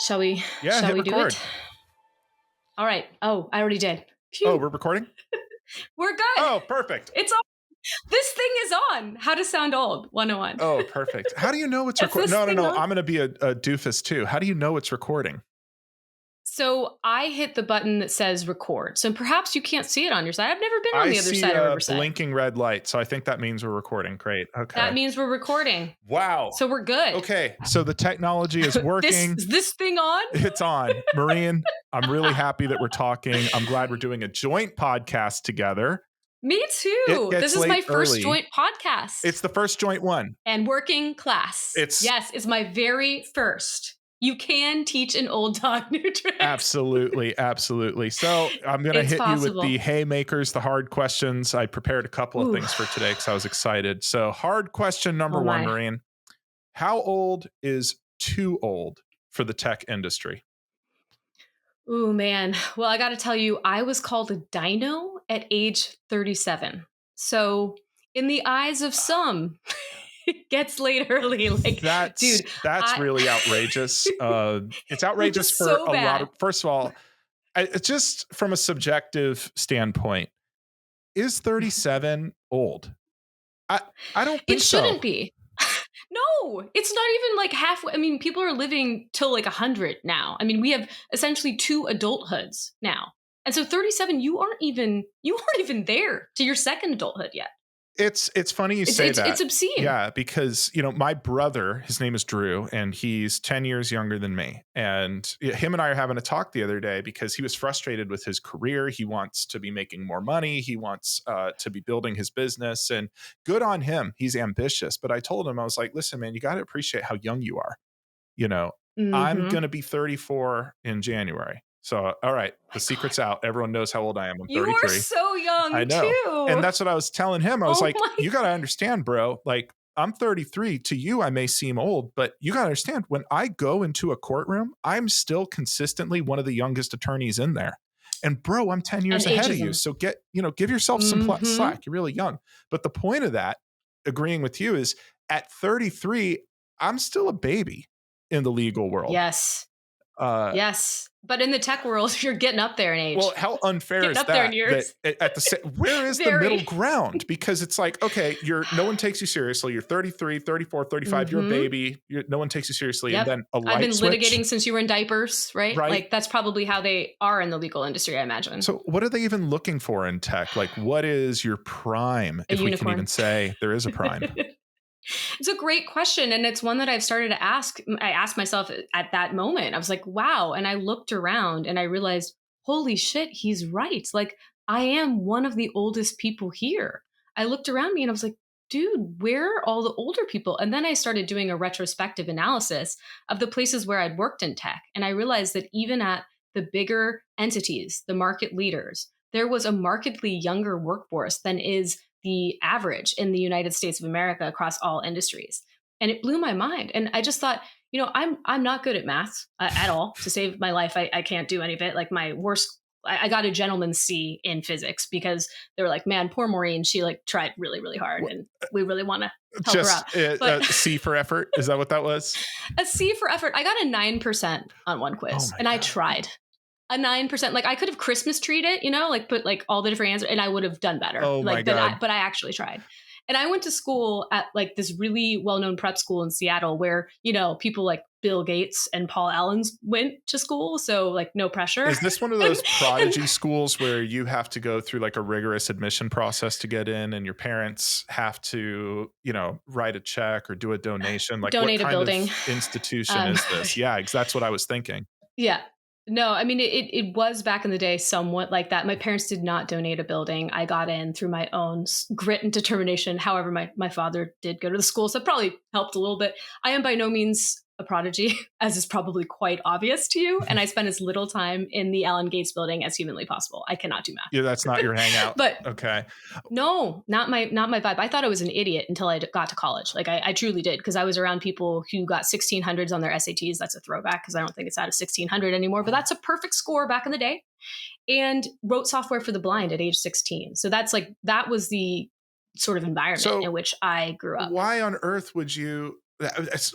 Shall we hit do record. it? All right. Oh, I already did. Phew. Oh, we're recording? We're good. Oh, perfect. It's on. This thing is on. How to sound old 101. Oh, perfect. How do you know it's recording? No. I'm going to be a doofus too. How do you know it's recording? So I hit the button that says record. So perhaps you can't see it on your side. I've never been on the other side of Riverside. I see a blinking red light. So I think that means we're recording. Great. Okay. That means we're recording. Wow. So we're good. Okay. So the technology is working. Is this thing on? It's on. Maureen, I'm really happy that we're talking. I'm glad we're doing a joint podcast together. Me too. This is my first joint podcast. It's the first joint one. And working class. Yes, it's my very first. You can teach an old dog new tricks. Absolutely. Absolutely. So I'm going to hit you with the haymakers, the hard questions. I prepared a couple of things for today because I was excited. So hard question number one, Maureen. How old is too old for the tech industry? Ooh, man. Well, I got to tell you, I was called a dino at age 37. So in the eyes of some... It gets late early. Like that's really outrageous. It's outrageous for so a lot of. First of all, it's just from a subjective standpoint. Is 37 old? I don't think so. It shouldn't be. No, it's not even like halfway. I mean, people are living till like 100 now. I mean, we have essentially 2 adulthoods now, and so 37, you aren't even there to your second adulthood yet. It's funny you say that. It's obscene. Yeah, because, my brother, his name is Drew, and he's 10 years younger than me. And him and I are having a talk the other day because he was frustrated with his career. He wants to be making more money. He wants to be building his business, and good on him. He's ambitious. But I told him, I was like, listen, man, you got to appreciate how young you are. I'm going to be 34 in January. So, all right, the secret's out. Everyone knows how old I am. I'm 33. You are so young, I know. too. And that's what I was telling him. I was like, you got to understand, bro. Like, I'm 33. To you, I may seem old, but you got to understand, when I go into a courtroom, I'm still consistently one of the youngest attorneys in there. And bro, I'm 10 years ahead of you. So give yourself some slack. You're really young. But the point of that, agreeing with you, is at 33, I'm still a baby in the legal world. Yes. Yes. But in the tech world, you're getting up there in age. Well, how unfair is that? There in years. Where is the middle ground? Because it's like, okay, no one takes you seriously. You're 33, 34, 35. You're a baby. No one takes you seriously. Yep. And then a light I've been switch. litigating since you were in diapers, right? Like that's probably how they are in the legal industry, I imagine. So what are they even looking for in tech? Like, what is your prime? If we can even say there is a prime. It's a great question. And it's one that I've started to ask. I asked myself at that moment. I was like, wow. And I looked around and I realized, holy shit, he's right. Like, I am one of the oldest people here. I looked around me and I was like, dude, where are all the older people? And then I started doing a retrospective analysis of the places where I'd worked in tech. And I realized that even at the bigger entities, the market leaders, there was a markedly younger workforce than is the average in the United States of America across all industries. And it blew my mind. And I just thought, I'm not good at math at all. To save my life, I can't do any of it. Like my worst, I got a gentleman's C in physics because they were like, man, poor Maureen, she like tried really, really hard and we really want to help her out. But a C for effort? Is that what that was? A C for effort. I got a 9% on one quiz and I tried. A 9%. Like I could have Christmas treed it, like put like all the different answers and I would have done better. Oh my God. But I actually tried. And I went to school at like this really well-known prep school in Seattle where, people like Bill Gates and Paul Allen went to school. So like no pressure. Is this one of those prodigy schools where you have to go through like a rigorous admission process to get in and your parents have to, write a check or do a donation? Like donate what a building. Of institution is this? Yeah, that's what I was thinking. Yeah. No, I mean, it was back in the day somewhat like that. My parents did not donate a building. I got in through my own grit and determination. However, my father did go to the school, so it probably helped a little bit. I am by no means a prodigy, as is probably quite obvious to you. And I spent as little time in the Allen Gates building as humanly possible. I cannot do math. Yeah, that's not your hangout. But okay. No, not my vibe. I thought I was an idiot until I got to college. Like I truly did, because I was around people who got 1600s on their SATs. That's a throwback because I don't think it's at a 1600 anymore, but that's a perfect score back in the day. And wrote software for the blind at age 16. So that was the sort of environment in which I grew up. Why on earth would you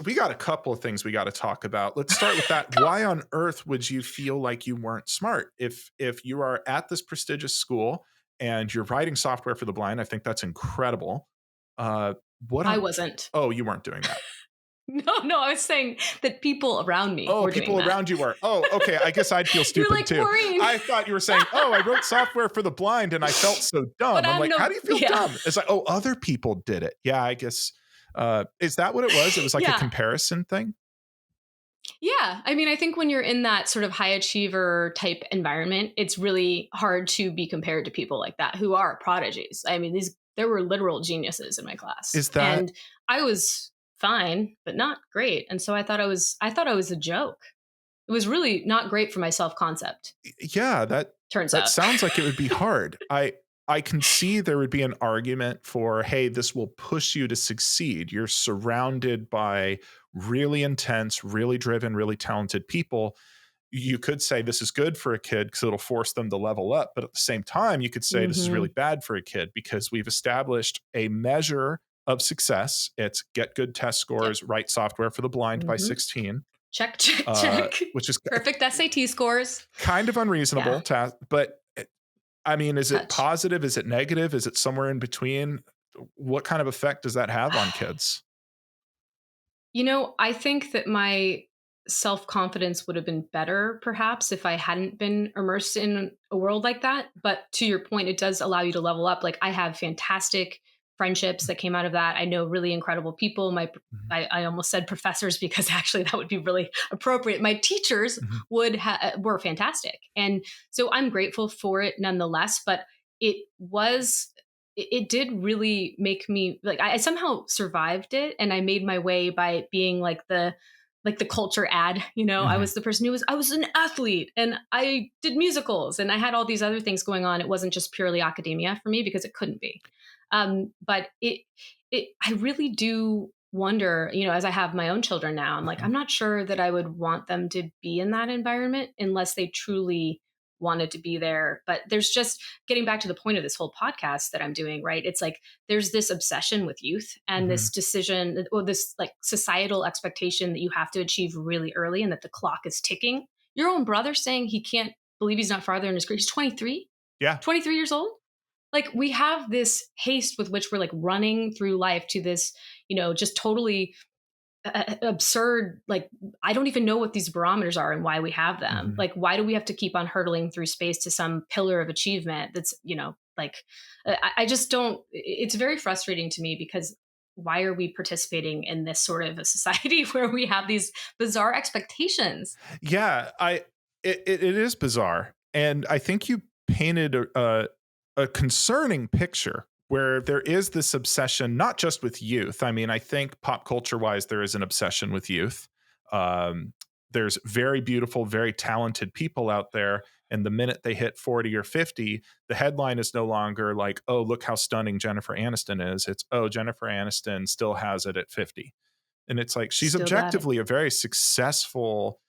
We got a couple of things we got to talk about. Let's start with that. Why on earth would you feel like you weren't smart if you are at this prestigious school and you're writing software for the blind? I think that's incredible. Uh, what I on? wasn't. Oh, you weren't doing that. No, no, I was saying that people around me Oh, were doing people that. around you were. Oh, okay. I guess I'd feel You're stupid like, too. Maureen, I thought you were saying, "Oh, I wrote software for the blind and I felt so but dumb." I'm I'm like, "How no, do you feel yeah, dumb?" It's like, "Oh, other people did it." Yeah, I guess. Is that what it was? It was like a yeah. comparison thing. Yeah. I mean, I think when you're in that sort of high achiever type environment, it's really hard to be compared to people like that who are prodigies. I mean, there were literal geniuses in my class. Is that And I was fine, but not great. And so I thought I was a joke. It was really not great for my self-concept, yeah, turns that out. sounds like it would be hard. I can see there would be an argument for, hey, this will push you to succeed. You're surrounded by really intense, really driven, really talented people. You could say this is good for a kid because it'll force them to level up. But at the same time, you could say this is really Mhm. bad for a kid because we've established a measure of success. It's get good test Yep. scores, write software for the blind by Mhm. 16, Check, check, check. which is Perfect SAT scores. kind of Yeah. unreasonable to, but I mean, is it Touch. positive? Is it negative? Is it somewhere in between? What kind of effect does that have on kids? I think that my self confidence would have been better perhaps if I hadn't been immersed in a world like that. But to your point, it does allow you to level up. Like I have fantastic friendships that came out of that. I know really incredible people. Mhm, I almost said professors because actually that would be really appropriate. My teachers mhm, were fantastic, and so I'm grateful for it nonetheless. But it was it did really make me like I somehow survived it, and I made my way by being like the culture ad. I mhm. was the person I was an athlete and I did musicals and I had all these other things going on. It wasn't just purely academia for me because it couldn't be. But it I really do wonder, as I have my own children now, I'm like, Mhm. I'm not sure that I would want them to be in that environment unless they truly wanted to be there. But there's just getting back to the point of this whole podcast that I'm doing, right? It's like there's this obsession with youth and this Mhm. decision or this like societal expectation that you have to achieve really early and that the clock is ticking. Your own brother saying he can't believe he's not farther in his career. He's 23, Yeah. 23 years old. Like we have this haste with which we're like running through life to this, just totally absurd. Like I don't even know what these barometers are and why we have them. Mhm. Like why do we have to keep on hurtling through space to some pillar of achievement that's like I just don't. It's very frustrating to me because why are we participating in this sort of a society where we have these bizarre expectations? Yeah, it is bizarre, and I think you painted a concerning picture where there is this obsession, not just with youth. I mean, I think pop culture wise, there is an obsession with youth. Um, there's very beautiful, very talented people out there, and the minute they hit 40 or 50, the headline is no longer like, "Oh, look how stunning Jennifer Aniston is." It's, "Oh, Jennifer Aniston still has it at 50." And it's like she's Still got it. objectively a very successful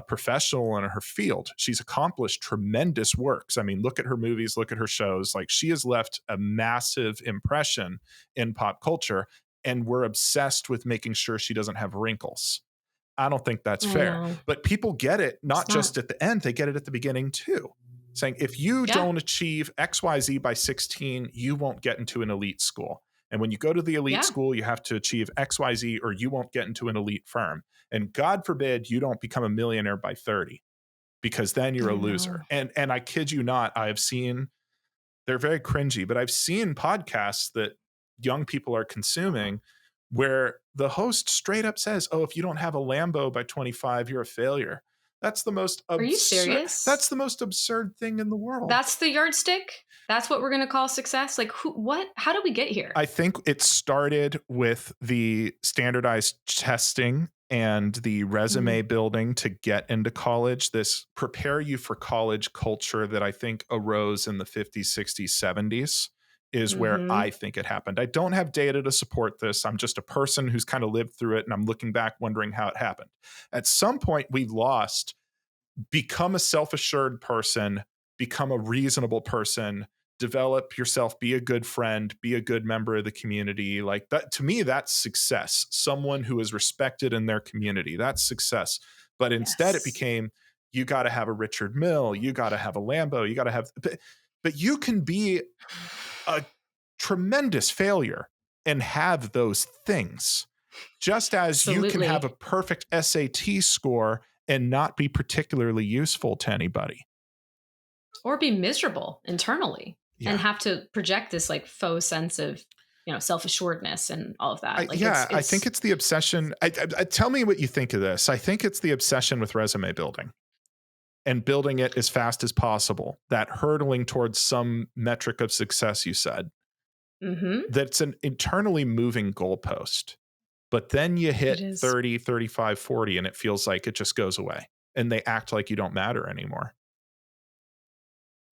professional in her field. She's accomplished tremendous works. I mean, look at her movies, look at her shows. Like she has left a massive impression in pop culture, and we're obsessed with making sure she doesn't have wrinkles. I don't think that's I fair. know. But people get it It's not not. just at the end, they get it at the beginning too. Saying if you Yeah. don't achieve XYZ by 16, you won't get into an elite school. And when you go to the elite Yeah. school, you have to achieve XYZ or you won't get into an elite firm. And God forbid you don't become a millionaire by 30 because then you're a I know. loser. And I kid you not, I have seen they're very cringy, but I've seen podcasts that young people are consuming where the host straight up says, "Oh, if you don't have a Lambo by 25, you're a failure." That's the most Are you absurd serious? that's the most absurd thing in the world. That's the yardstick? That's what we're gonna call success? Like, how did we get here? I think it started with the standardized testing and the resume Mhm, building to get into college, this prepare you for college culture that I think arose in the 50s, 60s, 70s is where mhm. I think it happened. I don't have data to support this. I'm just a person who's kind of lived through it and I'm looking back wondering how it happened. At some point, we lost become a self assured person, become a reasonable person, develop yourself, be a good friend, be a good member of the community. Like that, to me, that's success. Someone who is respected in their community, that's success. But instead it Yes. became, you got to have a Richard Mill, you got to have a Lambo, you got to have, but you can be a tremendous failure and have those things, just as you can have a Absolutely. perfect SAT score and not be particularly useful to anybody. Or be miserable internally and Yeah. have to project this like faux sense of, self-assuredness and all of that. Like it's I think it's it's the obsession. Tell me what you think of this. I think it's the obsession with resume building and building it as fast as possible, that hurtling towards some metric of success, you said, mhm, that's an internally moving goalpost. But then you it hit is. 30, 35, 40, and it feels like it just goes away and they act like you don't matter anymore.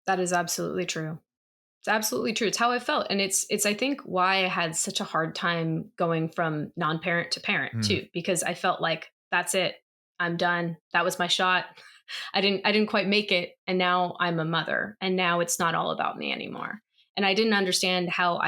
That is absolutely true. It's absolutely true. It's how I felt, and it's I think why I had such a hard time going from non-parent to parent Mm, too, because I felt like that's it. I'm done. That was my shot. I didn't quite make it, and now I'm a mother, and now it's not all about me anymore. And I didn't understand how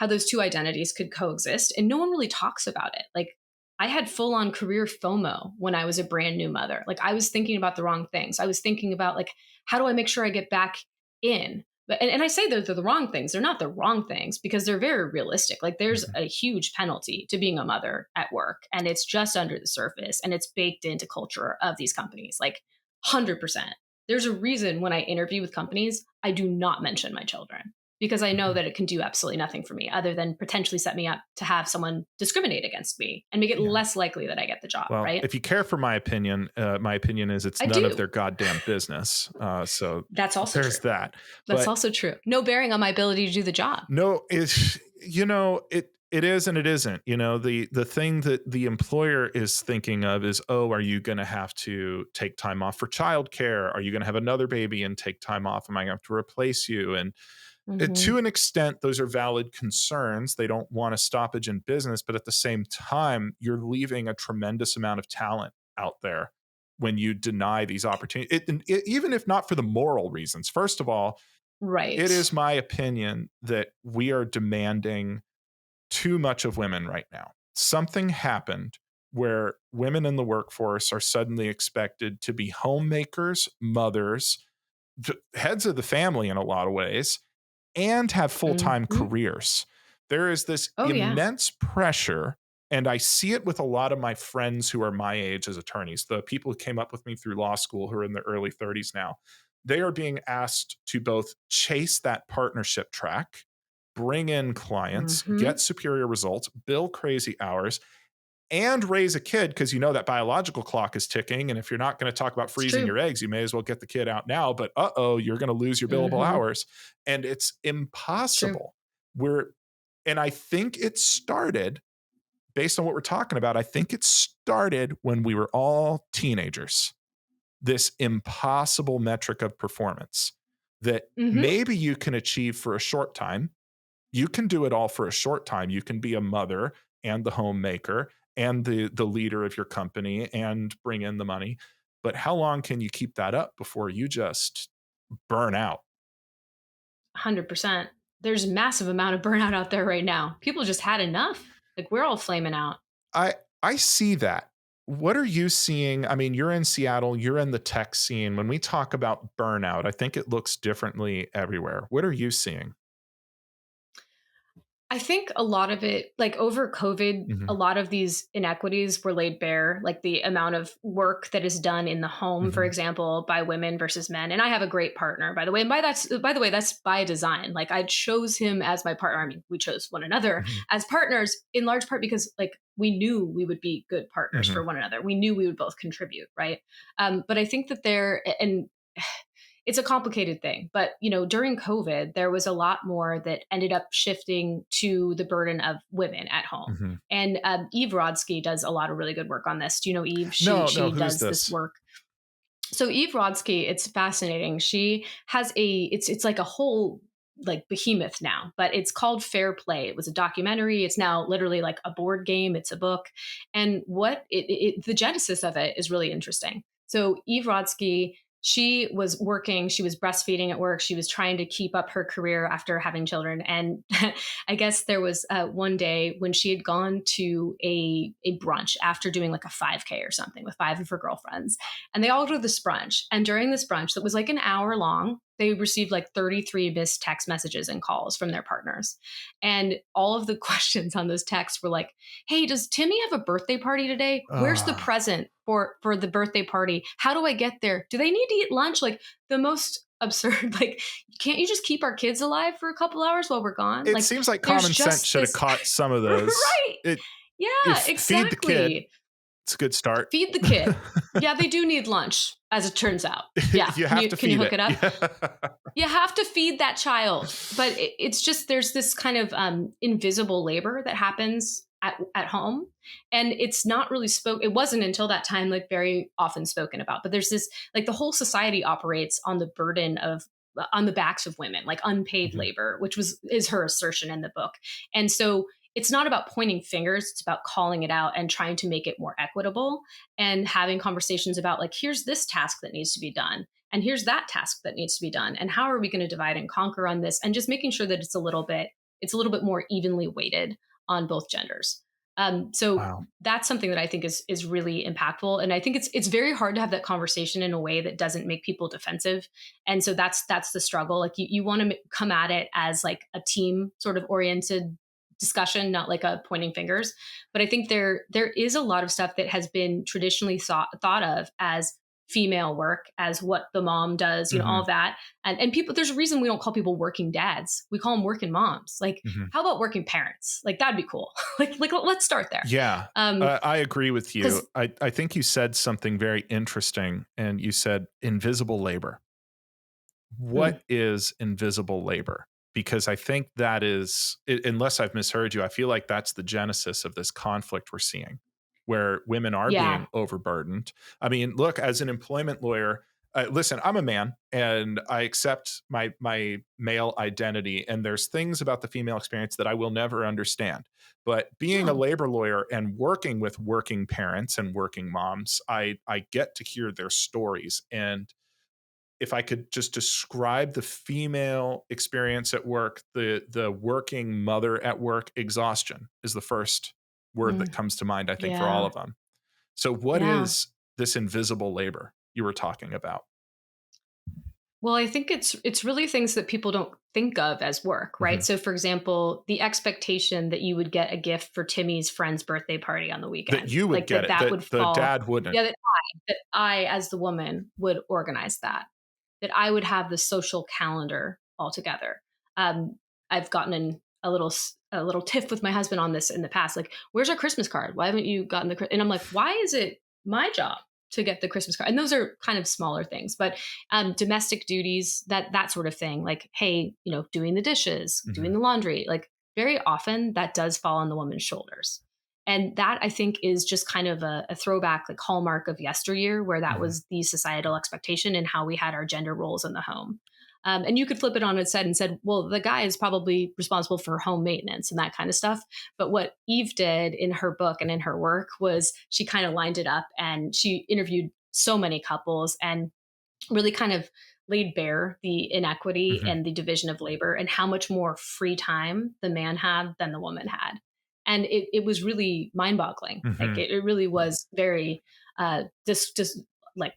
those two identities could coexist, and no one really talks about it. Like I had full on career FOMO when I was a brand new mother. Like I was thinking about the wrong things. I was thinking about like how do I make sure I get back in, and I say they're the wrong things. They're not the wrong things because they're very realistic. Like there's mhm. a huge penalty to being a mother at work, and it's just under the surface, and it's baked into culture of these companies. Like 100%. There's a reason when I interview with companies, I do not mention my children because I know Mhm. that it can do absolutely nothing for me other than potentially set me up to have someone discriminate against me and make it Yeah. less likely that I get the job. Well, Right? if you care for my opinion is it's I none of do. their goddamn business. So That's also true. there's that. That's But also true. No bearing on my ability to do the job. no, it's it is and it isn't. The thing that the employer is thinking of is, oh, are you going to have to take time off for childcare? Are you going to have another baby and take time off? Am I going to have to replace you? And to Hmm. an extent, those are valid concerns. They don't want a stoppage in business, but at the same time, you're leaving a tremendous amount of talent out there when you deny these opportunities. Even if not for the moral reasons. First of all, it Right. is my opinion that we are demanding too much of women right now. Something happened where women in the workforce are suddenly expected to be homemakers, mothers, heads of the family in a lot of ways, and have full-time Hmm. careers. There is this Oh, yeah. immense pressure, and I see it with a lot of my friends who are my age as attorneys, the people who came up with me through law school who are in their early 30s now. They are being asked to both chase that partnership track, bring in clients, get Hmm. superior results, bill crazy hours, and raise a kid because that biological clock is ticking. And if you're not going to talk about It's freezing true. your eggs, you may as well get the kid out now. But you're going to lose your billable Hmm. hours. And it's It's true. impossible. And I think it started based on what we're talking about. I think it started when we were all teenagers, this impossible metric of performance that Hmm. maybe you can achieve for a short time. You can do it all for a short time. You can be a mother and the homemaker and the leader of your company and bring in the money. But how long can you keep that up before you just burn out? 100%. There's massive amount of burnout out there right now. People just had enough. Like we're all flaming out. I I see that. What are you seeing? I mean, you're in Seattle, you're in the tech scene. When we talk about burnout, I think it looks differently everywhere. What are you seeing? I think a lot of it, like over COVID, a Mhm, lot of these inequities were laid bare, like the amount of work that is done in the home, for mhm, example, by women versus men. And I have a great partner, by the way. And by the way, that's by design. Like I chose him as my partner. I mean, we chose one another mhm, as partners in large part because like we knew we would be good partners mhm, for one another. We knew we would both contribute, right? But I think that there and it's a complicated thing, but during COVID there was a lot more that ended up shifting to the burden of women at home. mhm. And Eve Rodsky does a lot of really good work on this. Do you know Eve? she No, no, she who's does this this? work. So Eve Rodsky, it's fascinating. She has it's like a whole like behemoth now, but it's called Fair Play. It was a documentary. It's now literally like a board game. It's a book, and the genesis of it is really interesting. So Eve Rodsky she was working, she was breastfeeding at work, she was trying to keep up her career after having children. And I guess there was one day when she had gone to a brunch after doing like a 5K or something with 5 of her girlfriends. And they all go to this brunch. And during this brunch that was like an hour long, they received like 33 missed text messages and calls from their partners. And all of the questions on those texts were like, hey, does Timmy have a birthday party today? Where's the Ah, present for the birthday party? How do I get there? Do they need to eat lunch? Like the most absurd, like, can't you just keep our kids alive for a couple hours while we're gone? it Like seems like there's common sense just should have this caught some of those. right. It Yeah, if feed the kid, exactly. it's a good start. Feed the kid. Yeah, they do need lunch, as it turns out. Yeah. You Can have you to can you feed hook it. it up? Yeah. You have to feed that child. But it's just there's this kind of invisible labor that happens at home, and it's not really spoke. It wasn't until that time like very often spoken about. But there's this like the whole society operates on the burden of on the backs of women, like unpaid Mhm. labor, which was is her assertion in the book. And so it's not about pointing fingers, it's about calling it out and trying to make it more equitable and having conversations about like here's this task that needs to be done and here's that task that needs to be done and how are we going to divide and conquer on this, and just making sure that it's a little bit more evenly weighted on both genders. So Wow. that's something that I think is really impactful, and I think it's very hard to have that conversation in a way that doesn't make people defensive. And so that's the struggle. Like you want to come at it as like a team sort of oriented discussion, not like a pointing fingers. But I think there is a lot of stuff that has been traditionally thought of as female work, as what the mom does, you know, all Mhm. of that. And people, there's a reason we don't call people working dads. We call them working moms. Like, Mhm. how about working parents? Like that'd be cool. Like let's start there. Yeah, I agree with you. Because I think you said something very interesting, and you said invisible labor. What is invisible labor? Because I think that is, unless I've misheard you, I feel like that's the genesis of this conflict we're seeing, where women are yeah. being overburdened. I mean, look, as an employment lawyer, listen, I'm a man and I accept my male identity, and there's things about the female experience that I will never understand. But being a No. labor lawyer and working with working parents and working moms, I get to hear their stories. And if I could just describe the female experience at work, the working mother at work, exhaustion is the first word that Mm, comes to mind, I think, for all yeah. of them. So what Yeah. is this invisible labor you were talking about? Well, I think it's really things that people don't think of as work, right? Mhm. So for example, the expectation that you would get a gift for Timmy's friend's birthday party on the That weekend, you would like get it, that that would the fall, dad wouldn't. yeah, that I as the woman would organize that. That I would have the social calendar all together. I've gotten in a little tiff with my husband on this in the past. Like, where's our Christmas card? Why haven't you gotten the? And I'm like, why is it my job to get the Christmas card? And those are kind of smaller things, but domestic duties, that sort of thing. Like, hey, you know, doing the dishes, doing Mhm, the laundry. Like, very often that does fall on the woman's shoulders. And that I think is just kind of a throwback, like hallmark of yesteryear, where that mhm, was the societal expectation and how we had our gender roles in the home. And you could flip it on its head and said, well, the guy is probably responsible for home maintenance and that kind of stuff. But what Eve did in her book and in her work was she kind of lined it up and she interviewed so many couples and really kind of laid bare the inequity mhm, and the division of labor and how much more free time the man had than the woman had. And it was really mind boggling. Like mhm. it really was very, just like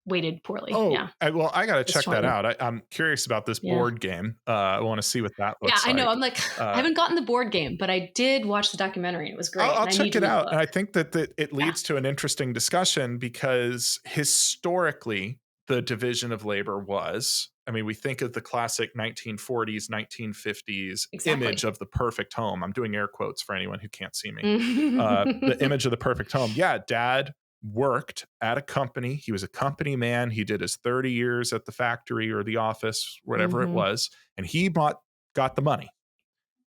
weighted poorly. Oh, Yeah. well, I gotta check that Disjointed. out. I'm curious about this Yeah. board game. I wanna see what that Yeah. looks I know. like. I'm like, I Uh haven't gotten the board game, but I did watch the documentary and it was great. I'll And I need check to it read the out, book. and I think that it Yeah. leads to an interesting discussion because historically, the division of labor was, I mean, we think of the classic 1940s, 1950s image Exactly. of the perfect home. I'm doing air quotes for anyone who can't see me. The image of the perfect home. Yeah, dad worked at a company. He was a company man. He did his 30 years at the factory or the office, whatever it Hmm. was, and got the money,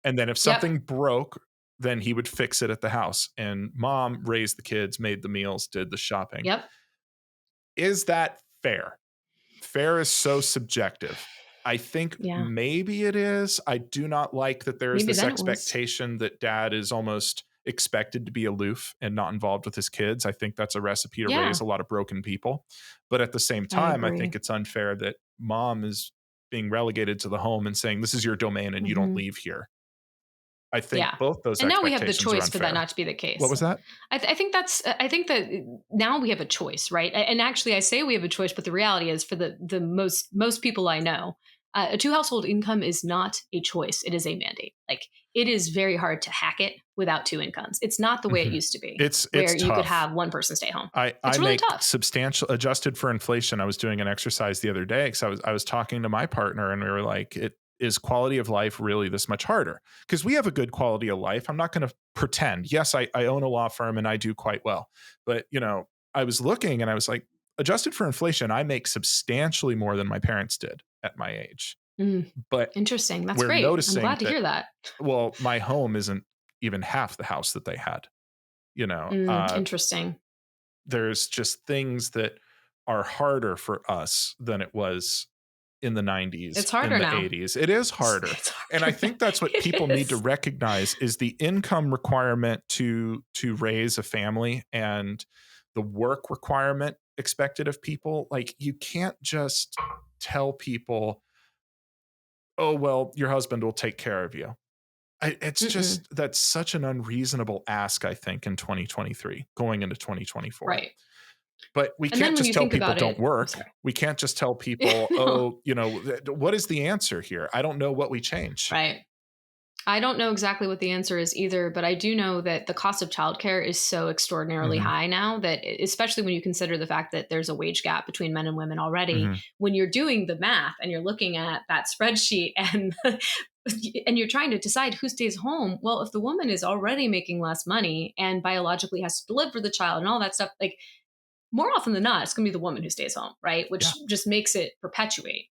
and then if Yep. something broke, then he would fix it at the house. And mom raised the kids, made the meals, did the shopping. Yep. Is that fair? Fair is so subjective. I think Yeah. maybe it is. I do not like that there is Maybe this then it was. expectation that dad is almost expected to be aloof and not involved with his kids. I think that's a recipe to raise Yeah, a lot of broken people. But at the same I time, I think agree. it's unfair that mom is being relegated to the home and saying, this is your domain and you don't Mhm. leave here. I think Yeah. both those And now we have the expectations are choice for that unfair. not to be the What case. was that? I think that's I think that now we have a choice, right? And actually, I say we have a choice, but the reality is, for the most people I know, a two household income is not a choice; it is a mandate. Like, it is very hard to hack it without two incomes. It's not the way it Mhm. used to be, It's where you could tough. have one person stay home. I It's really make tough. substantial adjusted for inflation. I was doing an exercise the other day because I was talking to my partner and we were like, it is quality of life really this much harder? Because we have a good quality of life. I'm not going to pretend. Yes, I own a law firm and I do quite well. But I was looking and I was like, adjusted for inflation, I make substantially more than my parents did at my age. Mm, But interesting. That's we're great. I'm glad noticing to that, hear that. well, my home isn't even half the house that they had. You know, uh, Interesting. there's just things that are harder for us than it was in the 90s, It's in harder the now. 80s. It is It's, harder. it's And I harder now. think that's what It people need to is. recognize is the income requirement to raise a family and the work requirement expected of people. Like, you can't just tell people, "Oh, well, your husband will take care of you." It's Mm-mm. just that's such an unreasonable ask, I think, in 2023 going into 2024. Right. But we And then can't when just you tell think people about don't it, I'm work. sorry. We can't just tell people, No. oh, what is the answer here? I don't know what we change. Right. I don't know exactly what the answer is either, but I do know that the cost of childcare is so extraordinarily Hmm. high now that, especially when you consider the fact that there's a wage gap between men and women already, Hmm. when you're doing the math and you're looking at that spreadsheet and and you're trying to decide who stays home, well, if the woman is already making less money and biologically has to deliver the child and all that stuff, like, more often than not, it's going to be the woman who stays home, right? Yeah. Which just makes it perpetuate.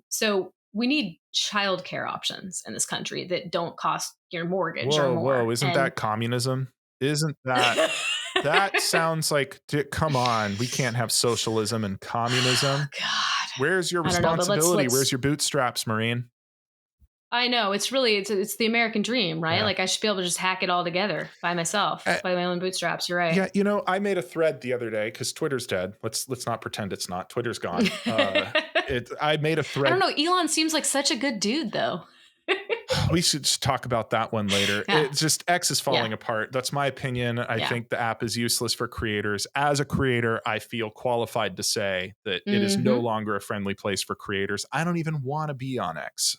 So we need childcare options in this country that don't cost your mortgage or Whoa, more. whoa. Isn't And that communism? Isn't that sounds like, come on, we can't have socialism and communism. God, Where's your I don't know, but let's responsibility? Where's let's. your bootstraps, Marine? I know it's really it's the American dream, right? Yeah. Like, I should be able to just hack it all together by myself, Uh, by my own bootstraps. You're right. yeah, I made a thread the other day because Twitter's dead. Let's not pretend it's not. Twitter's gone. I I made a don't thread. know. Elon seems like such a good dude, though. We should just talk about that one later. Yeah, It's just X is yeah, falling apart. That's my opinion. I yeah. think the app is useless for creators. As a creator, I feel qualified to say that it is no Hmm. longer a friendly place for creators. I don't even want to be on X.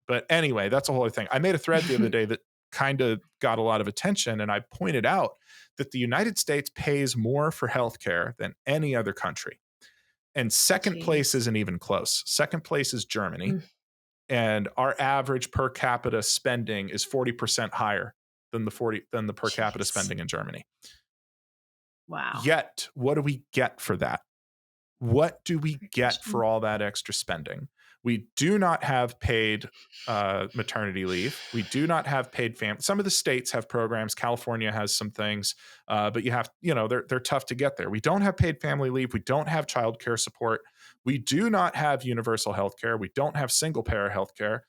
But anyway, that's a whole other thing. I made a thread the other day that kind of got a lot of attention, and I pointed out that the United States pays more for healthcare than any other country. And second place Jeez. isn't even close. Second place is Germany, Mm, and our average per capita spending is 40% higher than the per capita jeez. spending in Germany. Wow. Yet, what do we get for that? What do we Great get for question. all that extra spending? We do not have paid maternity leave. We do not have paid family. Some of the states have programs. California has some things, but they're tough to get there. We don't have paid family leave. We don't have childcare support. We do not have universal health care. We don't have single payer health care.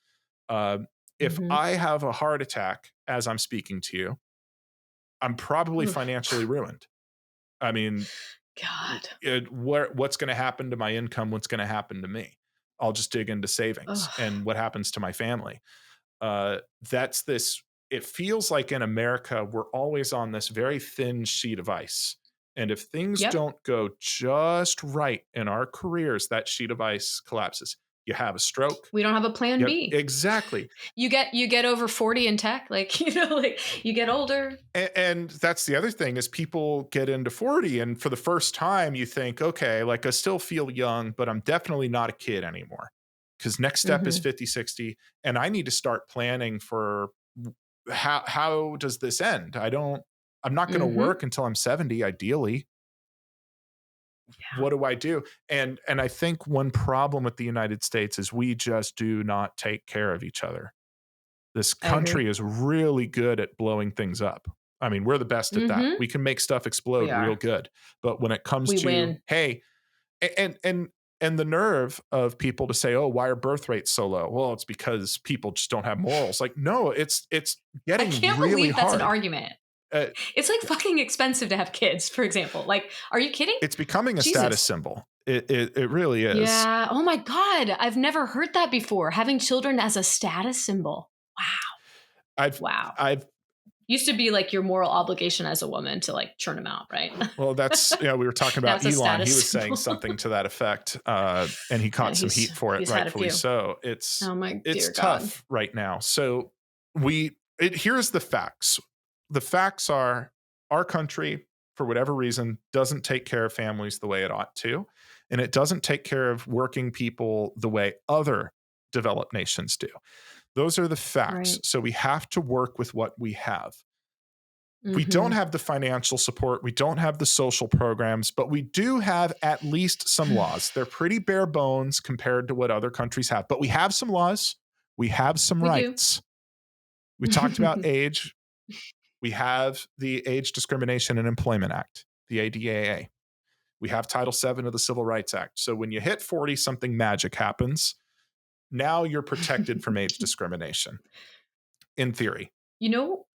If Mhm. I have a heart attack as I'm speaking to you, I'm probably Oof. financially ruined. I mean, God. what's going to happen to my income? What's going to happen to me? I'll just dig into savings Ugh. and what happens to my family. Uh, that's this. It feels like in America, we're always on this very thin sheet of ice. And if things Yep. don't go just right in our careers, that sheet of ice collapses. You have a stroke. We don't have a plan Yep, B. exactly. You get over 40 in tech, like, like, you get older. And that's the other thing is people get into 40 and for the first time you think, okay, like I still feel young, but I'm definitely not a kid anymore. Because next step is Mhm. 50, 60, and I need to start planning for how does this end? I'm not going to Mhm. work until I'm 70, ideally. Yeah. What do I do? And I think one problem with the United States is we just do not take care of each other. This I agree. country is really good at blowing things up. I mean, we're the best at that. Mhm. We can make stuff We explode real are. good. But when it comes We to, win. hey, and And the nerve of people to say, oh, why are birth rates so low? Well, it's because people just don't have morals. Like, no, it's I getting can't really believe that's an hard. argument. Uh, It's like fucking expensive to have kids, for example. Like, are you kidding? it's becoming a status Jesus. symbol. It really is. Yeah. Oh my God. I've never heard that before. Having children as a status symbol. I've Wow. I've Used to be like your moral obligation as a woman to like churn them out, right? Well, that's, we were talking Now about it's a Elon. He status was saying symbol. something to that effect, and he Yeah, caught some heat for it, he's had a rightfully few. so. Oh my It's dear God. tough right now. So here's the facts. The facts are our country, for whatever reason, doesn't take care of families the way it ought to, and it doesn't take care of working people the way other developed nations do. Those are the facts. Right. So we have to work with what we have. We don't Mm-hmm. have the financial support. We don't have the social programs, but we do have at least some laws. They're pretty bare bones compared to what other countries have, but we have some laws. We have some We do. rights. We talked about age. We have the Age Discrimination and Employment Act, the ADAA. We have Title VII of the Civil Rights Act. So when you hit 40, something magic happens. Now you're protected from age discrimination, in theory. You know,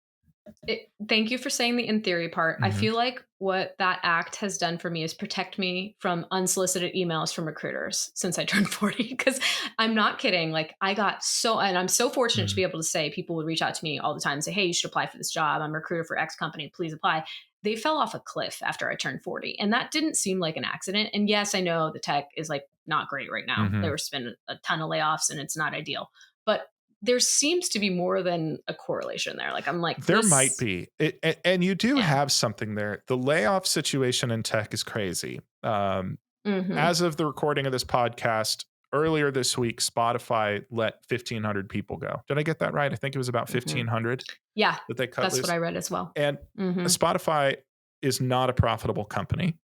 thank you for saying the in theory part. I Mhm. feel like what that act has done for me is protect me from unsolicited emails from recruiters since I turned 40. Because I'm not kidding. Like, and I'm so fortunate to Mhm. be able to say people would reach out to me all the time and say, hey, you should apply for this job. I'm a recruiter for X company. Please apply. They fell off a cliff after I turned 40. And that didn't seem like an accident. And yes, I know the tech is like not great right now. Mhm. There's been a ton of layoffs and it's not ideal. But there seems to be more than a correlation there. Like, I'm like, There might this, be. And you do yeah. have something there. The layoff situation in tech is crazy. Mm-hmm. As of the recording of this podcast, earlier this week, Spotify let 1,500 people go. Did I get that right? I think it was about Mm-hmm. 1,500 Yeah, that they cut that's what loose. I read as well. And Mm-hmm. Spotify is not a profitable company.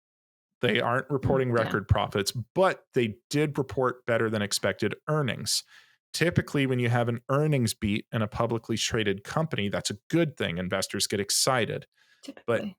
They aren't reporting Yeah. record profits, but they did report better than expected earnings. Typically, when you have an earnings beat in a publicly traded company, that's a good thing. Investors get excited. But Typically.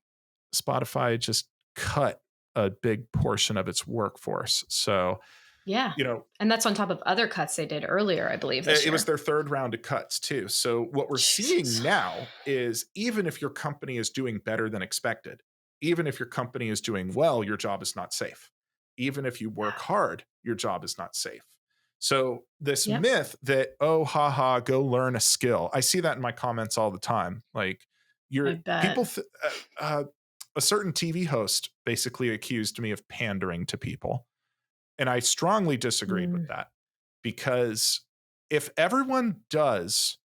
Spotify just cut a big portion of its workforce. So, Yeah. you know, And that's on top of other cuts they did earlier, I believe, this it was year. their third round of cuts too. So what we're Jesus. seeing now is even if your company is doing better than expected, even if your company is doing well, your job is not safe. Even if you work hard, your job is not safe. So this Yep. myth that, oh, haha, go learn a skill. I see that in my comments all the time. Like I you're bet. people, a certain TV host basically accused me of pandering to people. And I strongly disagreed with Mm. that because if everyone does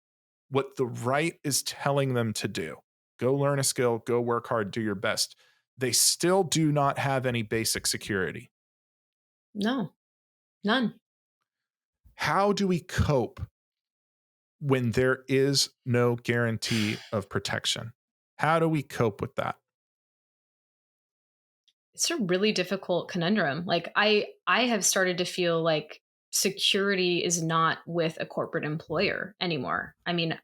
what the right is telling them to do, go learn a skill, go work hard, do your best, they still do not have any basic security. No, none. How do we cope when there is no guarantee of protection? How do we cope with that? It's a really difficult conundrum. Like, I have started to feel like security is not with a corporate employer anymore. I mean,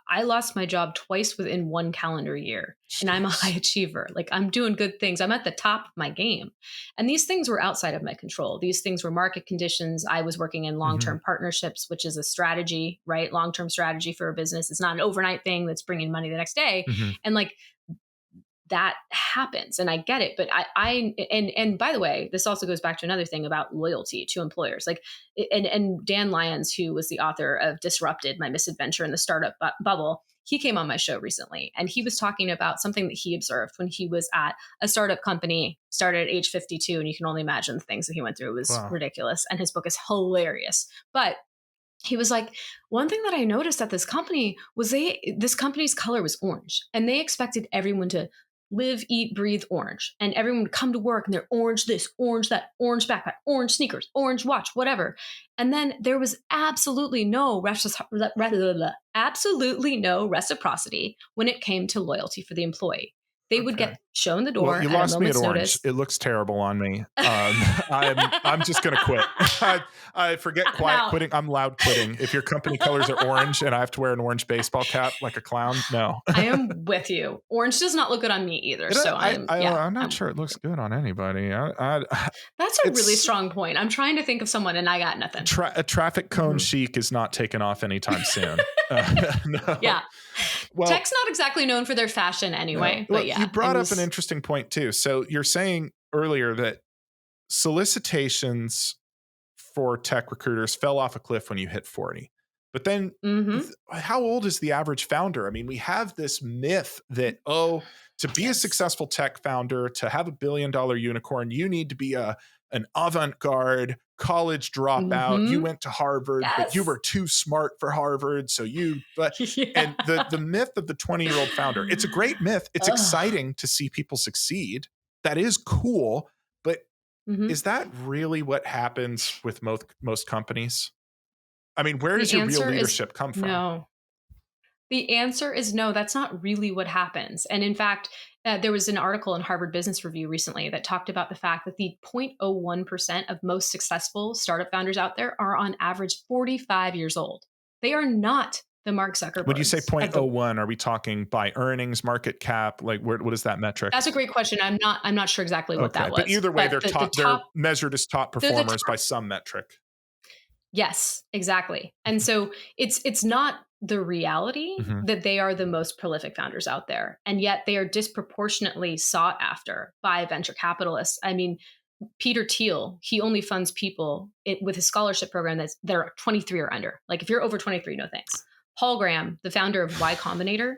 I lost my job twice within one calendar year, and I'm a high Jeez. achiever. Like, I'm doing good things. I'm at the top of my game. And these things were outside of my control. These things were market conditions. I was working in long-term partnerships, which is a strategy, right? Long-term strategy for a business. It's not an overnight thing that's bringing money the next day. Mhm. And like, that happens, and I get it. But and by the way, this also goes back to another thing about loyalty to employers. Like, and Dan Lyons, who was the author of Disrupted: My Misadventure in the Startup Bubble, he came on my show recently, and he was talking about something that he observed when he was at a startup company, started at age 52, and you can only imagine the things that he went through. It was Wow. ridiculous, and his book is hilarious. But he was like, one thing that I noticed at this company was this company's color was orange, and they expected everyone to live, eat, breathe orange, and everyone would come to work and they're orange this, orange that, orange backpack, orange sneakers, orange watch, whatever. And then there was absolutely no reciprocity when it came to loyalty for the employee. They would Okay. get shown the Well, door you at a lost me at moment's orange. notice. It looks terrible on me. I'm just gonna quit. I forget quiet Now, quitting. I'm loud quitting. If your company colors are orange and I have to wear an orange baseball cap like a clown, no. I am with you. Orange does not look good on me either. It, So yeah, I'm not I'm sure it with you. looks good on anybody. That's a really It's strong point. I'm trying to think of someone and I got nothing. a traffic cone Mhm. chic is not taken off anytime soon. No. Yeah. Well, Tech's not exactly known for their fashion no. anyway, Well, but you yeah, it brought up an was. interesting point too. So you're saying earlier that solicitations for tech recruiters fell off a cliff when you hit 40. But then Mhm. how old is the average founder? I mean, we have this myth that, oh, to be a Yes. successful tech founder, to have $1 billion unicorn, you need to be an avant-garde college dropout. You Mhm. went to Harvard, but you Yes. were too smart for Harvard. But and the Yeah. myth of the 20-year-old founder, it's a great myth. It's Ugh. exciting to see people succeed. That is cool. But Mhm. is that really what happens with most companies? I mean, where does The your real answer is leadership come from? no. The answer is no, that's not really what happens. And in fact, there was an article in Harvard Business Review recently that talked about the fact that the 0.01% of most successful startup founders out there are on average 45 years old. They are not the Mark When you say Zuckerbergs point of the oh world. 0.01, are we talking by earnings, market cap? Like, what is that metric? That's a great question. I'm not sure exactly what Okay, that but was. either way, But the they're top measured as top they're the performers by top. some metric. Yes, exactly. And so it's not the reality Mhm. that they are the most prolific founders out there, and yet they are disproportionately sought after by venture capitalists. I mean, Peter Thiel, he only funds people with his scholarship program that are 23 or under. Like if you're over 23, no thanks. Paul Graham, the founder of Y Combinator,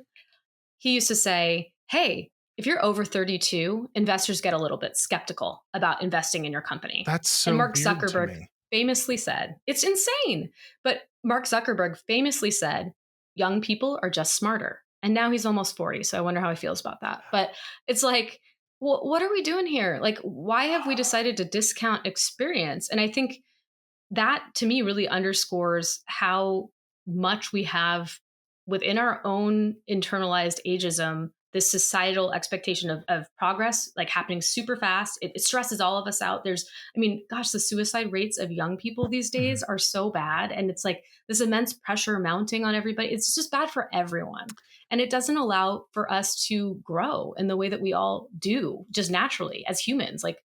he used to say, "Hey, if you're over 32, investors get a little bit skeptical about investing in your company." That's And so Mark weird to Zuckerberg me. famously said, it's insane, but Mark Zuckerberg famously said, young people are just smarter. And now he's almost 40, so I wonder how he feels about that. But it's like, what are we doing here? Like, why have we decided to discount experience? And I think that to me really underscores how much we have within our own internalized ageism this societal expectation of progress like happening super fast. It stresses all of us out. There's, I mean, gosh, the suicide rates of young people these days Mhm. are so bad, and it's like this immense pressure mounting on everybody. It's just bad for everyone, and it doesn't allow for us to grow in the way that we all do just naturally as humans. Like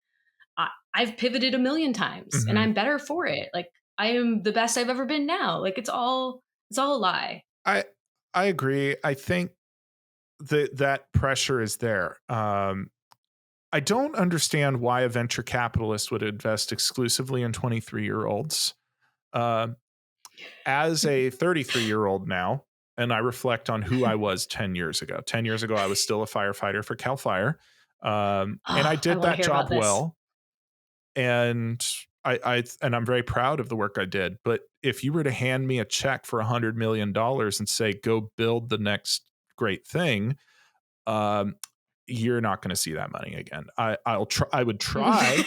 I've pivoted a million times and Mhm. I'm better for it. Like I am the best I've ever been now. Like it's all a lie. I I agree. I think that pressure is there. I don't understand why a venture capitalist would invest exclusively in 23-year-olds. Um, as a 33-year-old now, and I reflect on who I was 10 years ago. 10 years ago, I was still a firefighter for Cal Fire. And I Oh, I did want to that hear about job this. well. And I'm very proud of the work I did. But if you were to hand me a check for $100 million and say, go build the next great thing, um, you're not going to see that money again. I'll try. I would try.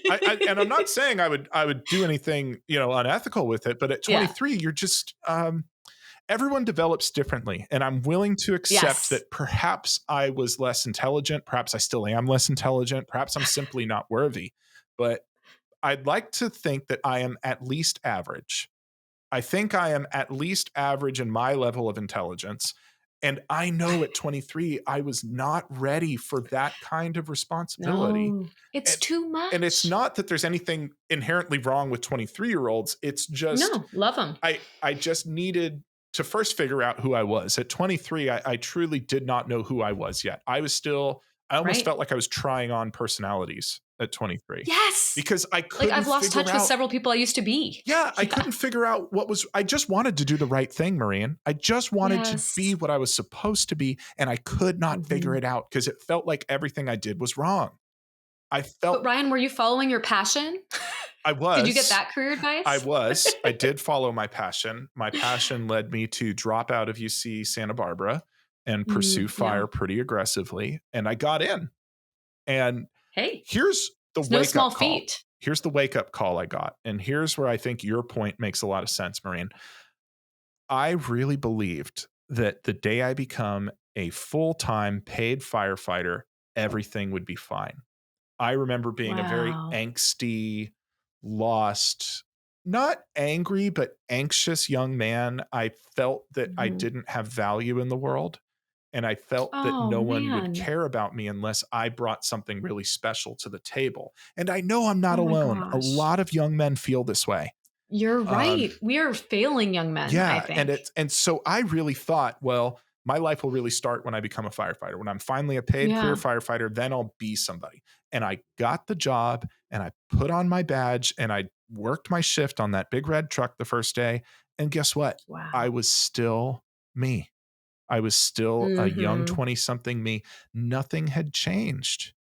And I'm not saying I would do anything unethical with it, but at Yeah. 23, you're just everyone develops differently, and I'm willing to accept Yes. that perhaps I was less intelligent, perhaps I still am less intelligent, perhaps I'm simply not worthy, but I'd like to think that I am at least average. I think I am at least average in my level of intelligence. And I know at 23, I was not ready for that kind of responsibility. No, it's And, too and it's much. not that there's anything inherently wrong with 23-year-olds. It's just, No, love them. I just needed to first figure out who I was. At 23, I truly did not know who I was yet. I almost Right. felt like I was trying on personalities at 23 Yes. because I Like couldn't I've lost figure touch with out several people I used to be. yeah, I Yeah. couldn't figure out I just wanted to do the right thing, Maureen. I just wanted to be Yes. what I was supposed to be, and I could not figure Mhm. it out because it felt like everything I did was wrong. I But felt Ryan, were you following your passion? I Did you get was. that career I advice? was. I did follow my passion. My passion led me to drop out of UC Santa Barbara and pursue Yeah. fire pretty aggressively, and I got in. And Hey, here's the it's no wake small up call. feat. Here's the wake up call I got. And here's where I think your point makes a lot of sense, Maureen. I really believed that the day I become a full-time paid firefighter, everything would be fine. I remember being a very Wow. angsty, lost, not angry, but anxious young man. I felt that I Mhm. didn't have value in the world, and I felt that Oh, no one would man. care about me unless I brought something really special to the table. And I know I'm not Oh my alone. A gosh. lot of young men feel this way. You're Um, right. We are failing young men, I yeah, think. and so I really thought, well, my life will really start when I become a firefighter. When I'm finally a paid career Yeah. firefighter, then I'll be somebody. And I got the job and I put on my badge and I worked my shift on that big red truck the first day. And guess what? I Wow. was still me. I was still a young Mhm. 20 something me. Nothing had changed.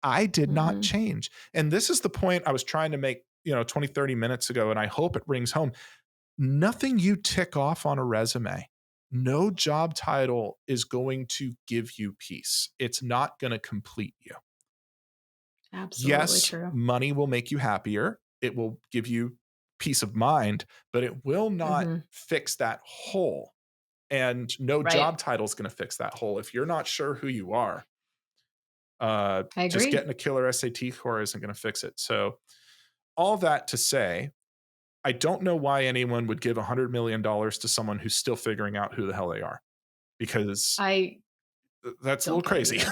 I did not Mhm. change. And this is the point I was trying to make, 20, 30 minutes ago. And I hope it rings home. Nothing you tick off on a resume, no job title is going to give you peace. It's not going to complete you. Absolutely Yes, true. money will make you happier. It will give you peace of mind, but it will not Mhm. fix that hole. And no Right. job title is going to fix that hole. If you're not sure who you are, I just agree. getting a killer SAT score isn't going to fix it. So, all that to say, I don't know why anyone would give $100 million to someone who's still figuring out who the hell they are, because I that's a little don't blame crazy. you.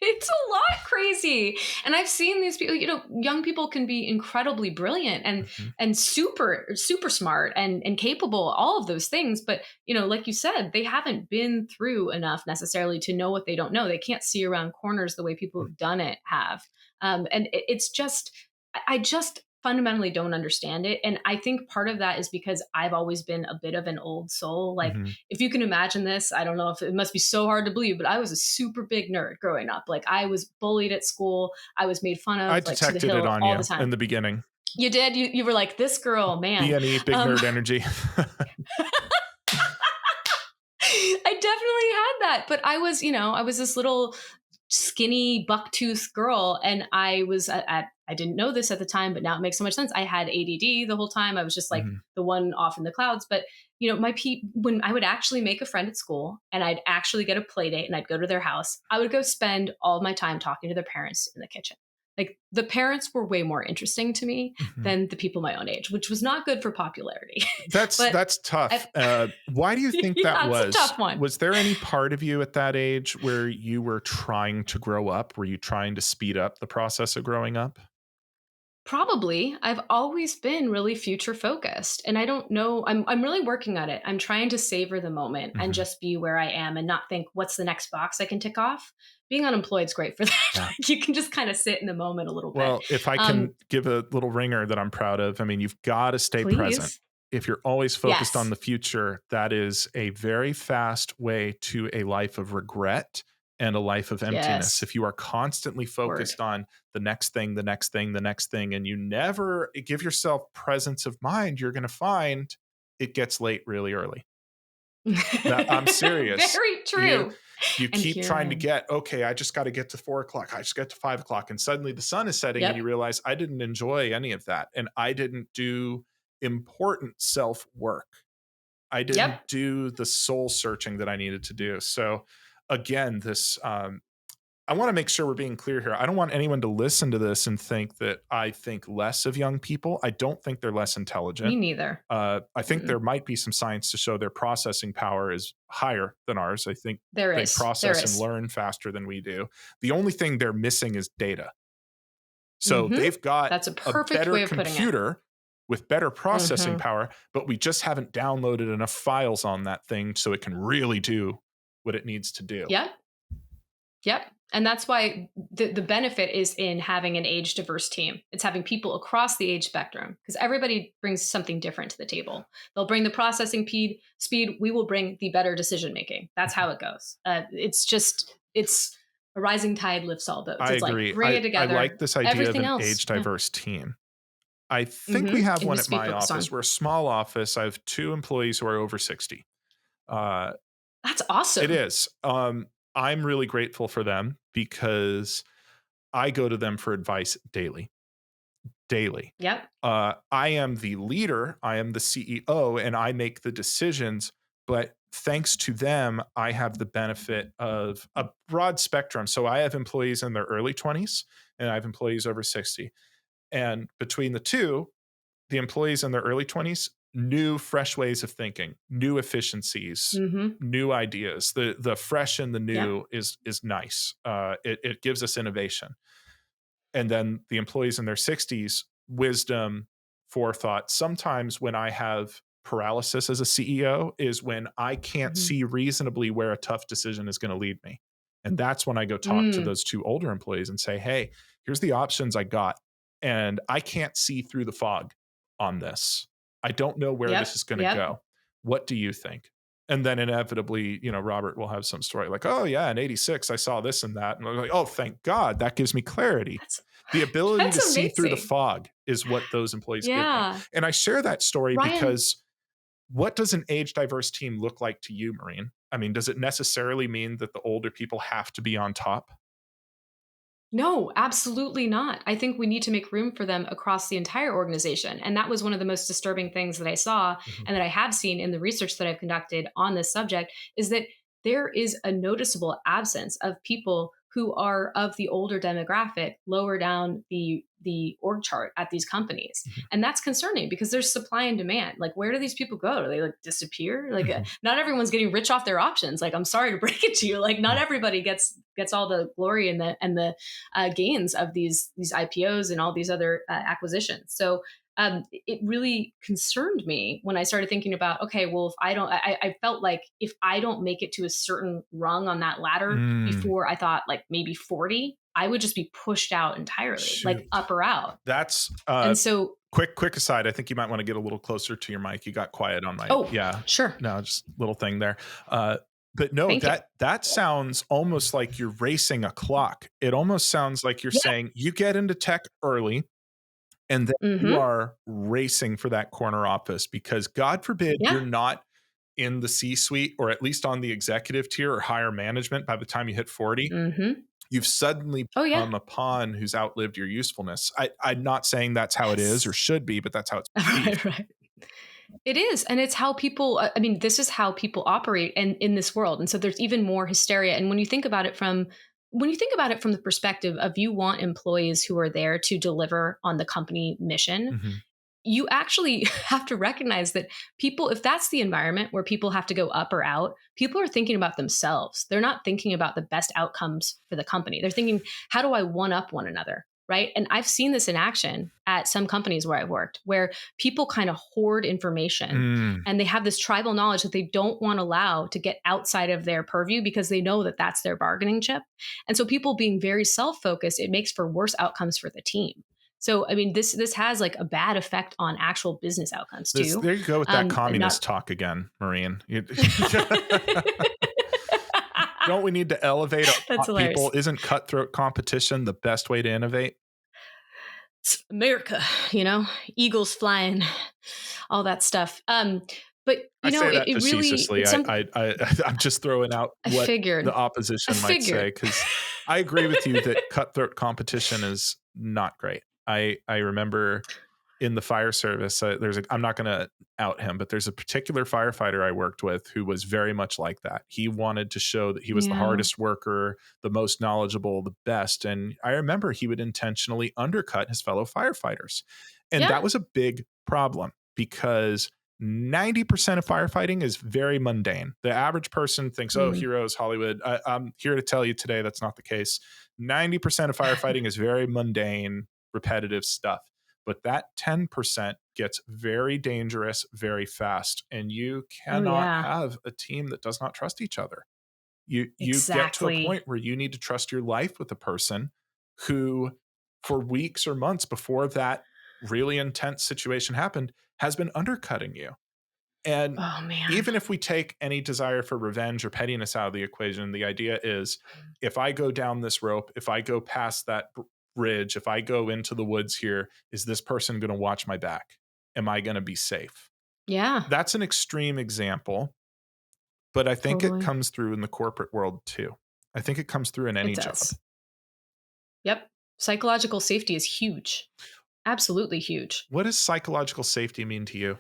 It's a lot crazy. And I've seen these people, young people can be incredibly brilliant Mhm, and super smart and capable, all of those things, but like you said, they haven't been through enough necessarily to know what they don't know. They can't see around corners the way people mm, who've done it have. And it's just I just fundamentally don't understand it. And I think part of that is because I've always been a bit of an old soul. Like, mhm. if you can imagine this, I don't know if it must be so hard to believe, but I was a super big nerd growing up. Like, I was bullied at school. I was made fun I of, like, to the detected it hill on all the you in time. the beginning. You did? You were like, this girl, man. BNE, big Um, nerd energy. I definitely had that. But I was this little skinny bucktooth girl, and I didn't know this at the time, but now it makes so much sense. I had ADD the whole time. I was just like Mhm, the one off in the clouds. But when I would actually make a friend at school and I'd actually get a play date and I'd go to their house, I would go spend all of my time talking to their parents in the kitchen. Like, the parents were way more interesting to me mhm. than the people my own age, which was not good for popularity. That's but that's I, tough. Why do you think that yeah, it's a was? tough one. Was there any part of you at that age where you were trying to grow up? Were you trying to speed up the process of growing up? Probably. I've always been really future focused, and I don't know, I'm really working on it. I'm trying to savor the moment and Mhm, just be where I am and not think what's the next box I can tick off. Being unemployed is great for that. yeah. Like, you can just kind of sit in the moment a little bit. Well, if I Um can give a little ringer that I'm proud of, I mean, you've got to stay present. please. If you're always focused on Yes. the future, that is a very fast way to a life of regret and a life of emptiness. Yes. If you are constantly Word. focused on the next thing, the next thing, the next thing, and you never give yourself presence of mind, you're going to find it gets late really early. That I'm serious. Very You true. you And keep here I trying to am. get, okay, I just got to get to 4 o'clock. I just get to 5 o'clock. And suddenly the sun is setting and you Yep. realize I didn't enjoy any of that. And I didn't do important self work. I didn't Yep. do the soul searching that I needed to do. So again, this I want to make sure we're being clear here. I don't want anyone to listen to this and think that I think less of young people. I don't think they're less Me intelligent. neither. I think Mm-mm. there might be some science to show their processing power is higher than ours. I think There they is. There process and is. learn faster than we do. The only thing they're missing is data. So Mhm. they've got That's a a perfect better way of putting it. computer with better processing Mhm. power, but we just haven't downloaded enough files on that thing so it can really do what it needs to do. Yep. Yep. And that's why the benefit is in having an age diverse team. It's having people across the age spectrum, because everybody brings something different to the table. They'll bring the processing speed. We will bring the better decision making. That's how it goes. It's a rising tide lifts all boats. I It's like, agree. bring it I like together. this idea of Everything an else. age Yeah. diverse team. I think we have It one needs at to be my focused office. on. We're a small office. I have two employees who are over 60. Uh, That's it awesome. is. I'm really grateful for them because I go to them for advice daily. Daily. Yep. I am the leader, I am the CEO, and I make the decisions, but thanks to them, I have the benefit of a broad spectrum. So I have employees in their early 20s and I have employees over 60. And between the two, the employees in their early 20s, new fresh ways of thinking, new efficiencies, Mm-hmm. new ideas. The fresh and the Yep. new is nice. It gives us innovation. And then the employees in their 60s, wisdom, forethought. Sometimes when I have paralysis as a CEO is when I can't Mm-hmm. see reasonably where a tough decision is going to lead me. And that's when I go talk to Mm. those two older employees and say, hey, here's the options I got. And I can't see through the fog on this. I don't know where this Yep. is going to Yep. go. What do you think? And then inevitably, Robert will have some story like, oh, yeah, in 86, I saw this and that. And I'm like, oh, thank God, that gives me clarity. That's The ability to that's see through the amazing. fog is what those employees give me. Yeah. And I share that story Ryan, because what does an age diverse team look like to you, Maureen? I mean, does it necessarily mean that the older people have to be on top? no, absolutely not. I think we need to make room for them across the entire organization. And that was one of the most disturbing things that I saw Mhm. and that I have seen in the research that I've conducted on this subject is that there is a noticeable absence of people who are of the older demographic lower down the org chart at these companies. Mhm. And that's concerning because there's supply and demand. Like where do these people go? Do they like disappear? Like Mhm. not everyone's getting rich off their options. Like I'm sorry to break it to you. Like not Mhm. everybody gets all the glory and the gains of these IPOs and all these other acquisitions. So it really concerned me when I started thinking about, okay, well, if I don't, I felt like if I don't make it to a certain rung on that ladder Mm, before I thought like maybe 40, I would just be pushed out entirely, like shoot. up or out. That's And so, quick aside. I think you might want to get a little closer to your mic. You got quiet on my, oh, yeah. sure. No, just little thing there. Uh, but no, Thank you. that sounds almost like you're racing a clock. It almost sounds like you're Yeah. saying you get into tech early and then you Mm-hmm. are racing for that corner office because God forbid you're Yeah. not in the C suite or at least on the executive tier or higher management by the time you hit 40. Mm-hmm. You've suddenly Oh, yeah. become a pawn who's outlived your usefulness. I'm not saying that's how it is or Yes. should be, but that's how it's perceived. Right, right. It is, and it's how people. I mean, this is how people operate, and in this world, and so there's even more hysteria. And when you think about it from the perspective of you want employees who are there to deliver on the company mission, Mhm. you actually have to recognize that people, if that's the environment where people have to go up or out, people are thinking about themselves. They're not thinking about the best outcomes for the company. They're thinking, how do I one up one another? Right. And I've seen this in action at some companies where I've worked, where people kind of hoard information Mm, and they have this tribal knowledge that they don't want to allow to get outside of their purview because they know that that's their bargaining chip. And so people being very self focused, it makes for worse outcomes for the team. So I mean, this has like a bad effect on actual business outcomes this too. there you go with that Not communist talk again, Maureen. Don't we need to elevate our that's top hilarious. people? Isn't cutthroat competition the best way to innovate? It's America, eagles flying, all that stuff. But I say it, that it really facetiously. it's some. I'm just throwing out I what the figured. I opposition might say figured. because I agree with you that cutthroat competition is not great. I remember in the fire service, I'm not going to out him, but there's a particular firefighter I worked with who was very much like that. He wanted to show that he was the Yeah. hardest worker, the most knowledgeable, the best. And I remember he would intentionally undercut his fellow firefighters. And Yeah. that was a big problem because 90% of firefighting is very mundane. The average person thinks, oh, Mm. heroes, Hollywood. I'm here to tell you today that's not the case. 90% of firefighting is very mundane, repetitive stuff. But that 10% gets very dangerous very fast. And you Oh cannot yeah. have a team that does not trust each other. You get to a Exactly. point where you need to trust your life with a person who, for weeks or months before that really intense situation happened, has been undercutting you. And Oh man. even if we take any desire for revenge or pettiness out of the equation, the idea is if I go down this rope, if I go past that bridge, if I go into the woods here, is this person going to watch my back? Am I going to be safe? Yeah. That's an extreme example, but I think it Totally. comes through in the corporate world too. I think it comes through in It any job. does. Yep. Psychological safety is huge. Absolutely huge. What does psychological safety mean to you?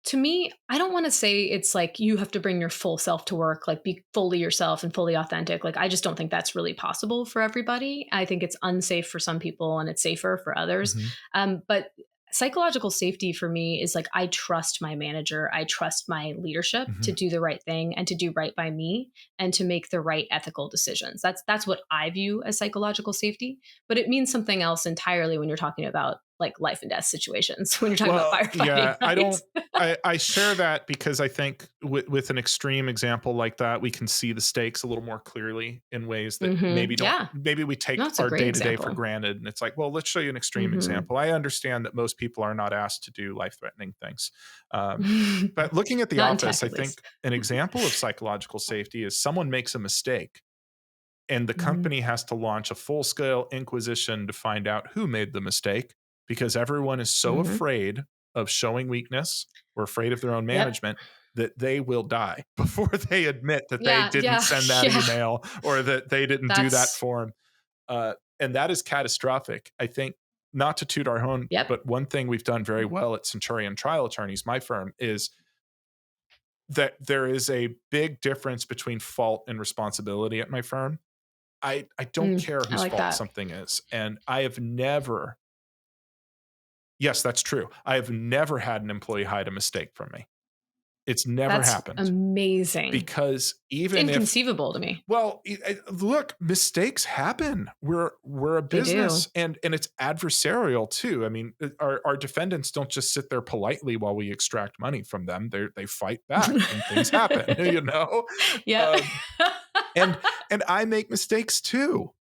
To me, I don't want to say it's like you have to bring your full self to work, like be fully yourself and fully authentic. Like, I just don't think that's really possible for everybody. I think it's unsafe for some people and it's safer for others. Hmm. But psychological safety for me is like, I trust my manager, I trust my leadership to Hmm. do the right thing and to do right by me and to make the right ethical decisions. That's what I view as psychological safety. But it means something else entirely when you're talking about like life and death situations, when you're talking about Well, firefighting, yeah, I right? don't. I share that because I think with an extreme example like that, we can see the stakes a little more clearly in ways that maybe don't. Yeah. Maybe we take No, it's a our great day to day for example. granted, and it's like, well, let's show you an extreme Mhm. example. I understand that most people are not asked to do life threatening things, um, but looking at The Not in tech, Office, I at least. think an example of psychological safety is someone makes a mistake, and the Mhm. company has to launch a full scale inquisition to find out who made the mistake because everyone is so Mhm. afraid of showing weakness or afraid of their own Yep. management that they will die before they admit that they Yeah, didn't yeah, send that yeah. email or that they didn't do that That's form. And that is catastrophic. I think, not to toot our own, yep. but one thing we've done very well at Centurion Trial Attorneys, my firm, is that there is a big difference between fault and responsibility at my firm. I don't care I whose like fault that. something is, and I have never. Yes, that's true. I have never had an employee hide a mistake from me. It's never That's happened amazing. because It's even if, inconceivable to me. well, look, mistakes happen. We're a They do. business, and it's adversarial too. I mean, our defendants don't just sit there politely while we extract money from them. They fight back when things happen, you know? Yeah. Um, and and I make mistakes too.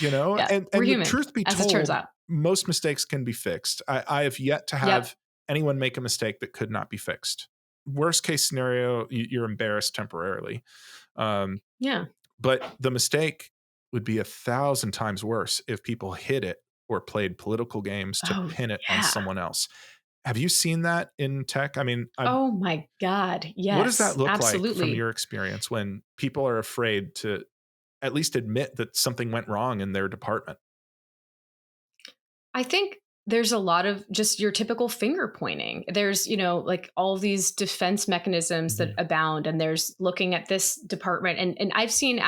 Yeah, we're And the human, truth be as it turns told, out. most mistakes can be fixed. I have yet to Yep. have anyone make a mistake that could not be fixed. Worst case scenario, you're embarrassed temporarily. Um, Yeah. but the mistake would be 1,000 times worse if people hid it or played political games to Oh, pin it on yeah. someone else. Have you seen that in tech? I mean, Oh my god, what does that yes, look like from absolutely. your experience when people are afraid to at least admit that something went wrong in their department? I think there's a lot of just your typical finger pointing. There's, like all these defense mechanisms that Mhm. abound, and there's looking at this department. And I have seen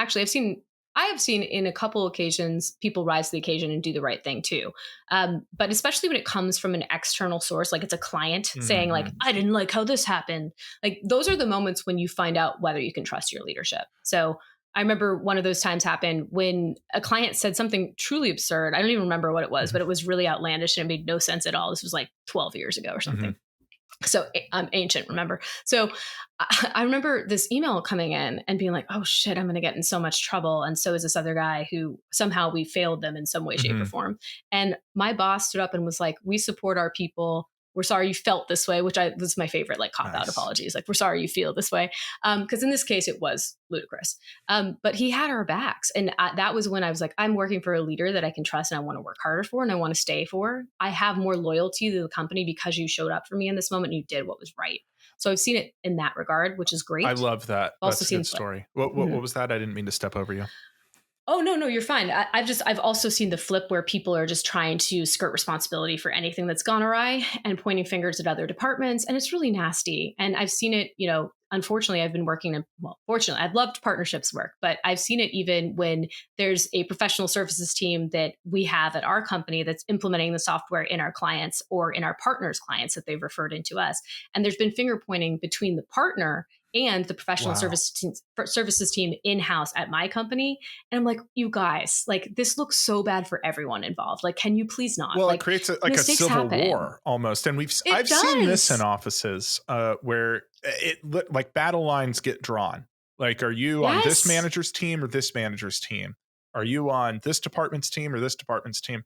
in a couple occasions people rise to the occasion and do the right thing too. But especially when it comes from an external source, like it's a client saying, like, Mhm. I didn't like how this happened. Like those are the moments when you find out whether you can trust your leadership. So I remember one of those times happened when a client said something truly absurd. I don't even remember what it was, Mhm. but it was really outlandish and it made no sense at all. This was like 12 years ago or something. Mhm. So I'm ancient, remember? So I remember this email coming in and being like, oh shit, I'm going to get in so much trouble. And so is this other guy who somehow we failed them in some way, shape, or Mhm. form. And my boss stood up and was like, we support our people. We're sorry you felt this way, which I was my favorite, like cop out Nice. apologies. Like, we're sorry you feel this way. Because in this case, it was ludicrous. But he had our backs. And that was when I was like, I'm working for a leader that I can trust and I want to work harder for and I want to stay for. I have more loyalty to the company because you showed up for me in this moment and you did what was right. So I've seen it in that regard, which is I great. love that. I've also That's a good seen flip. story. What Mhm. was that? I didn't mean to step over you. Oh no, no, you're fine. I've also seen the flip where people are just trying to skirt responsibility for anything that's gone awry and pointing fingers at other departments, and it's really nasty. And I've seen it. Unfortunately, I've been working in well, fortunately, I've loved partnerships work, but I've seen it even when there's a professional services team that we have at our company that's implementing the software in our clients or in our partners' clients that they've referred into us, and there's been finger pointing between the partner and the professional Wow. services team in house at my company, and I'm like, you guys, like, this looks so bad for everyone involved. Like, can you please not? Well, it Like, creates like a mistakes civil happen. war almost, and It I've seen this in does. offices where like battle lines get drawn. Like, are you on this Yes. manager's team or this manager's team? Are you on this department's team or this department's team?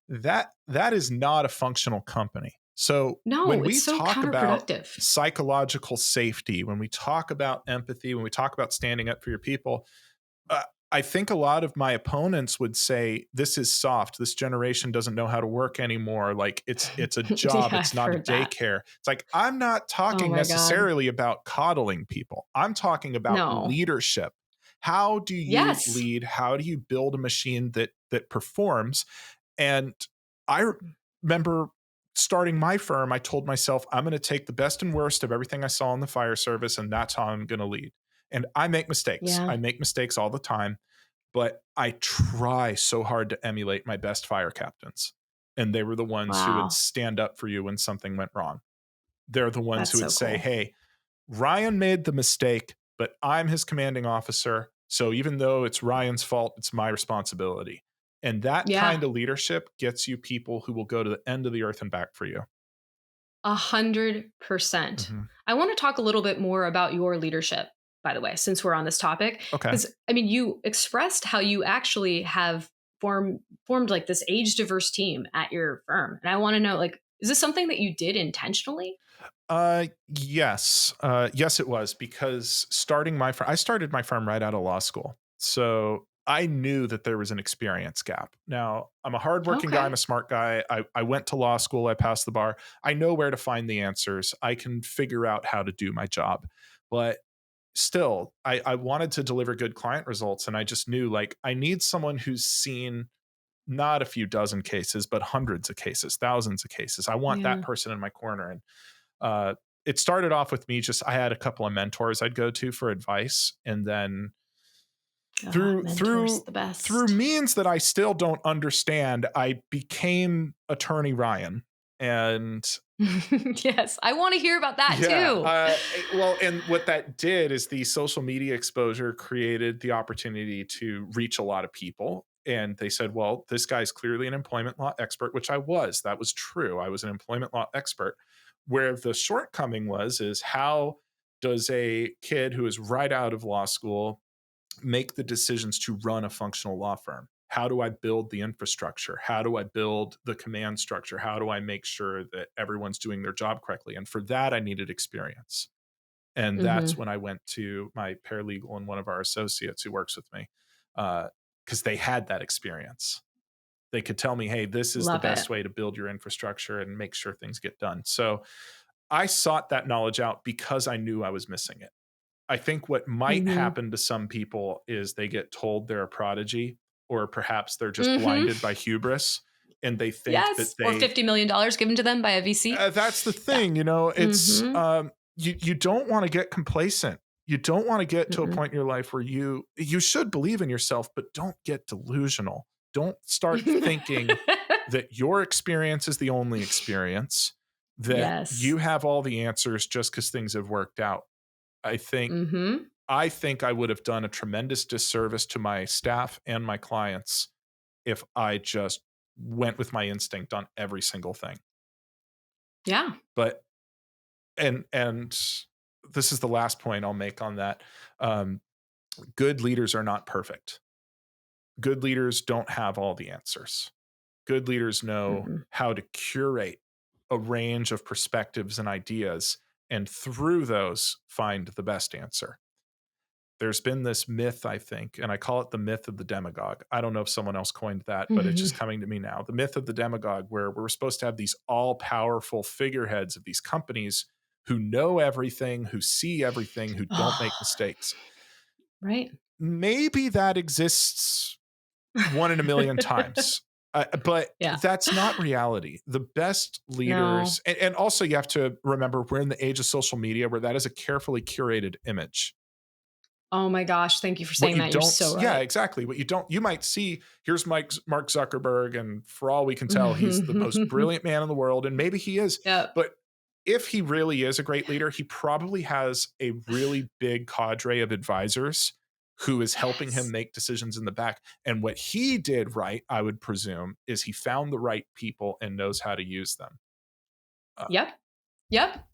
That is not a functional company. So No, when it's we so talk about counterproductive. psychological safety, when we talk about empathy, when we talk about standing up for your people, uh, I think a lot of my opponents would say this is soft. This generation doesn't know how to work anymore. Like it's a job. Yeah, It's I've not a heard that. daycare. It's like I'm not Oh talking my God. necessarily about coddling people. I'm talking about No. leadership. How do you Yes. lead? How do you build a machine that performs? And I remember starting my firm, I told myself, I'm going to take the best and worst of everything I saw in the fire service, and that's how I'm going to lead. And I make mistakes. Yeah. I make mistakes all the time, but I try so hard to emulate my best fire captains. And they were the ones who would Wow. stand up for you when something went wrong. They're the ones That's who would so say, cool. hey, Ryan made the mistake, but I'm his commanding officer. So even though it's Ryan's fault, it's my responsibility. And that Yeah. kind of leadership gets you people who will go to the end of the earth and back for you. 100%. Mhm. I want to talk a little bit more about your leadership, by the way, since we're on this topic. Okay. Because, I mean, you expressed how you actually have formed like this age diverse team at your firm. And I want to know, like, is this something that you did intentionally? Yes. Yes, it was because I started my firm right out of law school. So I knew that there was an experience gap. Now, I'm a hardworking guy. I'm Okay. a smart guy. I went to law school. I passed the bar. I know where to find the answers. I can figure out how to do my job. But still, I wanted to deliver good client results. And I just knew like I need someone who's seen not a few dozen cases, but hundreds of cases, thousands of cases. I want that Yeah. person in my corner. And uh, it started off with me just I had a couple of mentors I'd go to for advice, and then Oh, through mentors, through the through best. means that I still don't understand, I became attorney Ryan. And Yes. I want to hear about that yeah, too. well, and what that did is the social media exposure created the opportunity to reach a lot of people. And they said, well, this guy's clearly an employment law expert, which I was. That was true. I was an employment law expert. Where the shortcoming was, is how does a kid who is right out of law school make the decisions to run a functional law firm? How do I build the infrastructure? How do I build the command structure? How do I make sure that everyone's doing their job correctly? And for that, I needed experience. And that's Hmm. when I went to my paralegal and one of our associates who works with me, because they had that experience. They could tell me, hey, this is the Love best it. way to build your infrastructure and make sure things get done. So I sought that knowledge out because I knew I was missing it. I think what might Hmm. happen to some people is they get told they're a prodigy, or perhaps they're just Hmm. blinded by hubris and they think that Yes. Or $50 million given to them by a VC. that's the Yeah. thing, it's Hmm. you don't want to get complacent. You don't want to get to a Mm-mm. point in your life where you should believe in yourself, but don't get delusional. Don't start thinking that your experience is the only experience, that Yes. you have all the answers just because things have worked out. I think Hmm. I think I would have done a tremendous disservice to my staff and my clients if I just went with my instinct on every single thing. Yeah. But and this is the last point I'll make on that. Um, Good leaders are not perfect. Good leaders don't have all the answers. Good leaders know Mm-mm. how to curate a range of perspectives and ideas, and through those find the best answer. There's been this myth, I think, and I call it the myth of the demagogue. I don't know if someone else coined that, but it's just coming to me now. The myth of the demagogue, where we're supposed to have these all powerful figureheads of these companies who know everything, who see everything, who don't make Oh, mistakes. right. Maybe that exists one in a million times. But Yeah. that's not reality. The best No. leaders, and also you have to remember we're in the age of social media where that is a carefully curated image. Oh my gosh. Thank you for What saying you that. You're don't so Yeah, right. exactly. What you might see, here's Mark Zuckerberg, and for all we can tell, he's the most brilliant man in the world, and maybe he is. Yep. But if he really is a great leader, he probably has a really big cadre of advisors who is helping him Yes. make decisions in the back. And what he did right, I would presume, is he found the right people and knows how to use them. Uh, Yep. Yep.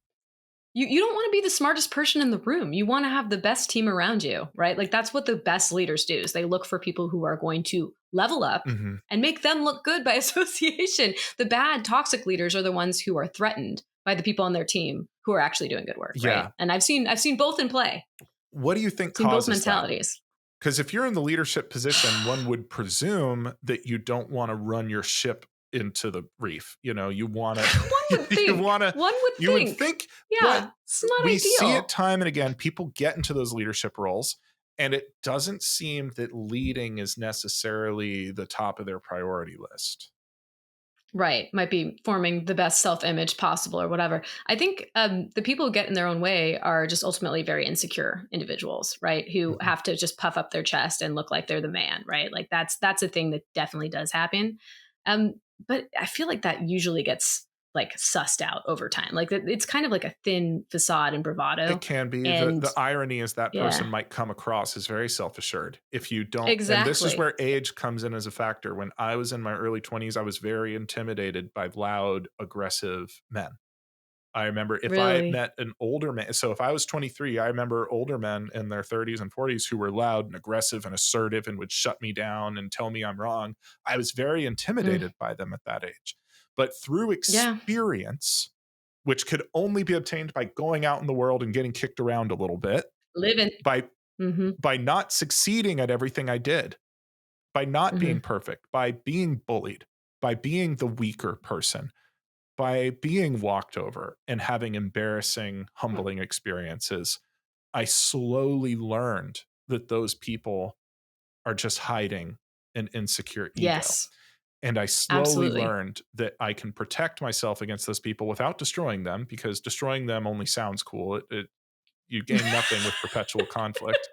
You don't want to be the smartest person in the room. You want to have the best team around you, right? Like that's what the best leaders do is they look for people who are going to level up mhm. and make them look good by association. The bad toxic leaders are the ones who are threatened by the people on their team who are actually doing good work, right? Yeah. And I've seen both in play. What do you think Seen both causes that? mentalities. Because if you're in the leadership position, one would presume that you don't want to run your ship into the reef. You want to, One would you think. want to, One would you would think. think, but Yeah, it's not we see it ideal. time and again. People get into those leadership roles, and it doesn't seem that leading is necessarily the top of their priority list. Right. Might be forming the best self image possible or whatever. I think the people who get in their own way are just ultimately very insecure individuals, right? Who Mhm. have to just puff up their chest and look like they're the man, right? Like that's a thing that definitely does happen. Um, but I feel like that usually gets like sussed out over time. Like it's kind of like a thin facade and It bravado. can be. And The irony is that person yeah, might come across as very self-assured if you don't, and this is exactly. where age comes in as a factor. When I was in my early 20s, I was very intimidated by loud, aggressive men. I remember if I Really. met an older man, so if I was 23, I remember older men in their 30s and 40s who were loud and aggressive and assertive and would shut me down and tell me I'm wrong. I was very Mm, intimidated by them at that age. But through yeah. experience, which could only be obtained by going out in the world and getting kicked around a little bit, Living. by Mm-hmm. not succeeding at everything I did, by not being Mm-hmm. perfect, by being bullied, by being the weaker person, by being walked over and having embarrassing, humbling experiences, I slowly learned that those people are just hiding an insecure ego. Yes. And I slowly Absolutely. learned that I can protect myself against those people without destroying them, because destroying them only sounds cool. You gain nothing with perpetual conflict.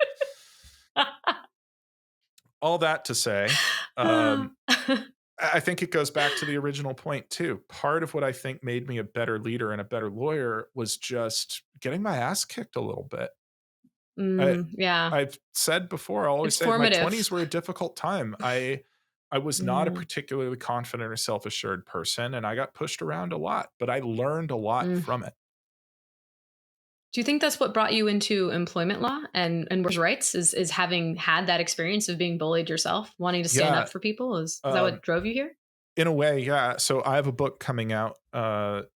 All that to say, Uh, um, I think it goes back to the original point too. Part of what I think made me a better leader and a better lawyer was just getting my ass kicked a little bit. I yeah. I've said before, I always It's say my formative. 20s were a difficult time. I was not a Yeah. particularly confident or self-assured person, and I got pushed around a lot, but I learned a lot Mm. from it. Do you think that's what brought you into employment law and workers' rights is having had that experience of being bullied yourself, wanting to stand up Yeah, for people? Is that um, what drove you here? in a way, yeah. So I have a book coming out,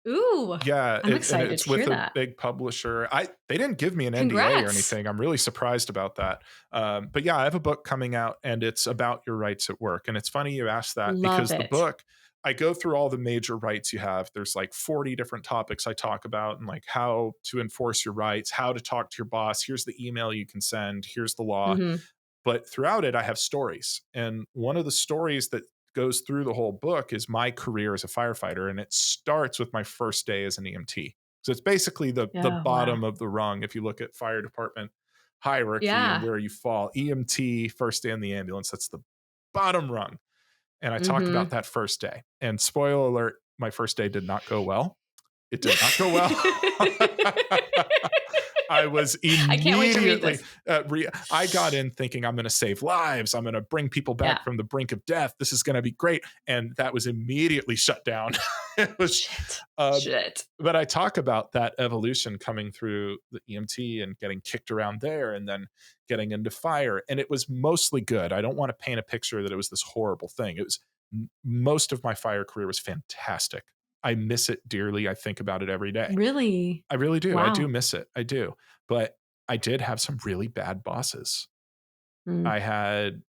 Ooh, yeah, I'm and excited it's to hear with a that. big publisher. They didn't give me an NDA or Congrats. anything. I'm really surprised about that. But yeah, I have a book coming out, and it's about your rights at work. And it's funny you asked that, Love because the it. book, I go through all the major rights you have. There's like 40 different topics I talk about, and like how to enforce your rights, how to talk to your boss. Here's the email you can send. Here's the law. Mhm. But throughout it, I have stories. And one of the stories that goes through the whole book is my career as a firefighter. And it starts with my first day as an EMT. So it's basically the Yeah, wow. bottom of the rung if you look at fire department hierarchy and Yeah. where you fall. EMT, first day in the ambulance, that's the bottom rung. And I talk about Mhm. that first day. And spoiler alert, my first day did not go well. It did not go well. I was I can't wait to read immediately, this. I got in thinking I'm going to save lives. I'm going to bring people Yeah. back from the brink of death. This is going to be great. And that was immediately shut down. It was, Shit. um, Shit. but I talk about that evolution coming through the EMT and getting kicked around there and then getting into fire. And it was mostly good. I don't want to paint a picture that it was this horrible thing. It was, most of my fire career was fantastic. I miss it dearly. I think about it every day. Really? I really do. I do Wow. miss it. I do. But I did have some really bad bosses. Mm. I had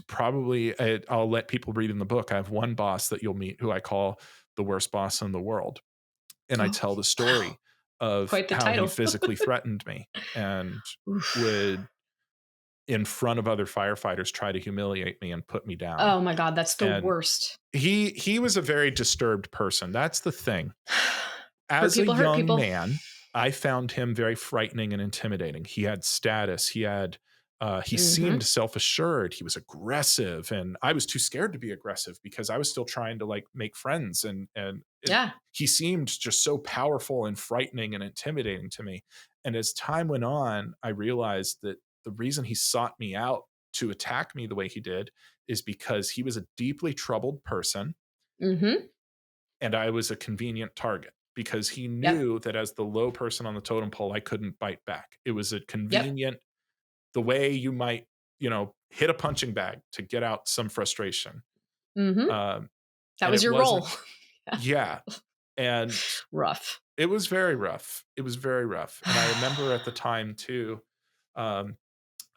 probably, I'll let people read in the book. I have one boss that you'll meet who I call the worst boss in the world. And I Oh, tell the wow. story of Quite the how he title. physically threatened me and Oof. would, in front of other firefighters, try to humiliate me and put me down. Oh my god, that's the And worst. he was a very disturbed person. That's the thing. Hurt As a people hurt young people. man, I found him very frightening and intimidating. He had status. He seemed Mhm. self-assured. He was aggressive, and I was too scared to be aggressive because I was still trying to like make friends. Yeah. He seemed just so powerful and frightening and intimidating to me. And as time went on, I realized that the reason he sought me out to attack me the way he did is because he was a deeply troubled person Mhm. and I was a convenient target because he Yep. knew that as the low person on the totem pole, I couldn't bite back. It was a Yep. convenient, the way you might, hit a punching bag to get out some frustration. Mhm. Um, That and was it your wasn't, role. Yeah. yeah. And Rough. it was very rough. It was very rough. And I remember at the time too, um,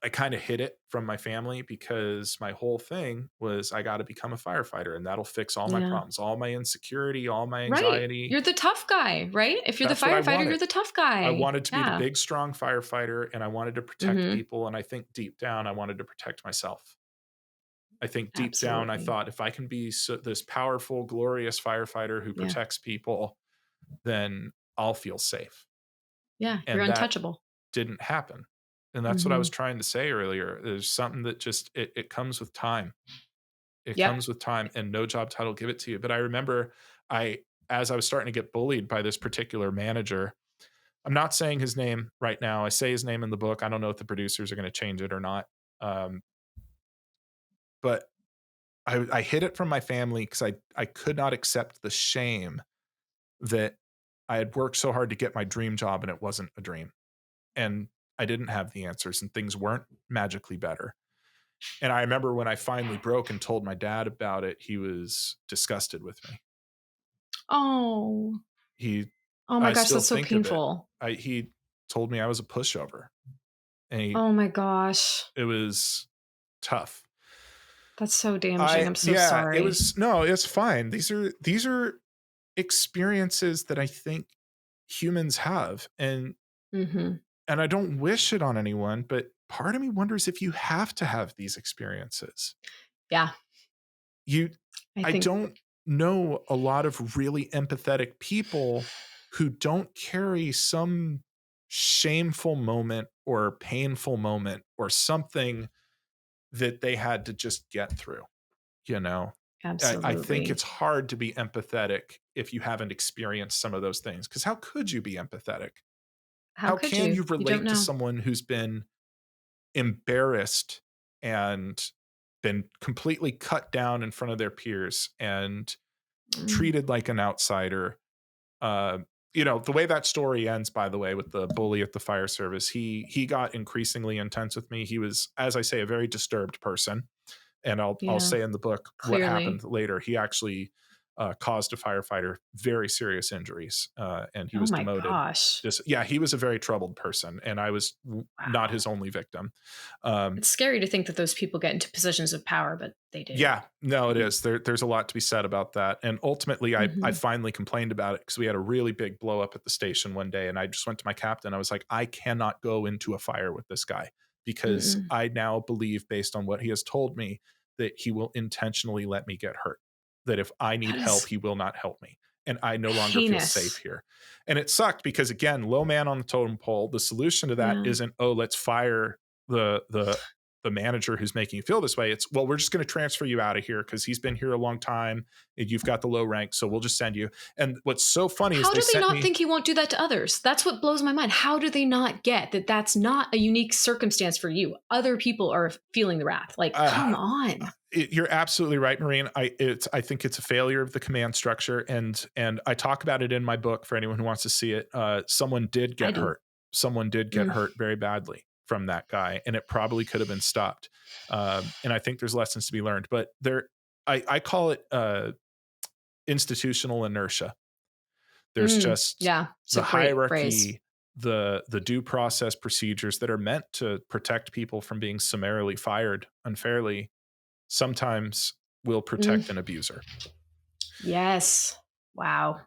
I kind of hid it from my family because my whole thing was I got to become a firefighter and that'll fix all my Yeah. problems, all my insecurity, all my Right. anxiety. You're the tough guy, right? If you're the That's what I firefighter, wanted. you're the tough I guy. wanted to be the Yeah. big, strong firefighter and I wanted to protect Mhm. people. And I think deep down, I wanted to protect myself. I think deep down, I Absolutely. thought if I can be this powerful, glorious firefighter who Yeah. protects people, then I'll feel safe. Yeah, you're And that untouchable. didn't happen. And that's what I was Mhm. trying to say earlier. There's something that just it comes with time. It Yep. comes with time, and no job title give it to you. But I remember I as I was starting to get bullied by this particular manager, I'm not saying his name right now. I say his name in the book. I don't know if the producers are going to change it or not. Um, but I hid it from my family because I could not accept the shame that I had worked so hard to get my dream job and it wasn't a dream. And I didn't have the answers and things weren't magically better. And I remember when I finally broke and told my dad about it, he was disgusted with me. Oh. He Oh my I gosh, still that's so think of it. painful. He told me I was a pushover, and Oh my gosh. it was tough. That's so damaging. I'm so It sorry. was no, it's fine. These are experiences that I think humans have, Mhm. and I don't wish it on anyone, but part of me wonders if you have to have these experiences. Yeah, You I I think don't know a lot of really empathetic people who don't carry some shameful moment or painful moment or something that they had to just get through, you know? I think absolutely. it's hard to be empathetic if you haven't experienced some of those things. Because how could you be empathetic? How How could can you? you You don't relate to know. someone who's been embarrassed and been completely cut down in front of their peers and Mm. treated like an outsider? Uh, the way that story ends, by the way, with the bully at the fire service, he got increasingly intense with me. He was, as I say, a very disturbed person, and I'll Yeah, say in the book what clearly. happened later. He actually caused a firefighter very serious injuries, and he Oh was my demoted. gosh. Yeah, he was a very troubled person, and I was not Wow. his only victim. Um, It's scary to think that those people get into positions of power, but they do. yeah, no, it is. There's a lot to be said about that. And ultimately, I Mhm. finally complained about it because we had a really big blow up at the station one day, and I just went to my captain. I was like, I cannot go into a fire with this guy because Mm-mm. I now believe, based on what he has told me, that he will intentionally let me get hurt. That if I need That help, is he will not help me. And I no longer feel safe heinous. here. And it sucked because again, low man on the totem pole. The solution to that Yeah. isn't, oh, let's fire the manager who's making you feel this way. It's, well, we're just going to transfer you out of here because he's been here a long time and you've got the low rank, so we'll just send you. And what's so funny is How they do they sent not me. think he won't do that to others? That's what blows my mind. How do they not get that that's not a unique circumstance for you? Other people are feeling the wrath. Like, uh, come on. you're absolutely right, Maureen. I think it's a failure of the command structure, and I talk about it in my book for anyone who wants to see it. Someone did I get do. hurt. Someone did get Mm. hurt very badly from that guy, and it probably could have been stopped. And I think there's lessons to be learned, but I call it institutional inertia. There's Mm. just Yeah, it's a the great phrase. hierarchy, the due process procedures that are meant to protect people from being summarily fired unfairly sometimes will Mm. protect an abuser. Yes. Wow.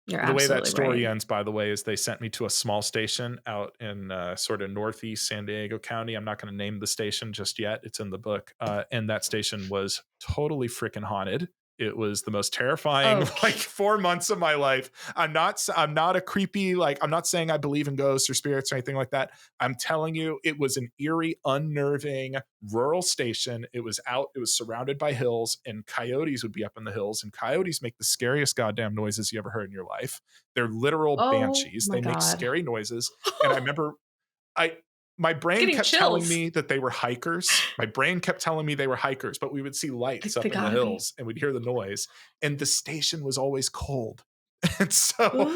You're The way that absolutely right. story ends, by the way, is they sent me to a small station out in sort of northeast San Diego County. I'm not going to name the station just yet. It's in the book. And that station was totally freaking haunted. It was the most terrifying like Okay. 4 months of my life. I'm not a creepy, like, I'm not saying I believe in ghosts or spirits or anything like that. I'm telling you, it was an eerie, unnerving rural station. It was surrounded by hills, and coyotes would be up in the hills, and coyotes make the scariest goddamn noises you ever heard in your life. They're literal Oh banshees. my They make God. scary noises. And I remember I my brain Getting kept telling chills. me that they were hikers. My brain kept telling me they were hikers, but we would see lights They up in the gotta be. hills and we'd hear the noise, and the station was always cold. And so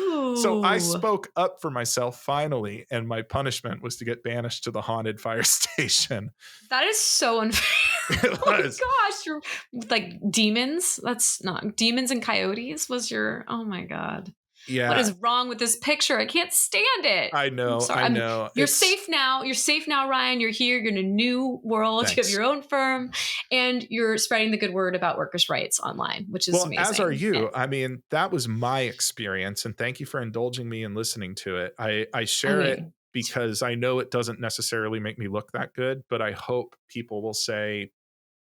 I Ooh. spoke up for myself finally, and my punishment was to get banished to the haunted fire station. That is so unfair. It Oh my was. gosh. You're like demons. That's not demons and coyotes was your oh my God. What Yeah, is wrong with this picture? I can't stand it. I I'm know, sorry. I know. You're It's safe now. You're safe now, Ryan. You're here. You're in a new world. You have thanks. your own firm and you're spreading the good word about workers' rights online, which is Well, as are amazing. you. I mean, that was my experience, and thank you for indulging me and listening to it. I I share it mean, because I know it doesn't necessarily make me look that good, but I hope people will say,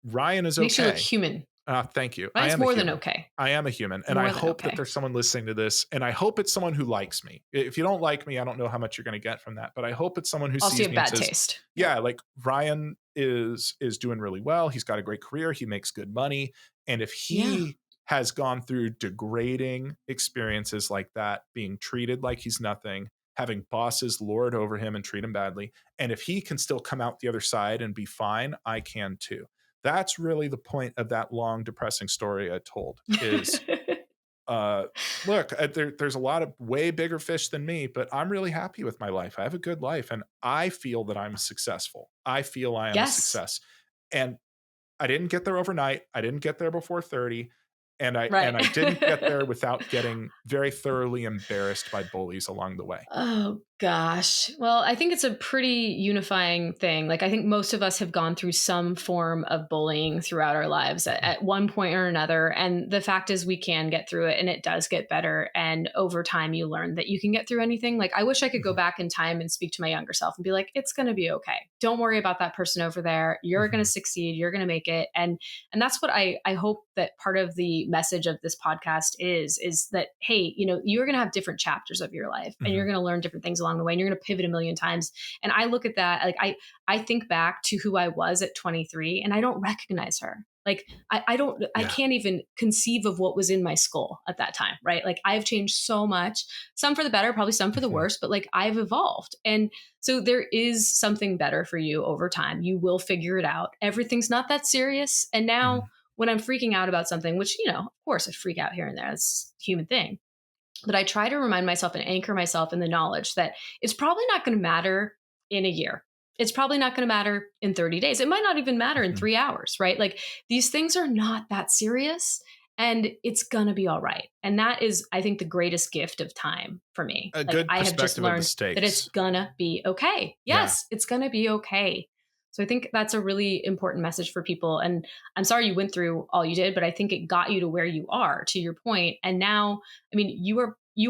Ryan is Makes you look okay. human. Thank you. I Ryan's am a more than human. okay. I am a human. And I More than hope that okay. there's someone listening to this. And I hope it's someone who likes me. If you don't like me, I don't know how much you're going to get from that. But I hope it's someone who Also, you sees have me and bad says, taste. Yeah. yeah, like Ryan is doing really well. He's got a great career. He makes good money. And if Yeah. he has gone through degrading experiences like that, being treated like he's nothing, having bosses lord over him and treat him badly, and if he can still come out the other side and be fine, I can too. That's really the point of that long depressing story I told is uh look, there's a lot of way bigger fish than me, but I'm really happy with my life. I have a good life and I feel that I'm successful. I feel I am a Yes. success. And I didn't get there overnight. I didn't get there before 30, and Right. I didn't get there without getting very thoroughly embarrassed by bullies along the way. Oh gosh. Well, I think it's a pretty unifying thing. Like, I think most of us have gone through some form of bullying throughout our lives at one point or another. And the fact is, we can get through it and it does get better. And over time, you learn that you can get through anything. Like, I wish I could go Mhm, back in time and speak to my younger self and be like, it's going to be okay. Don't worry about that person over there. You're going to mhm. succeed. You're going to make it. And that's what I hope that part of the message of this podcast is that, hey, you're going to have different chapters of your life and you're Mhm. going to learn different things along the way and you're going to pivot a million times. And I look at that, like, I think back to who I was at 23 and I don't recognize her. Like, I Yeah. can't even conceive of what was in my skull at that time, right? Like, I've changed so much, some for the better, probably some for the Mhm. worse, but like, I've evolved. And so there is something better for you over time. You will figure it out. Everything's not that serious. And now Mhm. when I'm freaking out about something, which, of course I freak out here and there, that's a human thing. But I try to remind myself and anchor myself in the knowledge that it's probably not going to matter in a year. It's probably not going to matter in 30 days. It might not even matter in Mhm. 3 hours, right? Like, these things are not that serious and it's going to be all right. And that is, I think, the greatest gift of time for me. A Like, good I have just perspective of the learned that it's stakes. going to be okay. Yeah. Yes, it's going to be okay. So I think that's a really important message for people. And I'm sorry you went through all you did, but I think it got you to where you are, to your point. And now, I mean, you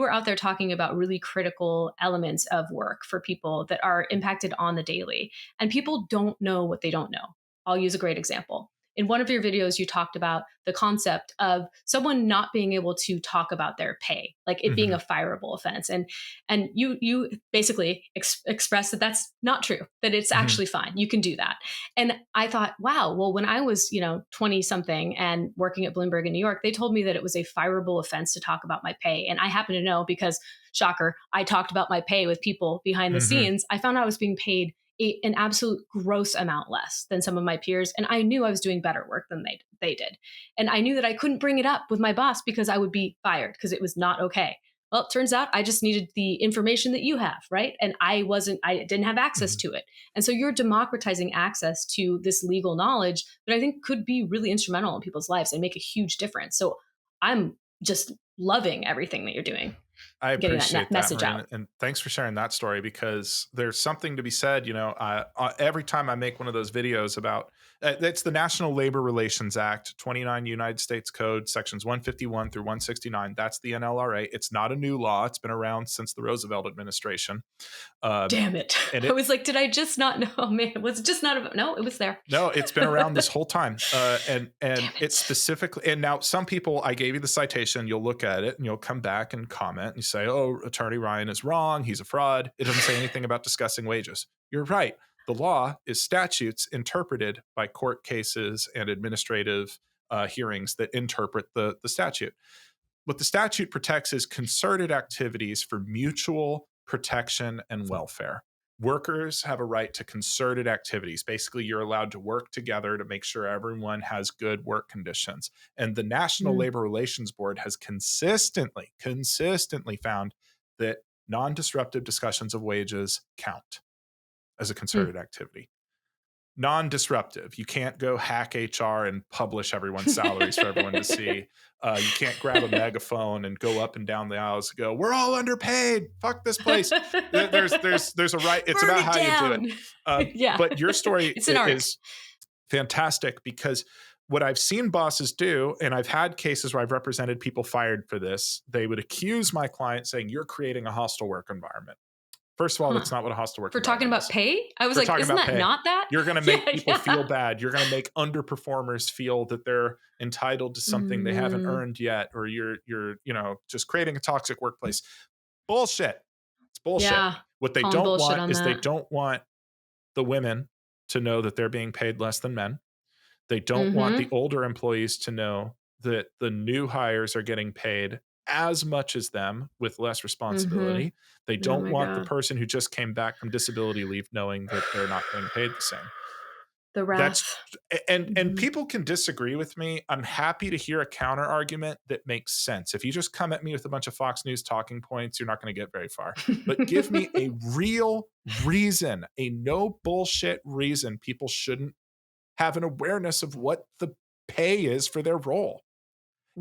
are out there talking about really critical elements of work for people that are impacted on the daily. And people don't know what they don't know. I'll use a great example. In one of your videos, you talked about the concept of someone not being able to talk about their pay, like it being a Mhm. fireable offense. And you basically expressed that that's not true, that it's Mhm. actually fine. You can do that. And I thought, wow, well, when I was, 20 something and working at Bloomberg in New York, they told me that it was a fireable offense to talk about my pay. And I happen to know because, shocker, I talked about my pay with people behind the Mhm. scenes. I found out I was being paid an absolute gross amount less than some of my peers. And I knew I was doing better work than they did. And I knew that I couldn't bring it up with my boss because I would be fired because it was not okay. Well, it turns out I just needed the information that you have, right? And I didn't have access Mhm. to it. And so you're democratizing access to this legal knowledge that I think could be really instrumental in people's lives and make a huge difference. So I'm just loving everything that you're doing, I getting that appreciate that, message out. Maureen, and thanks for sharing that story because there's something to be said. Every time I make one of those videos about it's the National Labor Relations Act, 29 United States Code, sections 151 through 169. That's the NLRA. It's not a new law. It's been around since the Roosevelt administration. Um, Damn it. and I it was like, did I just not know? Oh, man, was it just not about? No, it was there. No, it's been around this whole time. And Damn it's it. specifically, and now some people, I gave you the citation, you'll look at it and you'll come back and comment and you say, oh, Attorney Ryan is wrong. He's a fraud. It doesn't say anything about discussing wages. You're right. The law is statutes interpreted by court cases and administrative hearings that interpret the statute. What the statute protects is concerted activities for mutual protection and welfare. Workers have a right to concerted activities. Basically, you're allowed to work together to make sure everyone has good work conditions. And the National Mm, Labor Relations Board has consistently found that non disruptive discussions of wages count as a mm. concerted activity. Non-disruptive. You can't go hack HR and publish everyone's salaries for everyone to see. You can't grab a megaphone and go up and down the aisles and go, "We're all underpaid. Fuck this place." There's a right. It's Burn about it how you do it. down. Yeah. But your story It's an art. is fantastic because what I've seen bosses do, and I've had cases where I've represented people fired for this. They would accuse my client saying, "You're creating a hostile work environment." First of all, Huh. that's not what a hostile work For talking environment about is. pay? I was We're like, talking isn't about that pay. not that? You're going to Yeah, make people feel bad. You're going to make underperformers feel that they're entitled to something they haven't Mhm. earned yet, or you're just creating a toxic workplace. Bullshit. It's bullshit. Yeah. What they Calling don't bullshit want on is they that. don't want the women to know that they're being paid less than men. They don't want the Mhm. older employees to know that the new hires are getting paid as much as them with less Mhm. responsibility. They Oh don't my want the god. person who just came back from disability leave knowing that they're not getting paid the same. The That's wrath. and Mhm. people can disagree with me. I'm happy to hear a counter argument that makes sense. If you just come at me with a bunch of Fox News talking points, you're not going to get very far. But give me a real reason, a no bullshit reason people shouldn't have an awareness of what the pay is for their role.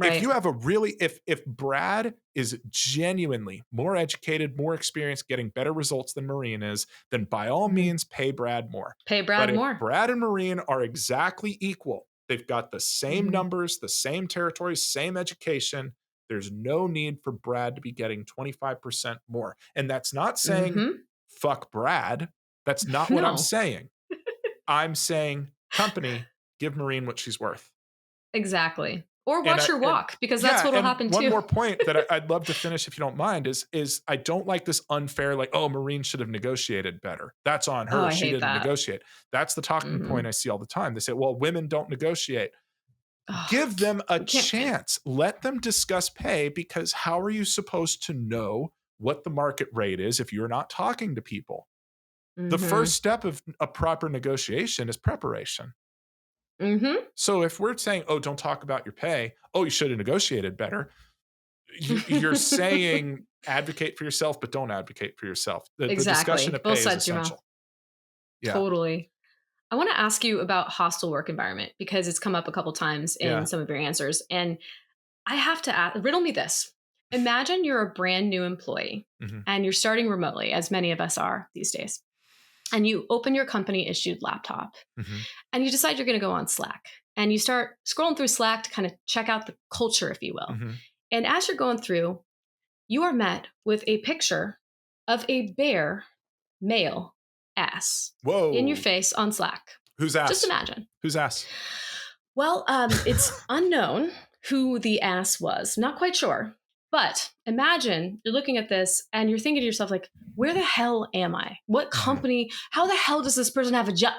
If you Right. have a really if Brad is genuinely more educated, more experienced, getting better results than Maureen is, then by all Mhm. means pay Brad more. Pay But Brad if more. Brad and Maureen are exactly equal, they've got the same Mhm. numbers, the same territory, same education, there's no need for Brad to be getting 25% more. And that's not saying Mhm. fuck Brad. That's not what I'm No. saying. I'm saying, company, give Maureen what she's worth. Exactly. Or And watch your and walk because that's yeah, what'll and happen one too. more point that I'd love to finish if you don't mind is I don't like this unfair, like, oh, Maureen should have negotiated better. That's on Oh, her. I She hate didn't that. negotiate. That's the talking point Mhm. I see all the time. They say, well, women don't negotiate. Oh, Give them a we can't win. chance. Let them discuss pay because how are you supposed to know what the market rate is if you're not talking to people? The first Mhm. step of a proper negotiation is preparation. Mhm. So if we're saying, "Oh, don't talk about your pay," "Oh, you should have negotiated better," you're saying advocate for yourself, but don't advocate for yourself. The discussion Exactly. of Both pay is sides of your mouth. essential. Yeah, Totally. I want to ask you about hostile work environment because it's come up a couple times in yeah. some of your answers. And I have to ask, riddle me this. Imagine you're a brand new employee Mhm, and you're starting remotely, as many of us are these days. And you open your company issued laptop mhm, and you decide you're going to go on Slack. And you start scrolling through Slack to kind of check out the culture, if you will. mhm. And as you're going through, you are met with a picture of a bare male ass in your Whoa. face on Slack. Who's Just ass? imagine. Who's ass? Well, it's unknown who the ass was. Not quite sure. But imagine you're looking at this and you're thinking to yourself, like, where the hell am I? What Mhm. company? How the hell does this person have a job?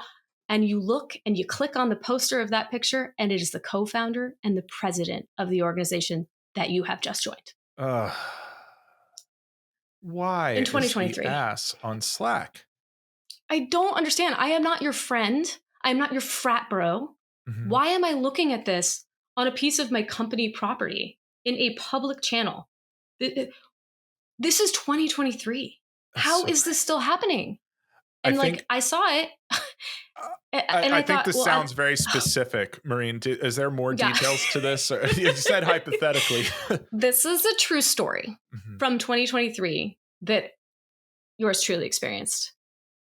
And you look and you click on the poster of that picture, and it is the co founder and the president of the organization that you have just joined Ugh. Why in is the 2023. ass on Slack? I don't understand. I am not your friend. I am not your frat bro. Mhm. Why am I looking at this on a piece of my company property in a public channel? This is 2023. How So is this still happening? I And like, think I saw it uh, and I I think thought, this well, I, sounds very specific, Maureen. Is there more yeah, details to this? Or you said hypothetically. this is a true story Mhm. from 2023 that yours truly experienced.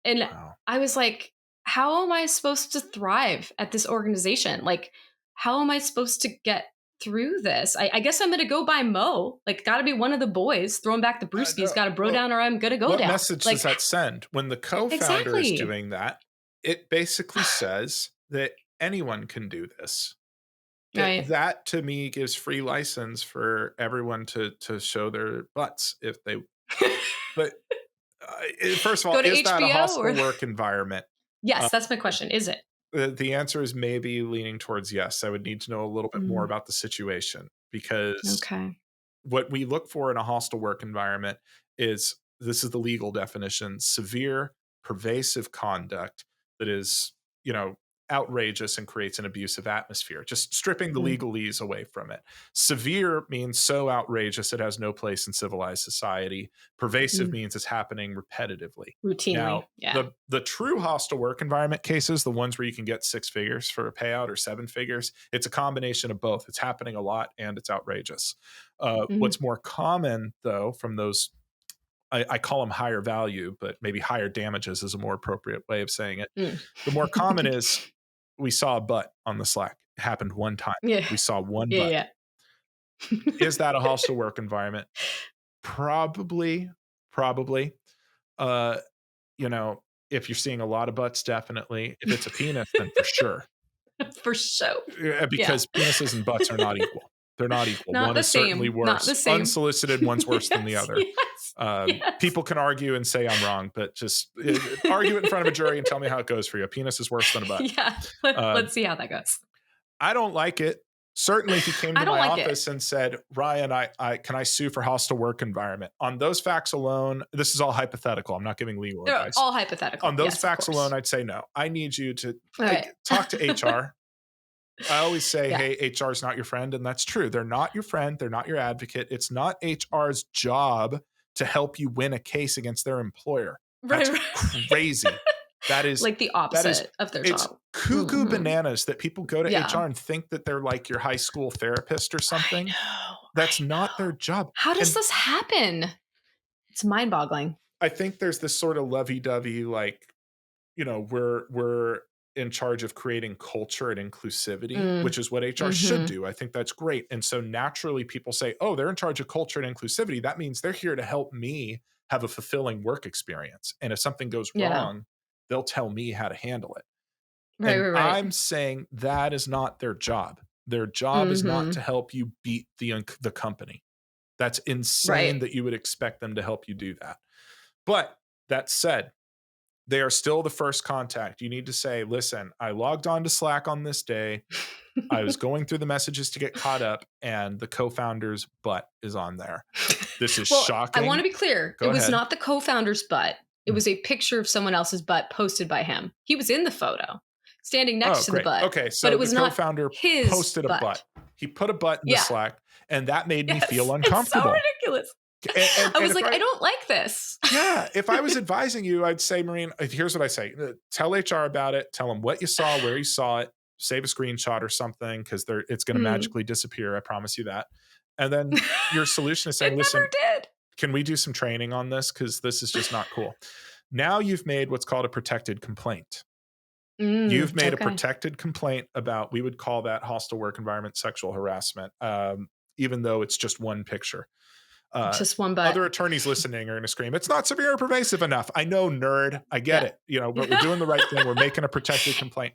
And Wow. I was like, how am I supposed to thrive at this organization? Like, how am I supposed to get through this? I guess I'm going to go by Mo. Like, got to be one of the boys throwing back the brewskis, No, got to bro well, down or I'm going to go what down. message does Like, that send? When the co-founder is exactly. doing that, it basically says that anyone can do this. Right. That to me gives free license for everyone to show their butts if they. But first of all, Go to is that a HBO or hostile work environment? Uh, yes, that's my question. Is it? the answer is maybe leaning towards yes. I would need to know a little bit more Mm, about the situation because okay. what we look for in a hostile work environment is this is the legal definition severe pervasive conduct that is outrageous and creates an abusive atmosphere, just stripping the Mm, legalese away from it. Severe means so outrageous it has no place in civilized society. Pervasive mm, means it's happening repetitively. routinely. Now Yeah. the true hostile work environment cases, the ones where you can get six figures for a payout or seven figures, it's a combination of both. It's happening a lot and it's outrageous. Hmm. What's more common, though, from those, I call them higher value, but maybe higher damages is a more appropriate way of saying it. Mm. The more common is we saw a butt on the Slack. It happened one time. Yeah. We saw one Yeah. butt. Yeah. Is that a hostile work environment? Probably, probably. Uh, you know, if you're seeing a lot of butts, definitely. If it's a penis, then for sure. For sure. Yeah. Because penises and butts are not equal. They're not equal. Not One the is certainly same. Not the worse. same. Unsolicited, one's worse than the Yes, other. yes, yes. People can argue and say I'm wrong, but just argue it in front of a jury and tell me how it goes for you. A penis is worse than a butt. Yeah. Um, Let's see how that goes. I don't like it. Certainly, if you came I to don't my like it. office and said, Ryan, I can I sue for hostile work environment? On those facts alone, this is all hypothetical. I'm not giving legal They're advice. all hypothetical. On those Yes, of facts course. alone, I'd say no. I need you to All right. talk to HR. I always say, Yeah. hey, HR is not your friend. And that's true. They're not your friend. They're not your advocate. It's not HR's job to help you win a case against their employer. Right, That's right. crazy. That is Like the that is opposite of their it's job. cuckoo Mhm. bananas that people go to Yeah. HR and think that they're like your high school therapist or I something. know. That's I not their know. job. How does And this happen? It's mind-boggling. I think there's this sort of lovey-dovey, like, we're in charge of creating culture and inclusivity, Mm. which is what HR should Mhm. do. I think that's great. And so naturally people say, oh, they're in charge of culture and inclusivity. That means they're here to help me have a fulfilling work experience. And if something goes Yeah. wrong, they'll tell me how to handle it. Right, And right, right. I'm saying that is not their job. Their job is not to Mhm. help you beat the company. That's insane Right. that you would expect them to help you do that. But that said, they are still the first contact. You need to say, listen, I logged on to Slack on this day. I was going through the messages to get caught up, and the co founder's butt is on there. This is Well, I want shocking. to be clear. It Go was ahead. not the co-founder's butt. It Mm. was a picture of someone else's butt posted by him. He was in the photo, standing Oh, next to the great. butt, Okay. but So it the was co not founder his posted a butt. butt. He put a butt in the Yeah. Slack, and that made me feel Yes. It's so uncomfortable. ridiculous. And, I and was if like, I don't like this. yeah, if I was advising you, I'd say, Maureen, here's what I say. Tell HR about it. Tell them what you saw, where you saw it. Save a screenshot or something because it's going to Mm. magically disappear. I promise you that. And then your solution is It saying, never listen, did. can we do some training on this? Because this is just not cool. Now you've made what's called a protected complaint. You've made a Okay. protected complaint about, we would call that hostile work environment, sexual harassment, even though it's just one picture. Just one butt. Other attorneys listening are going to scream, it's not severe or pervasive enough. I know, nerd. I get Yeah. it, but we're doing the right thing. We're making a protected complaint.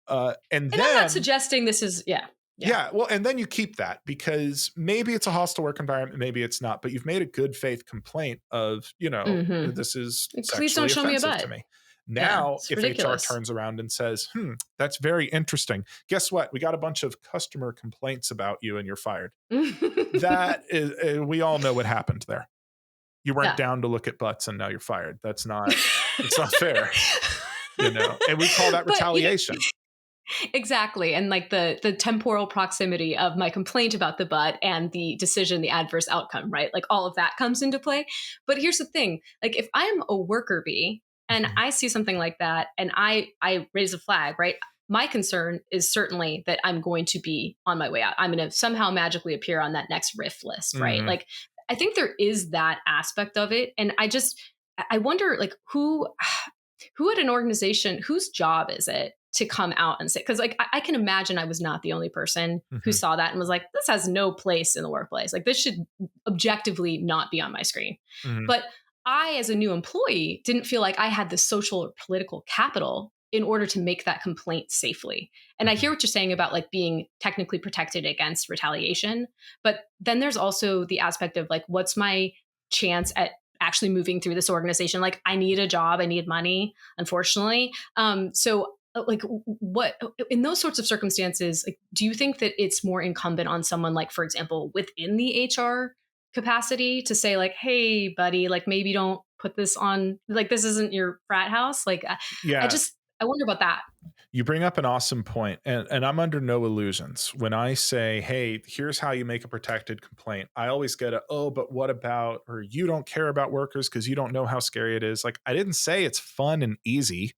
And And I'm not then, suggesting this is, yeah. yeah, well, and then you keep that because maybe it's a hostile work environment, maybe it's not, but you've made a good faith complaint of, Mhm. this is Please don't sexually show me a offensive to butt. me. Yeah. Now, It's if HR ridiculous. turns around and says, that's very interesting. Guess what? We got a bunch of customer complaints about you and you're fired. That is, we all know what happened there. You weren't Yeah. down to look at butts and now you're fired. It's not fair, and we call that But, retaliation. exactly. And like the temporal proximity of my complaint about the butt and the decision, the adverse outcome, right? Like all of that comes into play. But here's the thing, like if I'm a worker bee and Mhm. I see something like that and I raise a flag, right? My concern is certainly that I'm going to be on my way out. I'm going to somehow magically appear on that next RIF list, right? Mhm. Like I think there is that aspect of it. And I wonder like who at an organization, whose job is it to come out and say, because like I can imagine I was not the only person who Mhm. saw that and was like, this has no place in the workplace. Like this should objectively not be on my screen. Mhm. But I, as a new employee, didn't feel like I had the social or political capital in order to make that complaint safely. And I hear Mhm. what you're saying about like being technically protected against retaliation. But then there's also the aspect of like, what's my chance at actually moving through this organization? Like I need a job, I need money, unfortunately. So like what in those sorts of circumstances, like do you think that it's more incumbent on someone like, for example, within the HR capacity to say like, hey buddy, like maybe don't put this on, like this isn't your frat house? Like I Yeah, just I wonder about that. you bring up an awesome point, and I'm under no illusions when I say, "Hey, here's how you make a protected complaint." I always get a, "Oh, but what about?" or "You don't care about workers because you don't know how scary it is." Like I didn't say it's fun and easy.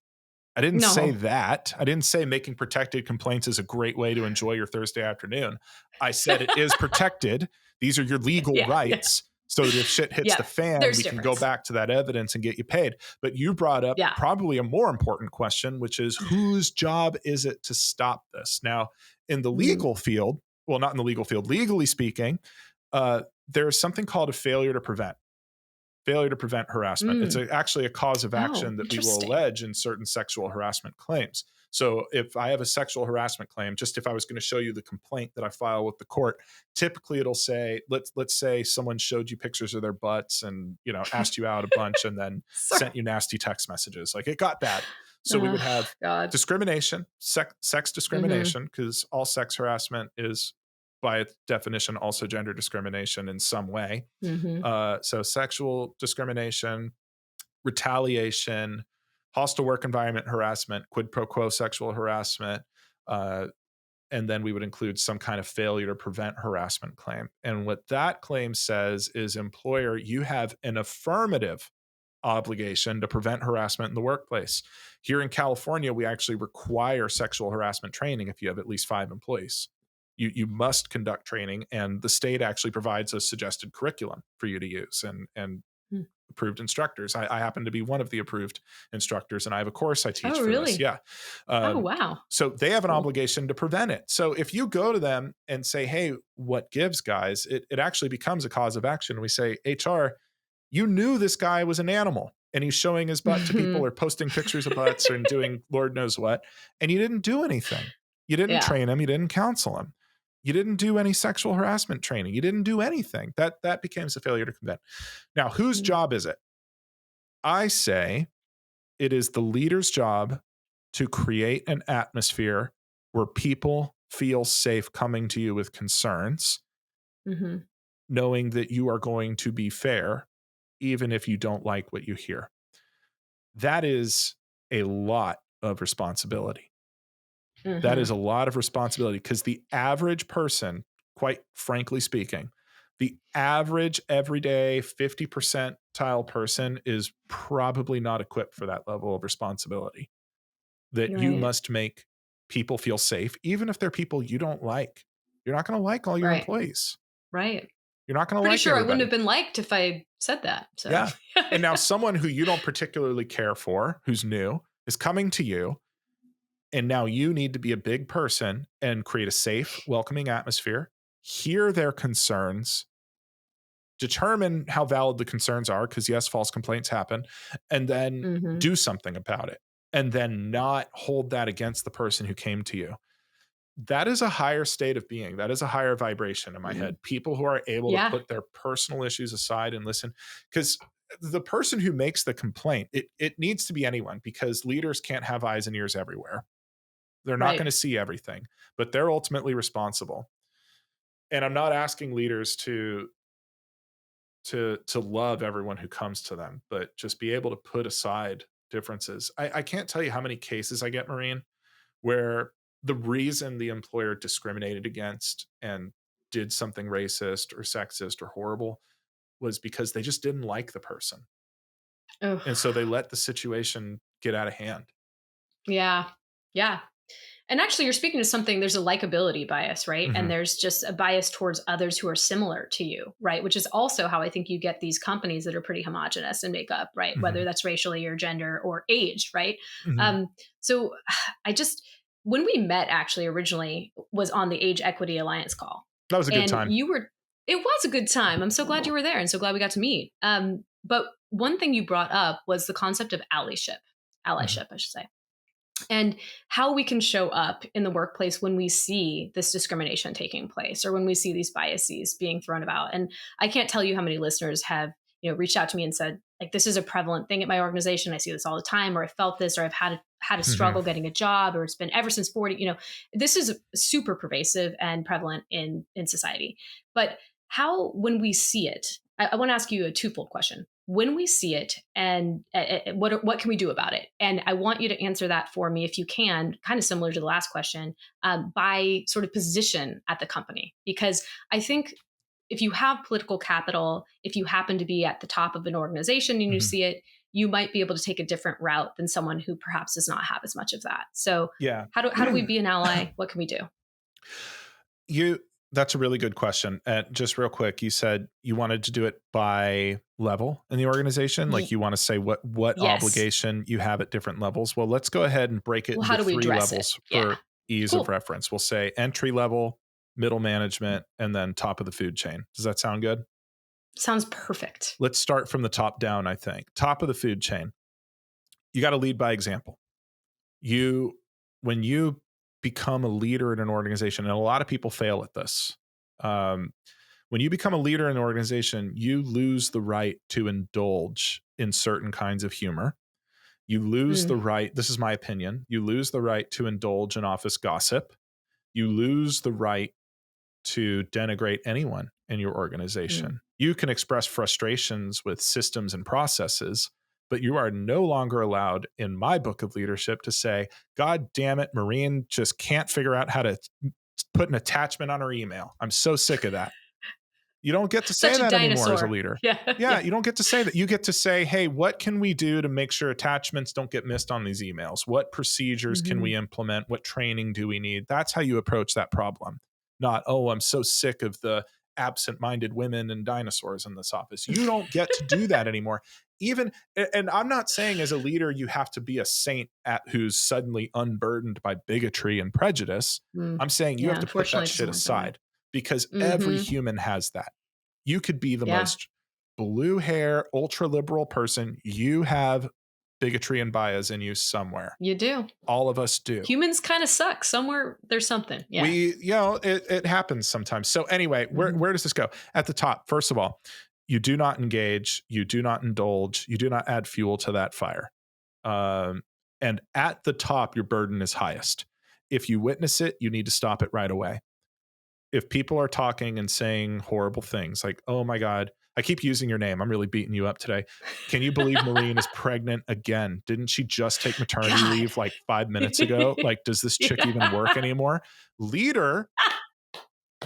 I didn't say No. that. I didn't say making protected complaints is a great way to enjoy your Thursday afternoon. I said it is protected. These are your legal Yeah, yeah, rights. So that if shit hits yeah. the fan, There's we can go difference. back to that evidence and get you paid. But you brought up Yeah. probably a more important question, which is whose job is it to stop this? Now, in the Mm. legal field, well, not in the legal field, legally speaking, there's something called a failure to prevent. failure to prevent harassment. It's Mm. actually a cause of Oh, action that we will interesting. allege in certain sexual harassment claims. So if I have a sexual harassment claim, just if I was going to show you the complaint that I file with the court, typically it'll say, let's say someone showed you pictures of their butts and, asked you out a bunch and then Sorry. sent you nasty text messages. Like it got bad. So we would Oh, have God. discrimination, sex Mhm. discrimination, because all sex harassment is by its definition also gender discrimination in some way. Mhm. So sexual discrimination, retaliation, hostile work environment harassment, quid pro quo sexual harassment, uh, and then we would include some kind of failure to prevent harassment claim. And what that claim says is, employer, you have an affirmative obligation to prevent harassment in the workplace. Here in California, we actually require sexual harassment training if you have at least 5 employees. You must conduct training, and the state actually provides a suggested curriculum for you to use and Mm. approved instructors. I happen to be one of the approved instructors, and I have a course I teach Oh, for this. really? Yeah. Oh, Um, wow. so they have an Cool. obligation to prevent it. So if you go to them and say, hey, what gives, guys, it actually becomes a cause of action. We say, HR, you knew this guy was an animal and he's showing his butt to people Mhm. or posting pictures of butts and doing Lord knows what. And you didn't do anything. You didn't Yeah. train him. You didn't counsel him. You didn't do any sexual harassment training. You didn't do anything. That becomes a failure to prevent. Now, whose Mm. job is it? I say it is the leader's job to create an atmosphere where people feel safe coming to you with concerns, Mhm. knowing that you are going to be fair, even if you don't like what you hear. That is a lot of responsibility. That is Mhm. a lot of responsibility because the average person, quite frankly speaking, the average everyday 50 percentile person is probably not equipped for that level of responsibility. That you Right. must make people feel safe, even if they're people you don't like. You're not going to like all your Right. employees. Right. You're not going to Pretty like sure I wouldn't have everybody. been liked if I said that. So, Yeah. And now someone who you don't particularly care for, who's new, is coming to you. And now you need to be a big person and create a safe, welcoming atmosphere, hear their concerns, determine how valid the concerns are, because yes, false complaints happen, and then Mhm. do something about it. And then not hold that against the person who came to you. That is a higher state of being. That is a higher vibration in my Mm. head. People who are able to Yeah. put their personal issues aside and listen. Because the person who makes the complaint, it needs to be anyone, because leaders can't have eyes and ears everywhere. They're not going Right. to see everything, but they're ultimately responsible. And I'm not asking leaders to love everyone who comes to them, but just be able to put aside differences. I can't tell you how many cases I get, Maureen, where the reason the employer discriminated against and did something racist or sexist or horrible was because they just didn't like the person. Ugh. And so they let the situation get out of hand. Yeah. Yeah. And actually, you're speaking to something, there's a likability bias, right? And Mhm, there's just a bias towards others who are similar to you, right? Which is also how I think you get these companies that are pretty homogenous in makeup, right? Whether mhm, that's racially or gender or age, right? mhm. Um, so I just, when we met actually originally was on the Age Equity Alliance call. That was a good And time. it was a good time. I'm so glad you were there and so glad we got to meet. But one thing you brought up was the concept of Mhm, allyship, I should say, and how we can show up in the workplace when we see this discrimination taking place or when we see these biases being thrown about. And I can't tell you how many listeners have, reached out to me and said, like, this is a prevalent thing at my organization, I see this all the time, or I felt this, or I've had a mhm. struggle getting a job, or it's been ever since 40. This is super pervasive and prevalent in society. But how, when we see it, I want to ask you a twofold question. When we see it, and what can we do about it? And I want you to answer that for me, if you can, kind of similar to the last question, by sort of position at the company. Because I think if you have political capital, if you happen to be at the top of an organization and you Mhm. see it, you might be able to take a different route than someone who perhaps does not have as much of that. So Yeah. how do we be an ally? What can we do? You That's a really good question. Just real quick, you said you wanted to do it by level in the organization. Like Ye- you want to say what yes. obligation you have at different levels. Well, let's go ahead and break it Well, how into do we three address it? levels Yeah. for ease of Cool. reference. We'll say entry level, middle management, and then top of the food chain. Does that sound good? Sounds perfect. Let's start from the top down, I think. Top of the food chain. You got to lead by example. When you become a leader in an organization, and a lot of people fail at this, when you become a leader in an organization, you lose the right to indulge in certain kinds of humor. You lose the right, this is my opinion, you lose the right to indulge in office gossip. You lose the right to denigrate anyone in your organization. You can express frustrations with systems and processes, but you are no longer allowed in my book of leadership to say, God damn it, Maureen just can't figure out how to put an attachment on her email. I'm so sick of that. You don't get to say Such a that anymore as a dinosaur. leader. Yeah. You don't get to say that. You get to say, hey, what can we do to make sure attachments don't get missed on these emails? What procedures can we implement? What training do we need? That's how you approach that problem. Not, oh, I'm so sick of the absent-minded women and dinosaurs in this office. You don't get to do that anymore. And I'm not saying as a leader you have to be a saint who's suddenly unburdened by bigotry and prejudice. I'm saying you have to put that shit aside, because every human has that. You could be the most blue hair, ultra liberal person. You have bigotry and bias in you somewhere. You do. All of us do. Humans kind of suck. Somewhere there's something. Yeah. It happens sometimes. So anyway, where does this go? At the top, first of all, you do not engage, you do not indulge, you do not add fuel to that fire. And at the top, your burden is highest. If you witness it, you need to stop it right away. If people are talking and saying horrible things like, oh my God, I keep using your name, I'm really beating you up today. Can you believe Maureen is pregnant again? Didn't she just take maternity leave like 5 minutes ago? Like, does this chick even work anymore? Leader,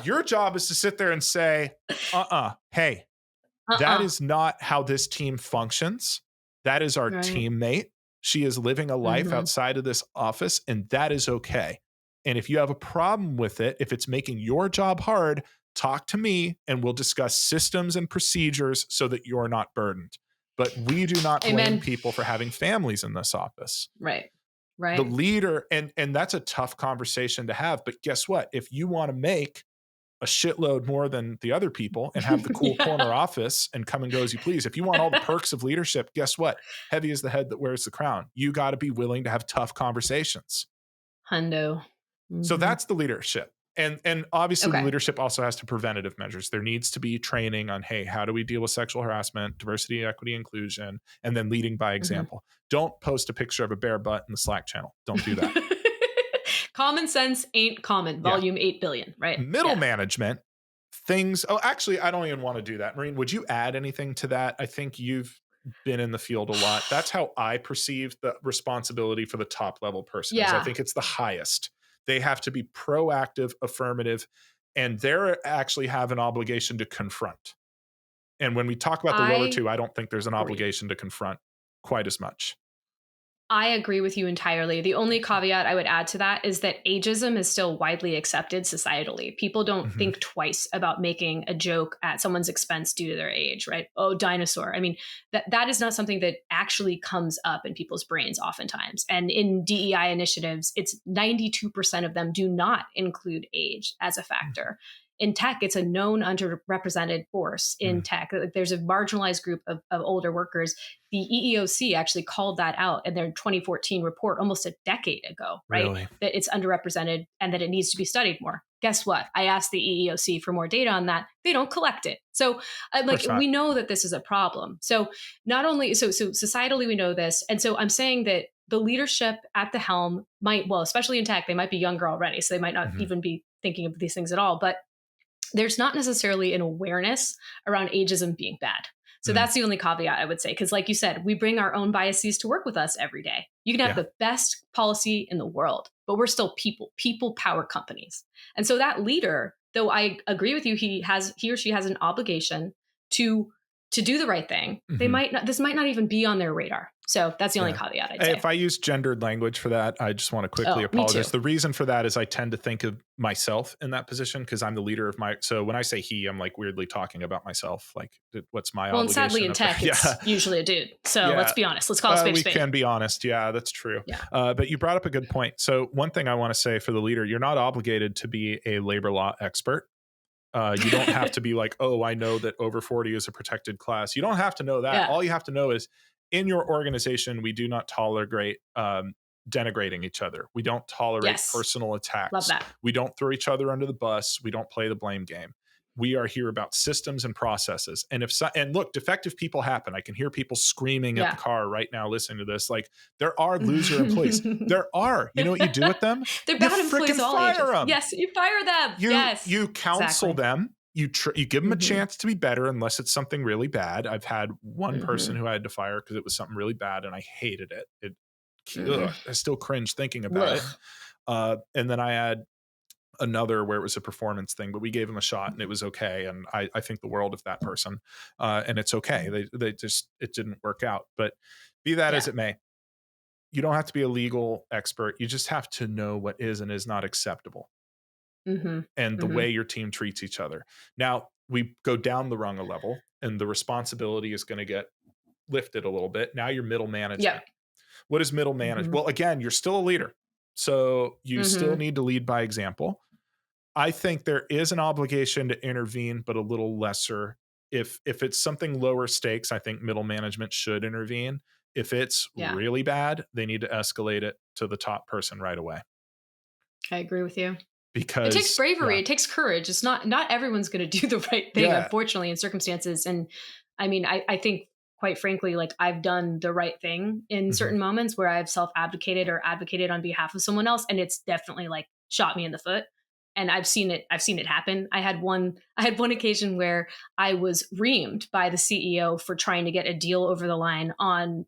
your job is to sit there and say, hey, that is not how this team functions. That is our teammate. She is living a life outside of this office, and that is okay. And if you have a problem with it, if it's making your job hard, talk to me and we'll discuss systems and procedures so that you're not burdened. But we do not blame people for having families in this office. Right. The leader, and that's a tough conversation to have. But guess what? If you want to make a shitload more than the other people and have the cool corner office and come and go as you please, if you want all the perks of leadership, guess what? Heavy is the head that wears the crown. You got to be willing to have tough conversations. Hundo. So that's the leadership. And obviously the leadership also has to preventative measures. There needs to be training on, hey, how do we deal with sexual harassment, diversity, equity, inclusion, and then leading by example. Don't post a picture of a bare butt in the Slack channel. Don't do that. Common sense ain't common. Volume 8 billion, right? Middle management, things. Oh, actually, I don't even want to do that. Maureen, would you add anything to that? I think you've been in the field a lot. That's how I perceive the responsibility for the top level person. I think it's the highest. They have to be proactive, affirmative, and they actually have an obligation to confront. And when we talk about the lower two, I don't think there's an obligation to confront quite as much. I agree with you entirely. The only caveat I would add to that is that ageism is still widely accepted societally. People don't think twice about making a joke at someone's expense due to their age, right? Oh, dinosaur. I mean, that is not something that actually comes up in people's brains oftentimes. And in DEI initiatives, it's 92% of them do not include age as a factor. In tech, it's a known underrepresented force in tech. There's a marginalized group of older workers. The EEOC actually called that out in their 2014 report almost a decade ago, right? Really? That it's underrepresented and that it needs to be studied more. Guess what? I asked the EEOC for more data on that. They don't collect it. So we know that this is a problem. So not only, so societally we know this. And so I'm saying that the leadership at the helm might, well, especially in tech, they might be younger already. So they might not even be thinking of these things at all. But there's not necessarily an awareness around ageism being bad. So that's the only caveat I would say. Because like you said, we bring our own biases to work with us every day. You can have the best policy in the world, but we're still people power companies. And so that leader, though I agree with you, he or she has an obligation to do the right thing. This might not even be on their radar. So that's the only caveat I'd say. If I use gendered language for that, I just want to quickly apologize. The reason for that is I tend to think of myself in that position because I'm the leader of so when I say he, I'm like weirdly talking about myself. Like what's my obligation? Well, and sadly in tech, it's usually a dude. So let's be honest. Let's call a spade a spade. We can be honest. Yeah, that's true. Yeah. But you brought up a good point. So one thing I want to say for the leader, you're not obligated to be a labor law expert. You don't have to be like, oh, I know that over 40 is a protected class. You don't have to know that. Yeah. All you have to know is in your organization, we do not tolerate denigrating each other. We don't tolerate Yes. personal Love attacks. that. We don't throw each other under the bus. We don't play the blame game. We are here about systems and processes. And and look, defective people happen. I can hear people screaming at the Yeah. car right now listening to this. Like, there are loser employees. There are. You know what you do with them? They're You bad employees freaking all fire ages. them. Yes, you fire them. Yes, You counsel exactly. them. You give them a Mhm, chance to be better unless it's something really bad. I've had one person mhm, who I had to fire because it was something really bad and I hated it. mm. I still cringe thinking about it. Ugh. And then I had another where it was a performance thing, but we gave him a shot and it was okay. And I think the world of that person. And it's okay. They just, it didn't work out. But be that as Yeah. it may, you don't have to be a legal expert. You just have to know what is and is not acceptable Mhm, and the mhm. way your team treats each other. Now, we go down the rung a level and the responsibility is going to get lifted a little bit. Now you're middle management. Yep. What is middle management? Mhm, Well, again, you're still a leader. So you still mhm. need to lead by example. I think there is an obligation to intervene, but a little lesser. If it's something lower stakes, I think middle management should intervene. If it's Yeah, really bad, they need to escalate it to the top person right away. I agree with you. It takes Because bravery, yeah, it takes courage. It's not everyone's gonna do the right thing, yeah, unfortunately, in circumstances, and I mean, I think, quite frankly, like, I've done the right thing in mhm. certain moments where I've self-advocated or advocated on behalf of someone else, and it's definitely, like, shot me in the foot, and I've seen it happen. I had one occasion where I was reamed by the CEO for trying to get a deal over the line on,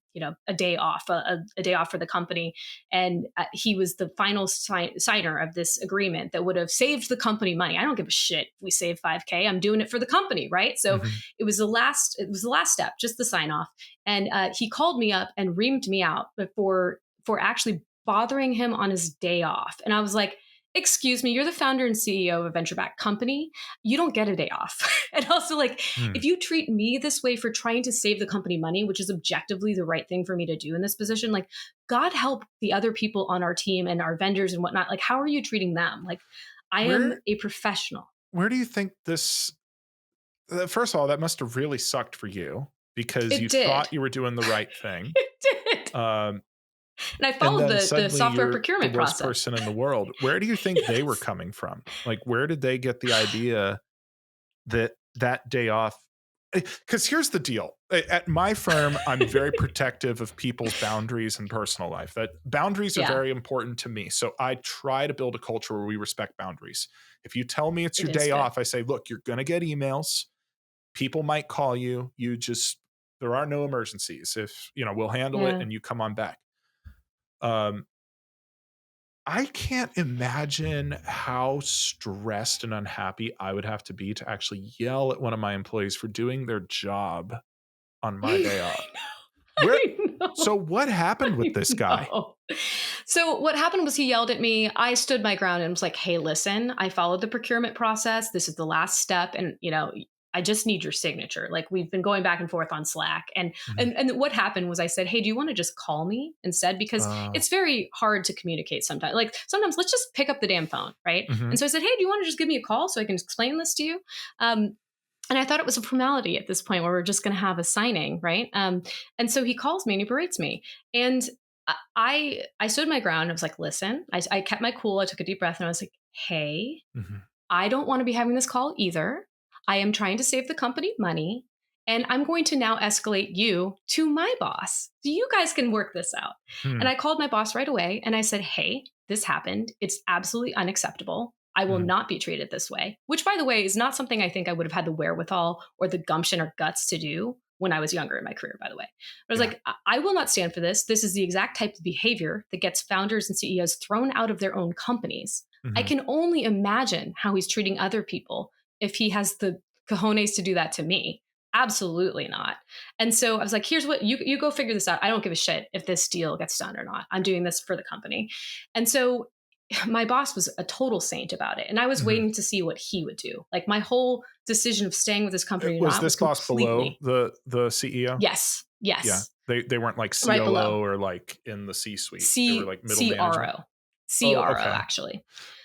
a day off, a day off for the company, and he was the final signer of this agreement that would have saved the company money. I don't give a shit if we save 5K. I'm doing it for the company, right? So Mhm. it was the last step, just the sign off. And he called me up and reamed me out for actually bothering him on his day off. And I was like, excuse me, you're the founder and CEO of a venture backed company. You don't get a day off. And also, like, Hmm. if you treat me this way for trying to save the company money, which is objectively the right thing for me to do in this position, like, God help the other people on our team and our vendors and whatnot. Like, how are you treating them? Like, I am Where a professional. where do you think this first of all, that must have really sucked for you because you It did. thought you were doing the right thing. It did. Um, And I and followed then the suddenly software you're the procurement worst process. person in the world. Where do you think they were Yes. coming from? Like, where did they get the idea that that day off? Because here's the deal. At my firm, I'm very protective of people's boundaries and personal life. That boundaries are Yeah, very important to me. So I try to build a culture where we respect boundaries. If you tell me it's it your is day good. off, I say, look, you're going to get emails. People might call you. There are no emergencies. If, we'll handle it Yeah. and you come on back. Um, I can't imagine how stressed and unhappy I would have to be to actually yell at one of my employees for doing their job on my day off. Where I so know. what happened with I this guy? know. So what happened was he yelled at me. I stood my ground and was like, "Hey, listen, I followed the procurement process. This is the last step, and I just need your signature." Like, we've been going back and forth on Slack, and Mhm. and what happened was I said, "Hey, do you want to just call me instead? Because Oh. it's very hard to communicate sometimes. Like, sometimes let's just pick up the damn phone, right?" Mhm. And so I said, "Hey, do you want to just give me a call so I can explain this to you?" And I thought it was a formality at this point where we're just going to have a signing, right? And so he calls me and he berates me, and I stood my ground. I was like, "Listen," I kept my cool. I took a deep breath and I was like, "Hey, Mhm. I don't want to be having this call either. I am trying to save the company money, and I'm going to now escalate you to my boss. So you guys can work this out." Hmm. And I called my boss right away and I said, "Hey, this happened. It's absolutely unacceptable. I will Mhm. not be treated this way," which, by the way, is not something I think I would have had the wherewithal or the gumption or guts to do when I was younger in my career, by the way. But I was Yeah. like, I will not stand for this. This is the exact type of behavior that gets founders and CEOs thrown out of their own companies. I Mhm. can only imagine how he's treating other people if he has the cojones to do that to me. Absolutely not. And so I was like, here's what you go figure this out. I don't give a shit if this deal gets done or not. I'm doing this for the company. And so my boss was a total saint about it. And I was Mhm. waiting to see what he would do. Like, my whole decision of staying with this company or Was not this was boss below completely the CEO? yes, Yeah. yes, They weren't like right COO below. or like in the C-suite. They were C like middle C R management. O, Oh, CRO okay. actually.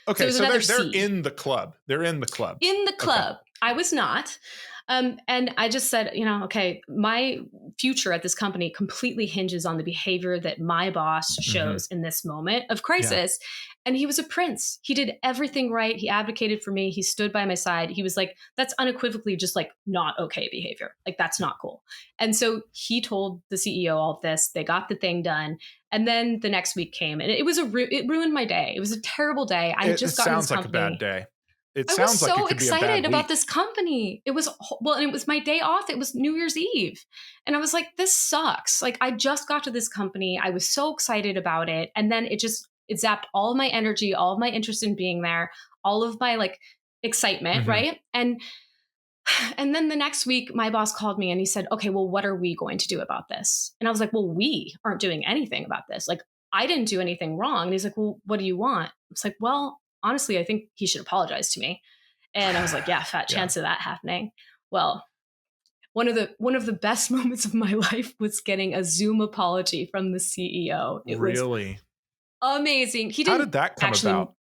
So it Okay, was so another they're C. in the club. They're in the club. In the Okay. club. I was not. And I just said, okay, my future at this company completely hinges on the behavior that my boss Mhm. shows in this moment of Yeah. crisis. And he was a prince. He did everything right. He advocated for me. He stood by my side. He was like, that's unequivocally just like not okay behavior. Like, that's not cool. And so he told the CEO all of this. They got the thing done. And then the next week came, and it ruined my day. It was a terrible day. I had It just gotten this sounds like a bad company. day. It I was sounds like it so could be a bad excited about week. this company. It was well, and it was my day off. It was New Year's Eve. And I was like, this sucks. Like, I just got to this company. I was so excited about it. And then it zapped all of my energy, all of my interest in being there, all of my like excitement, Mhm. right? And then the next week my boss called me and he said, "Okay, well, what are we going to do about this?" And I was like, "Well, we aren't doing anything about this. Like, I didn't do anything wrong." And he's like, "Well, what do you want?" I was like, "Well, honestly, I think he should apologize to me." And I was like, yeah, fat Yeah. chance of that happening. Well, one of the best moments of my life was getting a Zoom apology from the CEO. It was Really? amazing. He How did didn't that come actually about?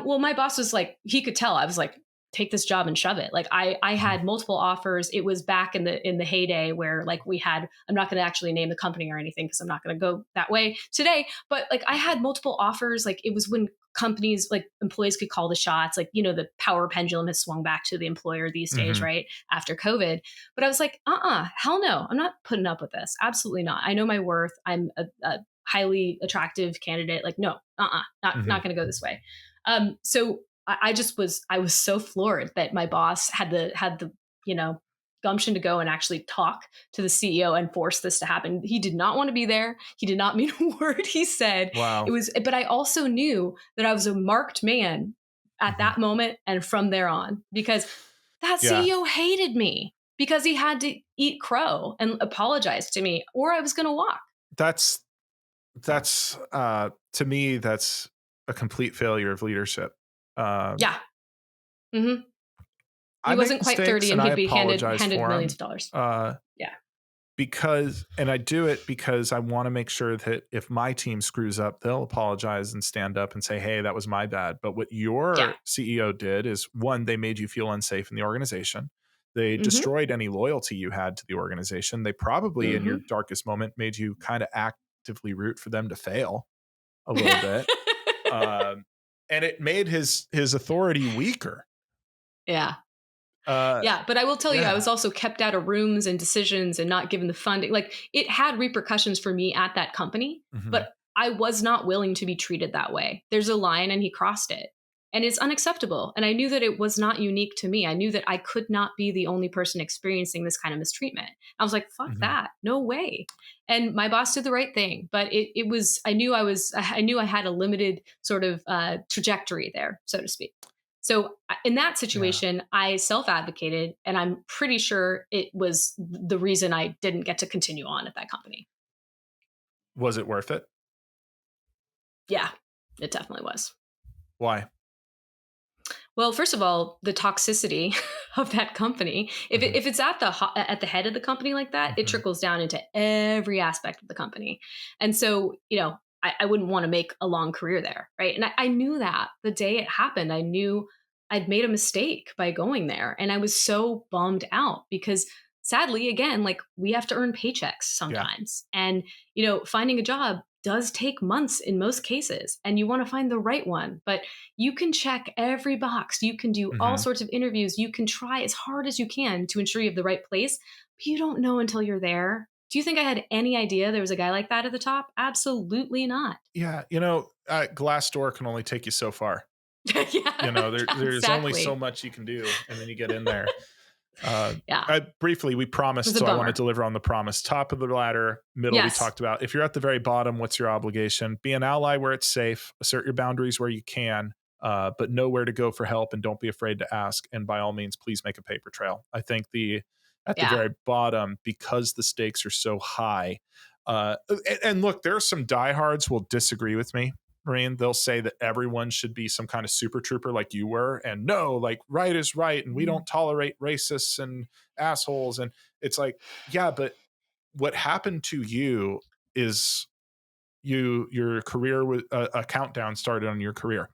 well, my boss was like, he could tell. I was like, take this job and shove it. Like, I Mhm. had multiple offers. It was back in the heyday where like we had, I'm not going to actually name the company or anything because I'm not going to go that way today. But like I had multiple offers. Like it was when companies like employees could call the shots. Like, the power pendulum has swung back to the employer these days, Mhm. right? After COVID. But I was like, hell no. I'm not putting up with this. Absolutely not. I know my worth. I'm a highly attractive candidate. Like, no, not Mhm. going to go this way. So I was so floored that my boss had the gumption to go and actually talk to the CEO and force this to happen. He did not want to be there. He did not mean a word he said. Wow. But I also knew that I was a marked man at Mhm. that moment and from there on, because that Yeah. CEO hated me because he had to eat crow and apologize to me or I was going to walk. That's to me, that's a complete failure of leadership. Um, Yeah. Hmm. I He make wasn't quite 30 mistakes and and I he'd be handed apologize handed for millions them. of dollars. Yeah. And I do it because I want to make sure that if my team screws up, they'll apologize and stand up and say, "Hey, that was my bad." But what Yeah. your CEO did is, one, they made you feel unsafe in the organization. They Mhm. destroyed any loyalty you had to the organization. They probably, in your Mhm. darkest moment, made you kind of actively root for them to fail a little bit. Um, and it made his authority weaker. Yeah. Uh, Yeah, but I will tell you, I yeah. was also kept out of rooms and decisions and not given the funding. Like, it had repercussions for me at that company, Mhm. but I was not willing to be treated that way. There's a line and he crossed it. And it's unacceptable. And I knew that it was not unique to me. I knew that I could not be the only person experiencing this kind of mistreatment. I was like, fuck Mhm. that. No way. And my boss did the right thing. But it was, I knew I had a limited sort of trajectory there, so to speak. So in that Yeah. situation, I self advocated, and I'm pretty sure it was the reason I didn't get to continue on at that company. Was it worth it? Yeah, it definitely was. Why? Well, first of all, the toxicity of that company. Mhm. If it's at the head of the company like that, it Mhm. trickles down into every aspect of the company. And so, I wouldn't want to make a long career there, right? And I knew that the day it happened. I knew I'd made a mistake by going there, and I was so bummed out because sadly, again, like, we have to earn paychecks Yeah. sometimes, and finding a job does take months in most cases, and you want to find the right one, but you can check every box. You can do all Mhm. sorts of interviews. You can try as hard as you can to ensure you have the right place, but you don't know until you're there. Do you think I had any idea there was a guy like that at the top? Absolutely not. Yeah, Glassdoor can only take you so far. Yeah, There's only so exactly. much you can do, and then you get in there. Uh, Yeah, briefly, we it was promised, a so I want to bummer. deliver on the promise. Top of the ladder, middle, we Yes. talked about. If you're at the very bottom, what's your obligation? Be an ally where it's safe. Assert your boundaries where you can, but know where to go for help, and don't be afraid to ask. And by all means, please make a paper trail. I think the at the Yeah. very bottom, because the stakes are so high. And look, there are some diehards will disagree with me, Maureen. They'll say that everyone should be some kind of super trooper like you were, and no, like right is right, and we Mm. don't tolerate racists and assholes. And it's like, yeah, but what happened to you is your career was a countdown started on your career.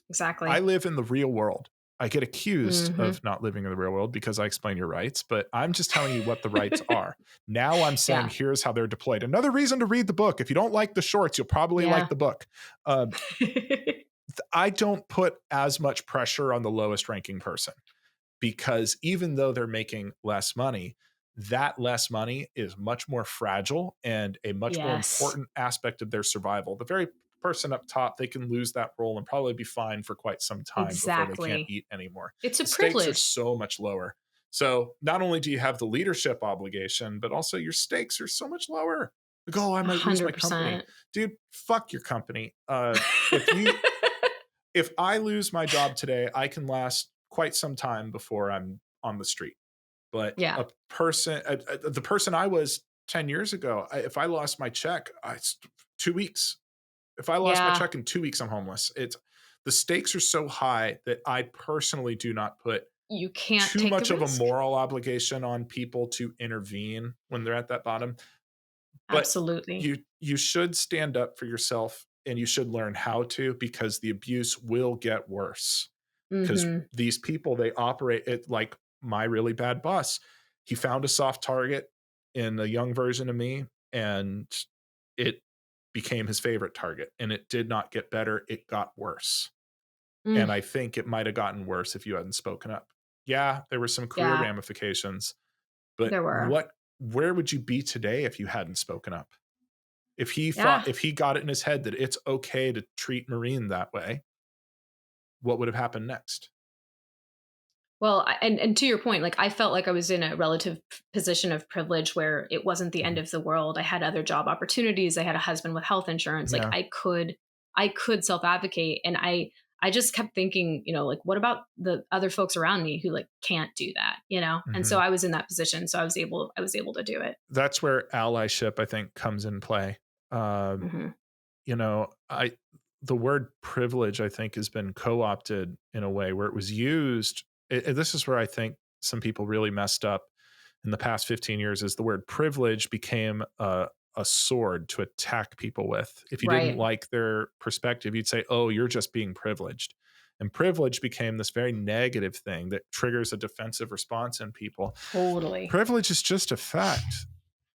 Exactly. I live in the real world. I get accused Hmm. of not living in the real world because I explain your rights, but I'm just telling you what the rights are. Now I'm saying Yeah. here's how they're deployed. Another reason to read the book. If you don't like the shorts, you'll probably like Yeah. the book. Uh, I don't put as much pressure on the lowest ranking person because even though they're making less money, that less money is much more fragile and a much more Yes. important aspect of their survival. The very person up top, they can lose that role and probably be fine for quite some time before they can't Exactly. eat anymore. It's a The stakes are privilege. so much lower. So not only do you have the leadership obligation, but also your stakes are so much lower. Like, oh, I A might lose my hundred company. percent. Dude, fuck your company. If you if I lose my job today, I can last quite some time before I'm on the street. But Yeah. the person I was 10 years ago, if I lost my check, 2 weeks. If I lost my Yeah. check in 2 weeks, I'm homeless. The stakes are so high that I personally do not put You can't too take the much of a risk. moral obligation on people to intervene when they're at that bottom. But Absolutely. you should stand up for yourself and you should learn how to because the abuse will get worse because Hmm. these people they operate it like my really bad boss. He found a soft target in a young version of me and it became his favorite target and it did not get better, it got worse. Mm, And I think it might have gotten worse if you hadn't spoken up. Yeah, there were some career yeah. ramifications, but There were. where would you be today if you hadn't spoken up? Yeah. If he got it in his head that it's okay to treat Maureen that way, what would have happened next? Well, and to your point, like I felt like I was in a relative position of privilege where it wasn't the end Mhm. of the world. I had other job opportunities. I had a husband with health insurance. Like Yeah. I could self advocate, and I just kept thinking, like what about the other folks around me who like can't do that. And so Mhm. I was in that position, so I was able to do it. That's where allyship, I think, comes in play. Um, Hmm. I the word privilege, I think, has been co-opted in a way where it was used. This is where I think some people really messed up in the past 15 years. Is the word privilege became a sword to attack people with. If you didn't Right. like their perspective, you'd say, "Oh, you're just being privileged." And privilege became this very negative thing that triggers a defensive response in people. Totally. Privilege is just a fact.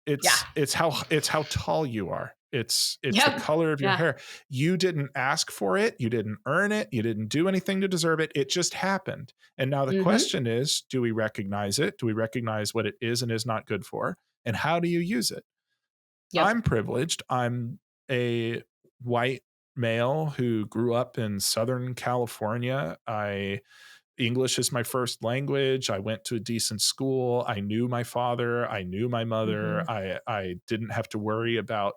Yeah. It's how tall you are. It's the Yep. color of your Yeah. hair. You didn't ask for it, you didn't earn it, you didn't do anything to deserve it. It just happened. And now the Hmm. question is, do we recognize it? Do we recognize what it is and is not good for? And how do you use it? Yep. I'm privileged. I'm a white male who grew up in Southern California. I English is my first language. I went to a decent school. I knew my father. I knew my mother. Hmm. I didn't have to worry about,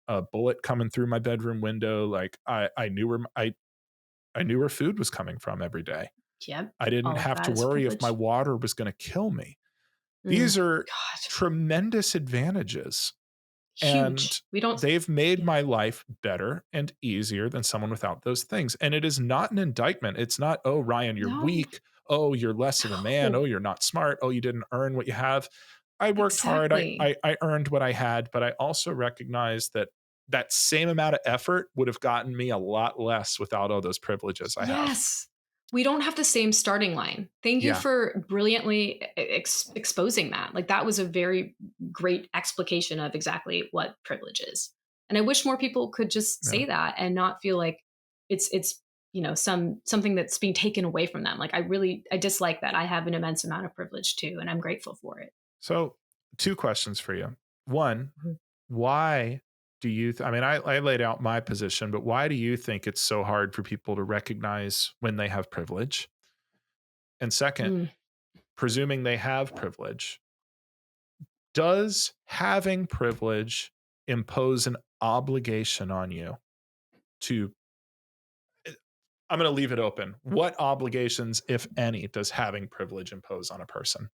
a bullet coming through my bedroom window. Like I knew where food was coming from every day. Yep. I didn't All of have that to is worry if my privilege. water was going to kill me. Mm. These are God. tremendous advantages and Huge. We don't. they've made Yeah. my life better and easier than someone without those things. And it is not an indictment. It's not, oh, Ryan, you're No. weak. Oh, you're less of a man. Oh, No. you're not smart. Oh, you didn't earn what you have. I worked hard. Exactly. I earned what I had, but I also recognize that that same amount of effort would have gotten me a lot less without all those privileges I have. Yes. We don't have the same starting line. Thank you Yeah. for brilliantly exposing that. Like that was a very great explication of exactly what privilege is. And I wish more people could just Yeah. say that and not feel like it's something that's being taken away from them. Like I dislike that. I have an immense amount of privilege too, and I'm grateful for it. So, two questions for you. One, Mhm. why do you I mean, I laid out my position, but why do you think it's so hard for people to recognize when they have privilege? And second, Mm. presuming they have privilege, does having privilege impose an obligation on you to I'm going to leave it open. What obligations, if any, does having privilege impose on a person?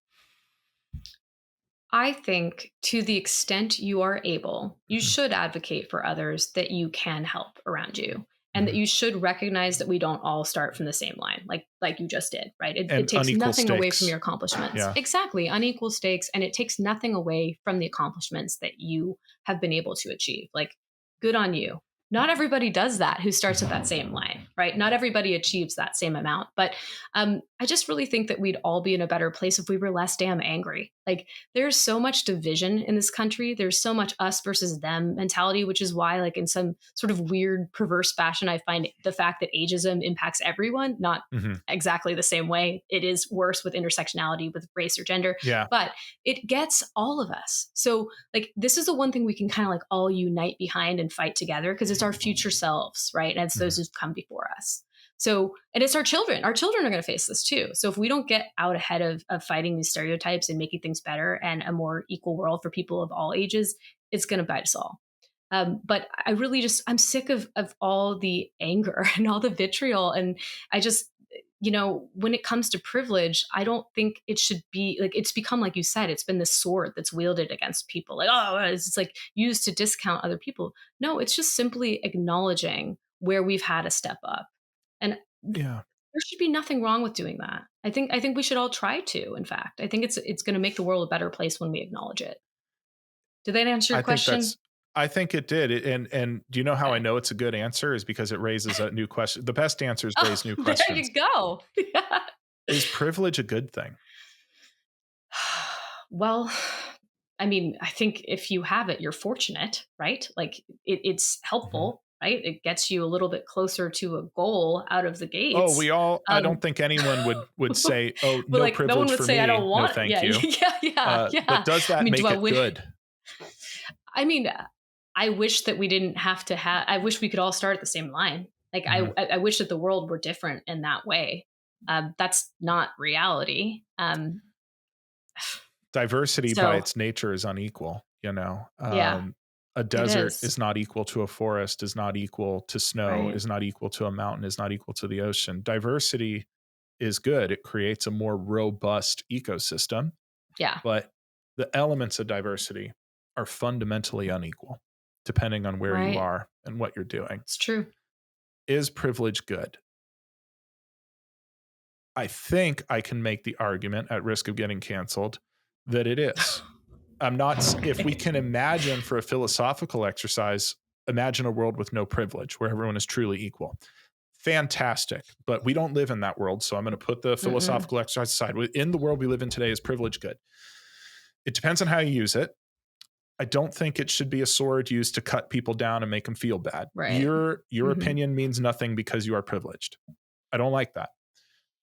I think to the extent you are able, you Mhm, should advocate for others that you can help around you. And that mhm. you should recognize that we don't all start from the same line, like you just did, right? It And takes unequal nothing away from stakes. your accomplishments. Yeah. Exactly. Unequal stakes. And it takes nothing away from the accomplishments that you have been able to achieve. Like, good on you. not everybody does that who starts at that same line, right? Not everybody achieves that same amount. But I just really think that we'd all be in a better place if we were less damn angry. Like, there's so much division in this country. There's so much us versus them mentality, which is why, like, in some sort of weird, perverse fashion, I find the fact that ageism impacts everyone, not Mhm. exactly the same way. It is worse with intersectionality, with race or gender, Yeah. but it gets all of us. So, like, this is the one thing we can kind of like all unite behind and fight together, because it's our future selves, right? And it's those Mhm. who've come before us. So, and it's our children. Our children are going to face this too. So, if we don't get out ahead of fighting these stereotypes and making things better and a more equal world for people of all ages, it's going to bite us all. But I really just, I'm sick of all the anger and all the vitriol. And I just, when it comes to privilege, I don't think it should be like, it's become, like you said, it's been this sword that's wielded against people. Like, oh, it's like used to discount other people. No, it's just simply acknowledging where we've had a step up. And Yeah. there should be nothing wrong with doing that. I think we should all try to, in fact. I think it's going to make the world a better place when we acknowledge it. Did that answer your I think question? that's I think it did. And do you know how I Okay. know it's a good answer is because it raises a new question. The best answers Oh, raise new there questions. you go. Yeah. Is privilege a good thing? Well, I mean, I think if you have it, you're fortunate, right? Like, it's Mhm. helpful, right? It gets you a little bit closer to a goal out of the Oh, gates. we all I don't Um, think anyone would say, "Oh, but no like, no one privilege would for say, I don't me. No, want. thank Yeah, you." yeah. But does I that mean, do make I it wish? good? I mean, I wish that we didn't have to have. I wish we could all start at the same line. Like, Mhm. I wish that the world were different in that way. That's not reality. Diversity by So its nature is unequal, you know? yeah, A it desert is. is not equal to a forest, is not equal to snow, Right. is not equal to a mountain, is not equal to the ocean. Diversity is good. It creates a more robust ecosystem, Yeah. but the elements of diversity are fundamentally unequal depending on where you Right. are and what you're doing. It's true. Is privilege good? I think I can make the argument at risk of getting canceled that it is. I'm not, if we Okay. can imagine for a philosophical exercise, imagine a world with no privilege where everyone is truly equal. Fantastic. But we don't live in that world. So I'm going to put the Mm-mm. philosophical exercise aside. In the world we live in today, is privilege good? It depends on how you use it. I don't think it should be a sword used to cut people down and make them feel bad. Right. Your Hmm. opinion means nothing because you are privileged. I don't like that.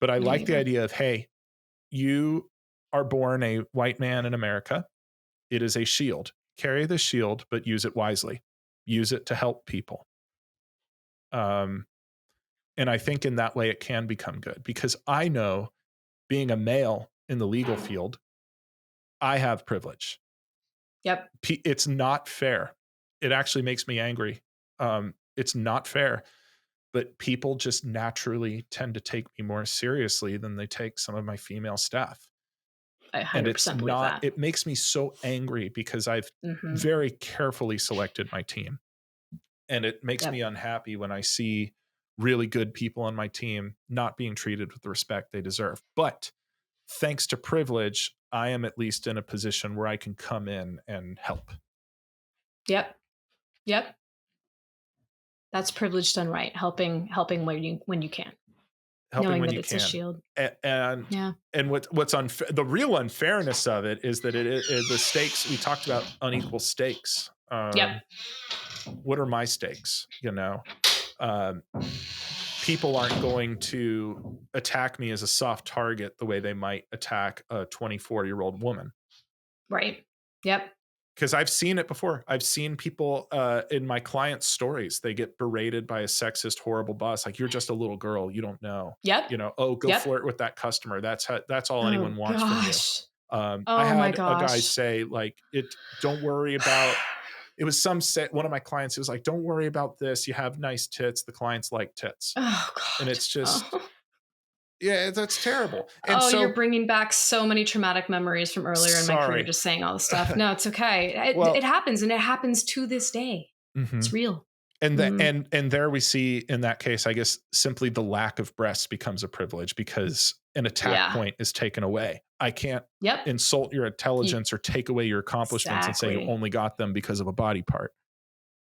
But I Me like the neither. idea of, hey, you are born a white man in America. It is a shield. Carry the shield, but use it wisely. Use it to help people. Um, and I think in that way it can become good because I know, being a male in the legal field, I have privilege. Yep. It's not fair. It actually makes me angry. It's not fair, but people just naturally tend to take me more seriously than they take some of my female staff. I And it's 100% believe not, that. it makes me so angry because I've Hmm. very carefully selected my team. And it makes me Yep. unhappy when I see really good people on my team not being treated with the respect they deserve. But thanks to privilege, I am at least in a position where I can come in and help. Yep. Yep. That's privilege done right. Helping when you can, Helping knowing when that you it's a can. shield. And Yeah. what's unfair, the real unfairness of it is that the stakes, we talked about unequal stakes. Yep. What are my stakes? Um, people aren't going to attack me as a soft target the way they might attack a 24-year-old woman. Right. Yep. Because I've seen it before. I've seen people in my clients' stories. They get berated by a sexist, horrible boss. Like, you're just a little girl. You don't know. Yep. Oh, go Yep. flirt with that customer. That's all anyone Oh wants from you. gosh. I Oh my had a guy gosh. say, like, it. Don't worry about. It was one of my clients. It was like, don't worry about this. You have nice tits. The clients like tits, Oh and god. it's just, Oh. yeah, that's terrible. And Oh, you're so, bringing back so many traumatic memories from earlier in my career sorry. just saying all this stuff. No, it's okay. It Well, happens, and it happens to this day. It's mhm. real. And Mm. there we see, in that case, I guess, simply the lack of breasts becomes a privilege because an attack Yeah. point is taken away. I can't Yep. insult your You intelligence or take away your accomplishments and say you exactly. only got them because of a body part.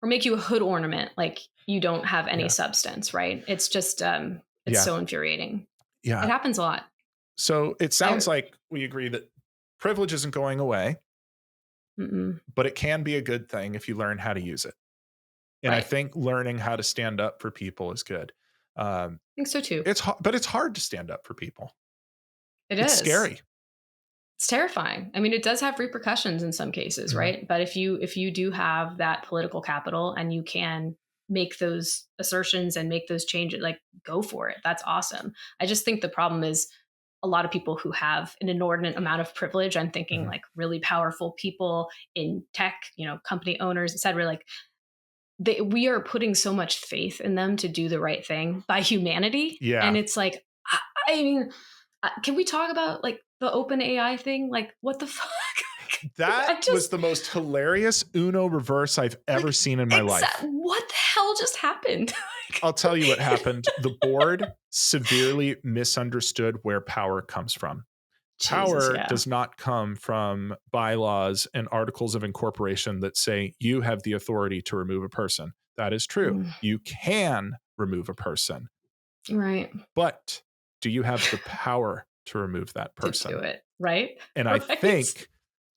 or make you a hood ornament, like you don't have any Yeah. substance, right? It's just it's Yeah. so infuriating. It Yeah. happens a lot. So it I sounds like we agree that privilege isn't going away, mm-mm. but it can be a good thing if you learn how to use it. And I Right. think learning how to stand up for people is good. Um, I think so too. but it's hard to stand up for people. It It's is. scary. It's terrifying. I mean, it does have repercussions in some cases, Mhm. right? But if you do have that political capital and you can make those assertions and make those changes, like go for it. That's awesome. I just think the problem is a lot of people who have an inordinate amount of privilege. I'm thinking Mhm. like really powerful people in tech, company owners, et cetera. Like we are putting so much faith in them to do the right thing by humanity. And Yeah. it's like, I mean, can we talk about like the open AI thing? Like, what the fuck? That I was just the most hilarious Uno reverse I've ever like seen in my life. what the hell just happened? I'll tell you what happened. The board severely misunderstood where power comes from. Jesus, Power yeah. does not come from bylaws and articles of incorporation that say you have the authority to remove a person. That is true. Mm, You can remove a person, right. but do you have the power to remove that To do person? it, right? And I Right. think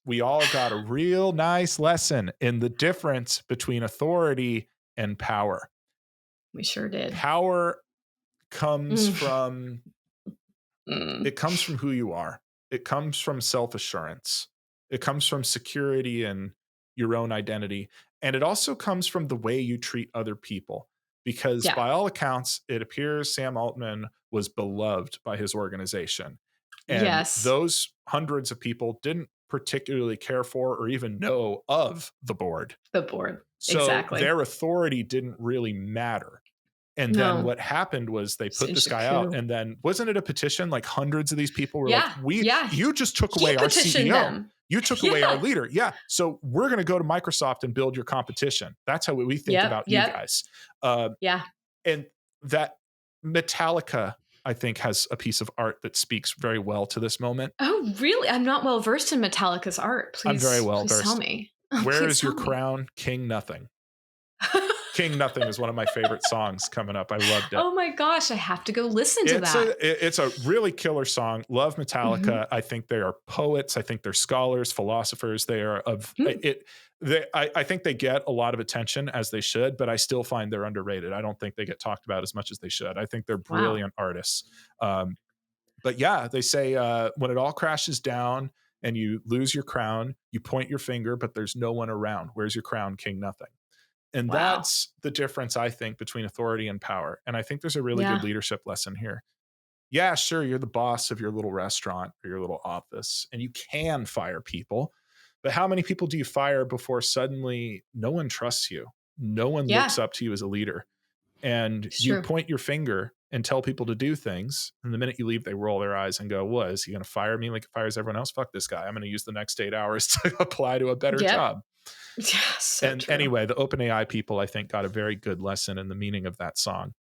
we all got a real nice lesson in the difference between authority and power. We sure did. Power comes Mm, from mm. it comes from who you are. It comes from self-assurance. It comes from security and your own identity. And it also comes from the way you treat other people. Because Yeah. by all accounts, it appears Sam Altman was beloved by his organization. And Yes. those hundreds of people didn't particularly care for or even know of the board. The board. So Exactly. their authority didn't really matter. And then No. what happened was they put this Staged a guy out, coup. and then wasn't it a petition? Like hundreds of these people were like, Yeah. "We, Yeah. you just took He away our petitioned CEO. them. You took away our Yeah. leader. Yeah, so we're going to go to Microsoft and build your competition. That's how we think Yep. about you Yep. guys." Yeah. And that Metallica, I think, has a piece of art that speaks very well to this moment. Oh, really? I'm not well versed in Metallica's art. I'm very Please, well please tell versed. me. Oh, Where please is your tell me. crown, King Nothing? King Nothing is one of my favorite songs coming up. I loved it. Oh my gosh, I have to go listen to that. It's a really killer song. Love Mhm. Metallica. I think they are poets. I think they're scholars, philosophers. They are of Hmm. it. I think they get a lot of attention as they should, but I still find they're underrated. I don't think they get talked about as much as they should. I think they're Wow. brilliant artists. But yeah, they say when it all crashes down and you lose your crown, you point your finger, but there's no one around. Where's your crown, King Nothing? And Wow. that's the difference, I think, between authority and power. And I think there's a really good Yeah. leadership lesson here. Yeah, sure, you're the boss of your little restaurant or your little office, and you can fire people. But how many people do you fire before suddenly no one trusts you? No one looks Yeah. up to you as a leader. And It's you true. point your finger and tell people to do things. And the minute you leave, they roll their eyes and go, "What? Is he going to fire me like he fires everyone else? Fuck this guy. I'm going to use the next 8 hours to apply to a better Yep. job." Yeah, so And true. anyway, the OpenAI people, I think, got a very good lesson in the meaning of that song.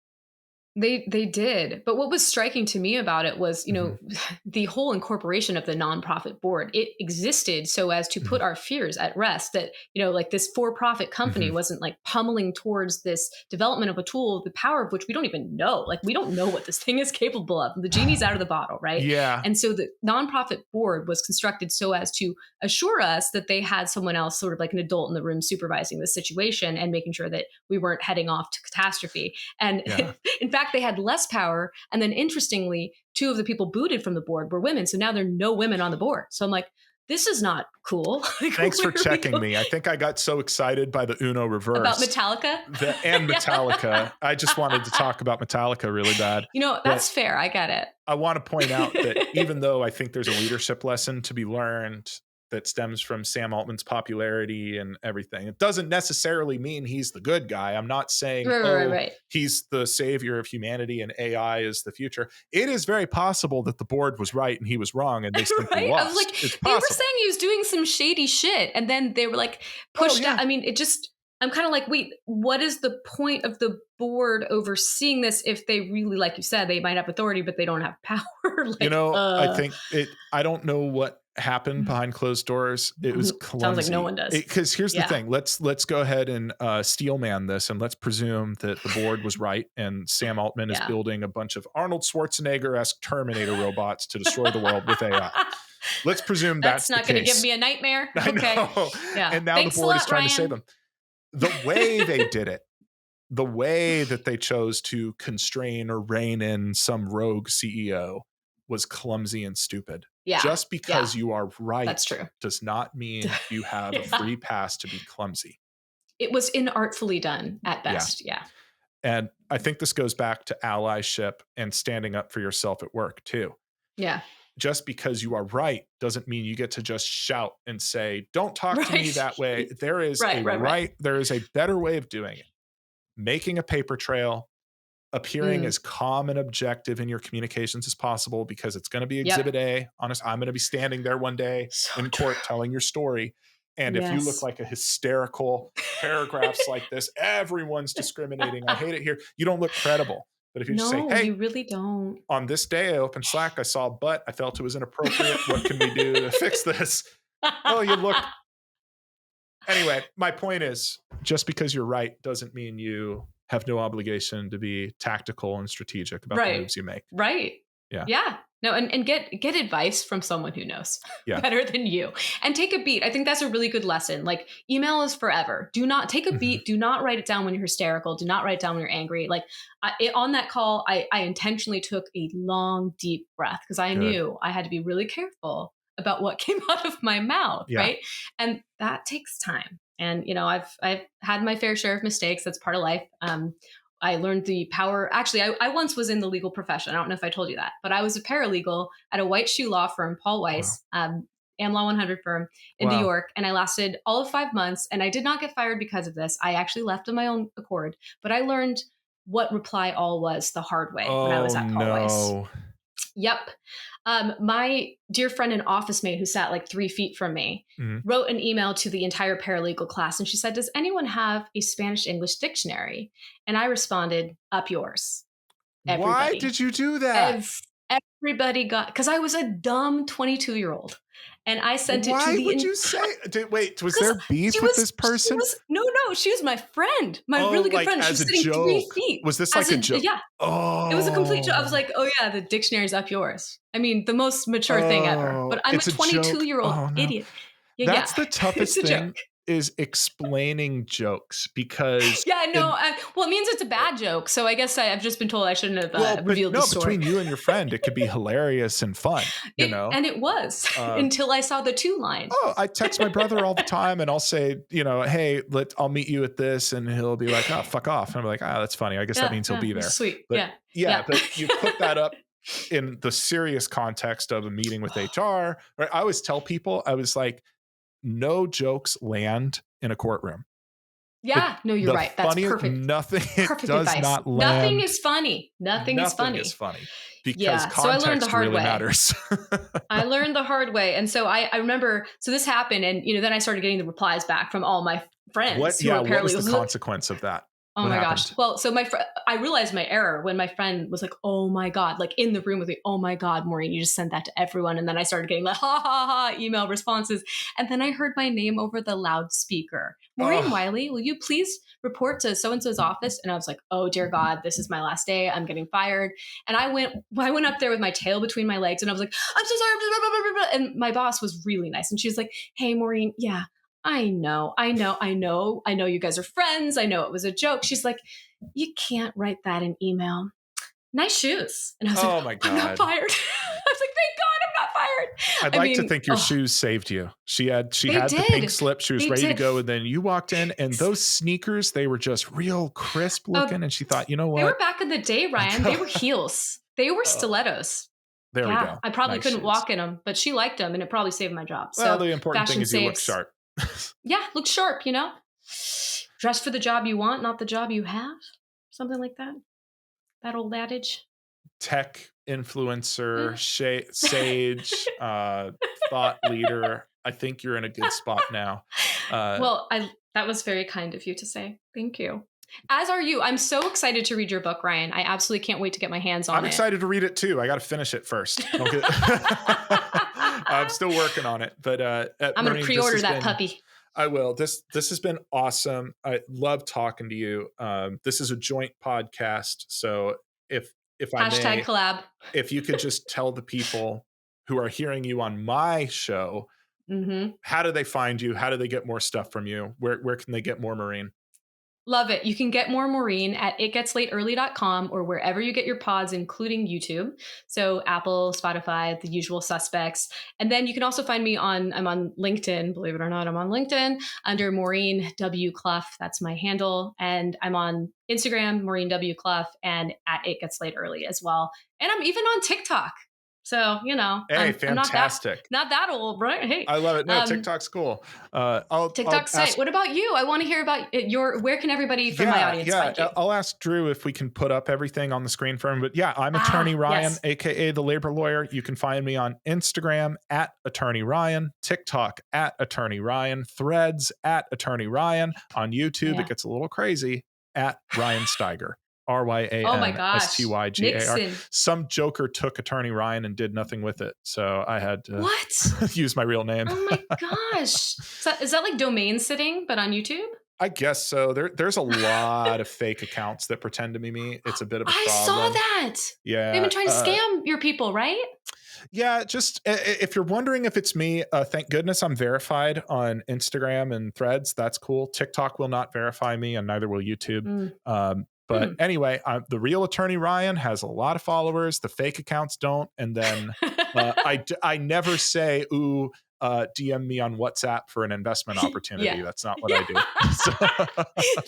They did. But what was striking to me about it was, Mhm, the whole incorporation of the nonprofit board. It existed so as to mhm, put our fears at rest that, like this for-profit company mhm. wasn't like pummeling towards this development of a tool, the power of which we don't even know. Like we don't know what this thing is capable of. The genie's out of the bottle, right? Yeah, And so the nonprofit board was constructed so as to assure us that they had someone else, sort of like an adult in the room, supervising the situation and making sure that we weren't heading off to catastrophe. And yeah. in fact, they had less power. And then interestingly, two of the people booted from the board were women. So now there are no women on the board. So I'm like, this is not cool. Like, Thanks for where are we checking going? me. I think I got so excited by the Uno About reverse Metallica? and Yeah. Metallica. I just wanted to talk about Metallica really bad. But That's fair. I get I want to point out that it. even though I think there's a leadership lesson to be learned that stems from Sam Altman's popularity and everything, it doesn't necessarily mean he's the good guy. I'm not saying, Right, right, right, oh, right. he's the savior of humanity and AI is the future. It is very possible that the board was right and he was wrong and they simply Right? I was like, lost. It's they were possible. saying he was doing some shady shit. And then they were like Oh, pushed out. yeah. I mean, I'm kind of like, wait, what is the point of the board overseeing this if they like you said, they might have authority, but they don't have power? Like, I think I don't know what happened behind closed doors. It was Sounds like clumsy. no one does. Because here's the Yeah. thing. Let's go ahead and steelman this, and let's presume that the board was right, and Sam Altman is Yeah. building a bunch of Arnold Schwarzenegger-esque Terminator robots to destroy the world with AI. Let's presume that's not the going to case. give me a nightmare. I Okay. know. Yeah. And now Thanks the board a is lot, trying Ryan. to save them. The way they did it, the way that they chose to constrain or rein in some rogue CEO was clumsy and stupid. Yeah. Just because you are right That's true. does not mean you have a free pass to be clumsy. It was inartfully done at best. Yeah. And I think this goes back to allyship and standing up for yourself at work too. Yeah. Just because you are right doesn't mean you get to just shout and say, don't talk to me that way. There is there is a better way of doing it. Making a paper trail, appearing as calm and objective in your communications as possible, because it's going to be exhibit A. Honest, I'm going to be standing there one day in court telling your story. And if you look like a hysterical paragraphs like this, everyone's discriminating. I hate it here. You don't look credible. But if you just say, hey, you really don't. On this day, I opened Slack. I saw a butt. I felt it was inappropriate. What can we do to fix this? Oh, you look. Anyway, my point is, just because you're right doesn't mean you have no obligation to be tactical and strategic about the moves you make. Right. Yeah. Yeah. No, and get advice from someone who knows better than you, and take a beat. I think that's a really good lesson. Like, email is forever. Do not take a beat. Do not write it down when you're hysterical. Do not write it down when you're angry. Like, on that call, I intentionally took a long, deep breath, because I knew I had to be really careful about what came out of my mouth. Right. And that takes time. And, I've had my fair share of mistakes. That's part of life. I learned the power. Actually, I once was in the legal profession. I don't know if I told you that, but I was a paralegal at a white shoe law firm, Paul Weiss, Am Law 100 firm in New York. And I lasted all of 5 months, and I did not get fired because of this. I actually left on my own accord, but I learned what reply all was the hard way when I was at Paul Weiss. Yep. My dear friend and office mate, who sat like 3 feet from me, wrote an email to the entire paralegal class. And she said, does anyone have a Spanish-English dictionary? And I responded, up yours. Everybody. Why did you do that? Everybody got, because I was a dumb 22-year-old. And I sent it to the... Why would you say... Wait, was there beef with this person? No, she was my friend. My really good friend. She was sitting 3 feet. Was this like a joke? Yeah. Oh. It was a complete joke. I was like, oh yeah, the dictionary's up yours. I mean, the most mature thing ever. But I'm a 22-year-old idiot. Yeah, That's the toughest thing. Is explaining jokes, because well, it means it's a bad joke, so I guess I've just been told I shouldn't have revealed the story. Between you and your friend, it could be hilarious and fun, and it was until I saw the 2 line. I text my brother all the time, and I'll say, hey, I'll meet you at this, and he'll be like, oh, fuck off, and I'm like, that's funny, I guess that means he'll be there. Sweet. But, but you put that up in the serious context of a meeting with HR, right? I always tell people, I was like, no jokes land in a courtroom. Yeah, no, you're right. That's perfect. Nothing perfect does advice. not land. Nothing is funny. Nothing is funny. Because context so I learned the hard really way. matters. I learned the hard way. And so I remember, so this happened, and then I started getting the replies back from all my friends. What was the consequence of that? Oh my gosh. Well, so I realized my error when my friend was like, oh my God, like in the room with me, oh my God, Maureen, you just sent that to everyone. And then I started getting like, ha ha ha, email responses. And then I heard my name over the loudspeaker. Maureen Wiley, will you please report to so-and-so's office? And I was like, oh dear God, this is my last day. I'm getting fired. And I went up there with my tail between my legs, and I was like, I'm so sorry. And my boss was really nice. And she was like, hey, Maureen, yeah, I know you guys are friends. I know it was a joke. She's like, you can't write that in email. Nice shoes. And I was like, my God. I'm not fired. I was like, thank God I'm not fired. I'd like to think your shoes saved you. She had the pink slip. She was ready to go. And then you walked in, and those sneakers, they were just real crisp looking. And she thought, you know what? They were back in the day, Ryan. They were heels. They were stilettos. There we go. I probably couldn't walk in them, but she liked them, and it probably saved my job. Well, the important thing is you look sharp. Yeah, look sharp, dress for the job you want, not the job you have. Something like that. That old adage. Tech influencer, sage, thought leader. I think you're in a good spot now. That was very kind of you to say. Thank you. As are you. I'm so excited to read your book, Ryan. I absolutely can't wait to get my hands on it. I'm excited to read it too. I got to finish it first. I'm still working on it, but I'm going to Maureen, this pre-order has that been. puppy. I will. This has been awesome. I love talking to you. This is a joint podcast, so if I Hashtag may, collab. if you could just tell the people who are hearing you on my show, how do they find you? How do they get more stuff from you? Where can they get more Maureen? Love it. You can get more Maureen at itgetslateearly.com or wherever you get your pods, including YouTube. So Apple, Spotify, the usual suspects. And then you can also find me I'm on LinkedIn, believe it or not, I'm on LinkedIn under Maureen W. Clough. That's my handle. And I'm on Instagram, Maureen W. Clough, and at It Gets Late Early as well. And I'm even on TikTok. So, Hey, I'm fantastic. not that old, right? Hey, I love it. No, TikTok's cool. I'll TikTok's ask. tight. What about you? I want to hear about where can everybody from my audience find you? I'll ask Drew if we can put up everything on the screen for him. But yeah, I'm Attorney Ryan, yes. aka the Labor Lawyer. You can find me on Instagram at Attorney Ryan, TikTok at Attorney Ryan, Threads at Attorney Ryan. On YouTube, It gets a little crazy at Ryan Steiger. RyanStygar. Nixon. Some joker took Attorney Ryan and did nothing with it, so I had to use my real name. Oh my gosh! Is that like domain sitting, but on YouTube? I guess so. There's a lot of fake accounts that pretend to be me. It's a bit of a problem. I saw that. Yeah, they've been trying to scam your people, right? Yeah, just if you're wondering if it's me, thank goodness I'm verified on Instagram and Threads. That's cool. TikTok will not verify me, and neither will YouTube. But anyway, the real Attorney Ryan has a lot of followers. The fake accounts don't. And then I never say, ooh, DM me on WhatsApp for an investment opportunity. That's not what I do. So,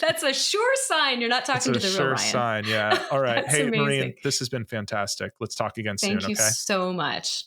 that's a sure sign you're not talking to the real Ryan. Sure sign. Yeah. All right. Hey, amazing. Maureen, this has been fantastic. Let's talk again soon. Thank you so much.